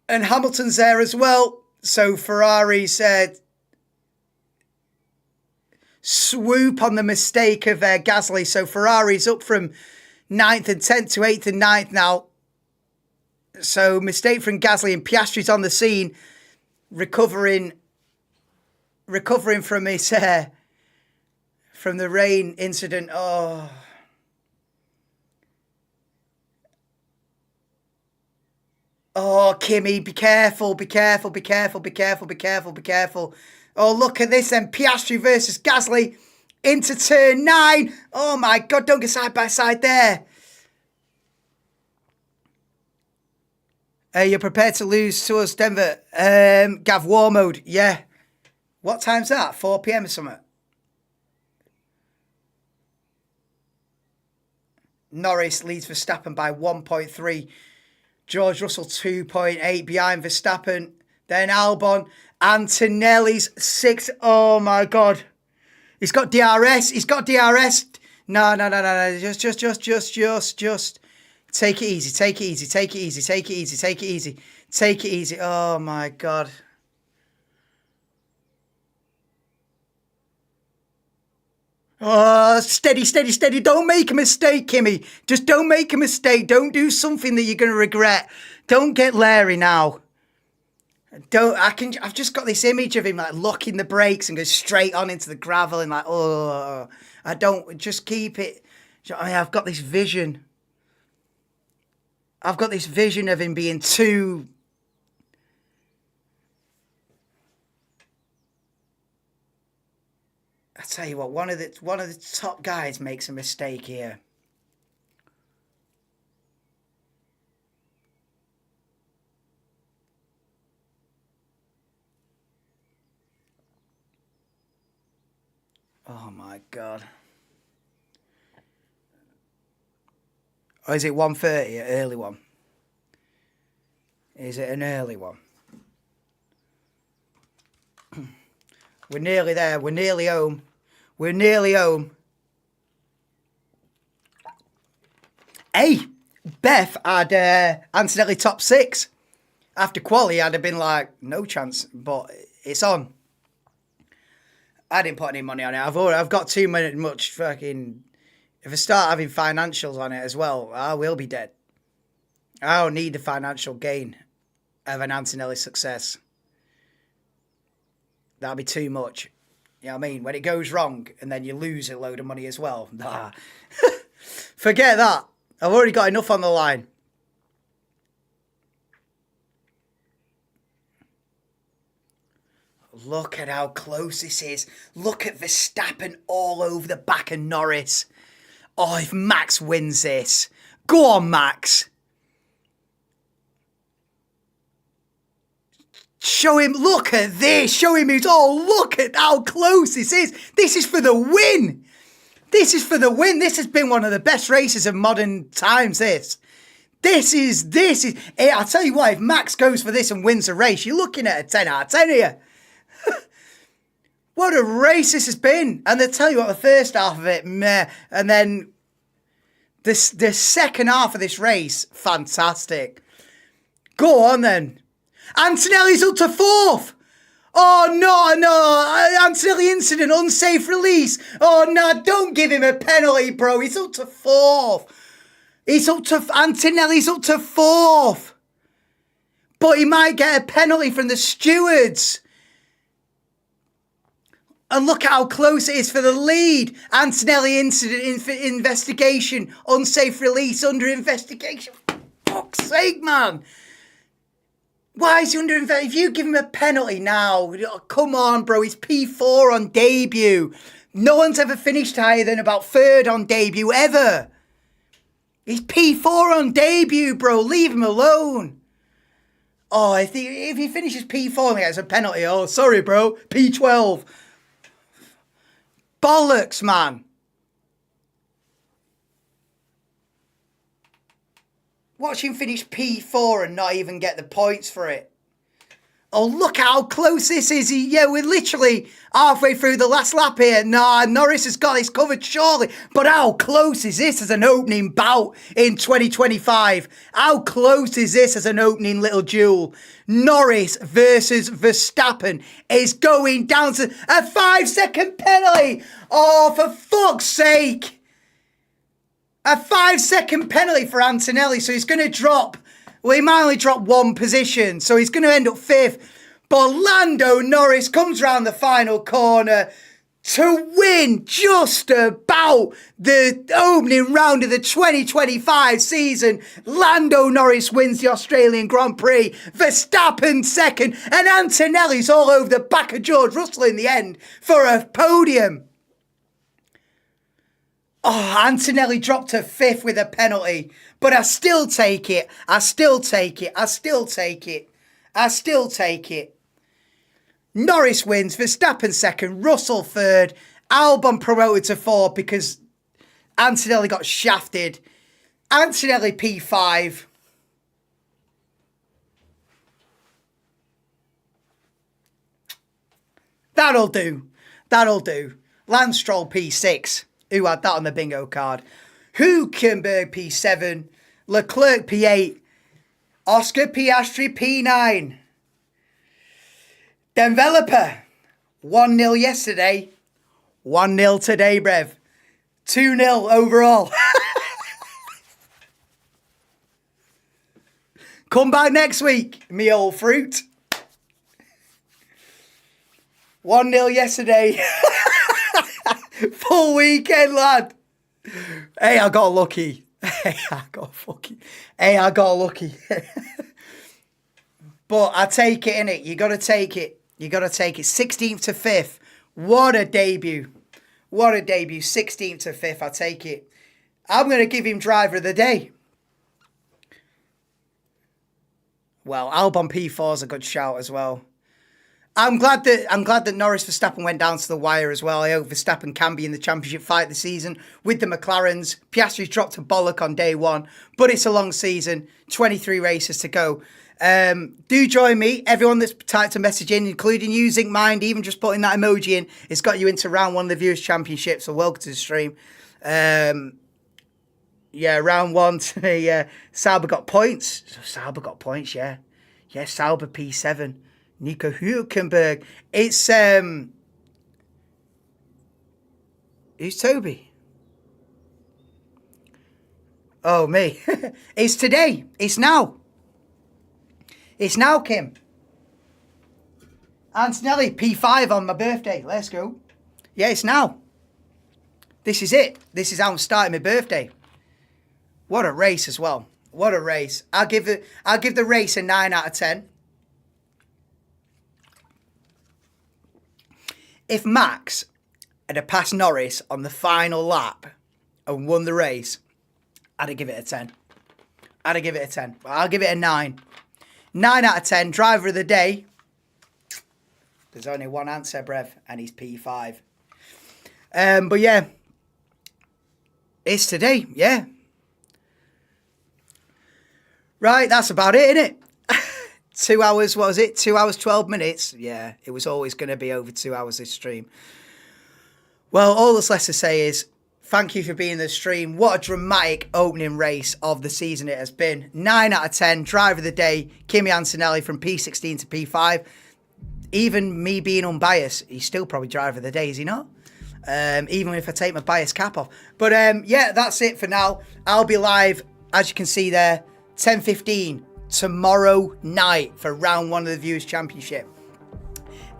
And Hamilton's there as well. So Ferrari's swoop on the mistake of Gasly. So Ferrari's up from 9th and 10th to 8th and 9th now. So mistake from Gasly and Piastri's on the scene, recovering from his from the rain incident. Oh, Kimi, be careful. Oh, look at this then, Piastri versus Gasly into turn 9. Oh my God, don't get side by side there. You're prepared to lose to us, Denver. Gav, war mode. Yeah. What time's that? 4 p.m. or something? Norris leads Verstappen by 1.3. George Russell 2.8 behind Verstappen. Then Albon. Antonelli's 6. Oh my God. He's got DRS. No. Just Take it easy, take it easy, take it easy, take it easy, take it easy, take it easy. Oh my God. Oh, steady, steady, steady. Don't make a mistake, Kimmy. Just don't make a mistake. Don't do something that you're going to regret. Don't get Larry now. I've just got this image of him like locking the brakes and goes straight on into the gravel and like, oh, I don't, just keep it. I've got this vision. I've got this vision of him being too... I tell you what, one of the top guys makes a mistake here. Oh my God. Or is it 1:30, an early one? Is it an early one? We're nearly there. We're nearly home. We're nearly home. Hey, Beth had Antonelli top 6. After quali, I'd have been like, no chance, but it's on. I didn't put any money on it. I've got too much fucking... If I start having financials on it as well, I will be dead. I don't need the financial gain of an Antonelli success. That'll be too much. You know what I mean? When it goes wrong and then you lose a load of money as well. Nah. Forget that. I've already got enough on the line. Look at how close this is. Look at Verstappen all over the back of Norris. Oh, if Max wins this. Go on, Max. Show him, look at this. Show him who's, oh, look at how close this is. This is for the win. This is for the win. This has been one of the best races of modern times, this. This is, I'll tell you what, if Max goes for this and wins the race, you're looking at a 10 out of 10 here. What a race this has been. And they'll tell you what, the first half of it, meh. And then the second half of this race, fantastic. Go on then. Antonelli's up to 4th. Oh, no. Antonelli incident, unsafe release. Oh, no, don't give him a penalty, bro. He's up to 4th. Antonelli's up to 4th. But he might get a penalty from the stewards. And look at how close it is for the lead. Antonelli incident investigation. Unsafe release under investigation. For fuck's sake, man. Why is he under investigation? If you give him a penalty now, come on, bro. He's P4 on debut. No one's ever finished higher than about 3rd on debut, ever. He's P4 on debut, bro. Leave him alone. Oh, if he finishes P4 and gets a penalty, oh, sorry, bro. P12. Bollocks, man. Watch him finish P4 and not even get the points for it. Oh, look how close this is. We're literally halfway through the last lap here. Nah, Norris has got this covered, surely. But how close is this as an opening bout in 2025? How close is this as an opening little duel? Norris versus Verstappen is going down to a 5-second penalty. Oh, for fuck's sake. A 5-second penalty for Antonelli. So he's going to drop... Well, he might only drop 1 position, so he's going to end up 5th. But Lando Norris comes round the final corner to win just about the opening round of the 2025 season. Lando Norris wins the Australian Grand Prix. Verstappen 2nd, and Antonelli's all over the back of George Russell in the end for a podium. Oh, Antonelli dropped to 5th with a penalty. But I still take it. I still take it. Norris wins. Verstappen 2nd. Russell 3rd. Albon promoted to 4th because Antonelli got shafted. Antonelli P5. That'll do. Lance Stroll P6. Who had that on the bingo card? Hülkenberg P7, Leclerc P8. Oscar Piastri P9. Developer 1-0 yesterday. 1-0 today, Brev. 2-0 overall. Come back next week, me old fruit. 1-0 yesterday. Full weekend, lad. Hey, I got lucky. Hey, I got lucky. But I take it, innit? You got to take it. 16th to 5th. What a debut. 16th to 5th. I take it. I'm going to give him driver of the day. Well, Albon P4 is a good shout as well. I'm glad that Norris Verstappen went down to the wire as well. I hope Verstappen can be in the championship fight this season with the McLarens. Piastri's dropped a bollock on day one, but it's a long season. 23 races to go. Do join me. Everyone that's typed a message in, including you, Zinc Mind, even just putting that emoji in, it's got you into round one of the Viewers' Championship. So welcome to the stream. Yeah, round one to me. Sauber got points. Yeah. Yeah, Sauber P7. Nico Hülkenberg. It's, who's Toby? Oh, me. It's today. It's now. It's now, Kim. Antonelli, P5 on my birthday. Let's go. Yeah, it's now. This is it. This is how I'm starting my birthday. What a race as well. What a race. I'll give the race a 9 out of 10. If Max had passed Norris on the final lap and won the race, I'd give it a 10. I'll give it a 9. 9 out of 10. Driver of the day. There's only one answer, Brev, and he's P5. But yeah, it's today, yeah. Right, that's about it, innit? 2 hours, what was it? 2 hours, 12 minutes? Yeah, it was always going to be over 2 hours this stream. Well, all that's left to say is thank you for being in the stream. What a dramatic opening race of the season it has been. 9 out of 10, driver of the day, Kimi Antonelli from P16 to P5. Even me being unbiased, he's still probably driver of the day, is he not? Even if I take my bias cap off. But yeah, that's it for now. I'll be live, as you can see there, 10:15 tomorrow night for round one of the Viewers' Championship.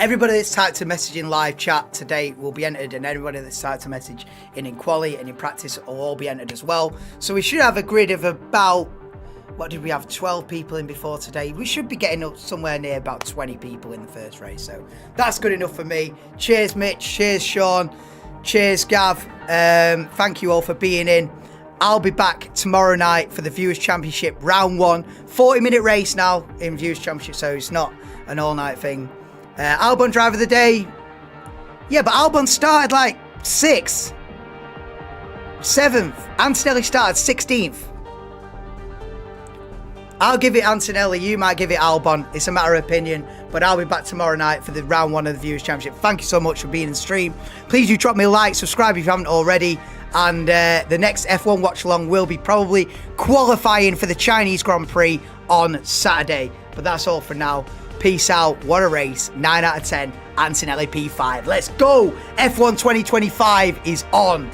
Everybody that's typed a message in live chat today will be entered, and everybody that's typed a message in quali and in practice will all be entered as well. So we should have a grid of about, what did we have, 12 people in before today? We should be getting up somewhere near about 20 people in the first race. So that's good enough for me. Cheers, Mitch. Cheers, Sean. Cheers, Gav. Thank you all for being in. I'll be back tomorrow night for the Viewers' Championship round one. 40-minute race now in Viewers' Championship, so it's not an all-night thing. Albon driver of the day. Yeah, but Albon started like 6th, 7th. Antonelli started 16th. I'll give it Antonelli. You might give it Albon. It's a matter of opinion. But I'll be back tomorrow night for the round one of the Viewers' Championship. Thank you so much for being in the stream. Please do drop me a like, subscribe if you haven't already. And the next F1 watch along will be probably qualifying for the Chinese Grand Prix on Saturday. But that's all for now. Peace out. What a race. 9 out of 10. Antonelli P5. Let's go. F1 2025 is on.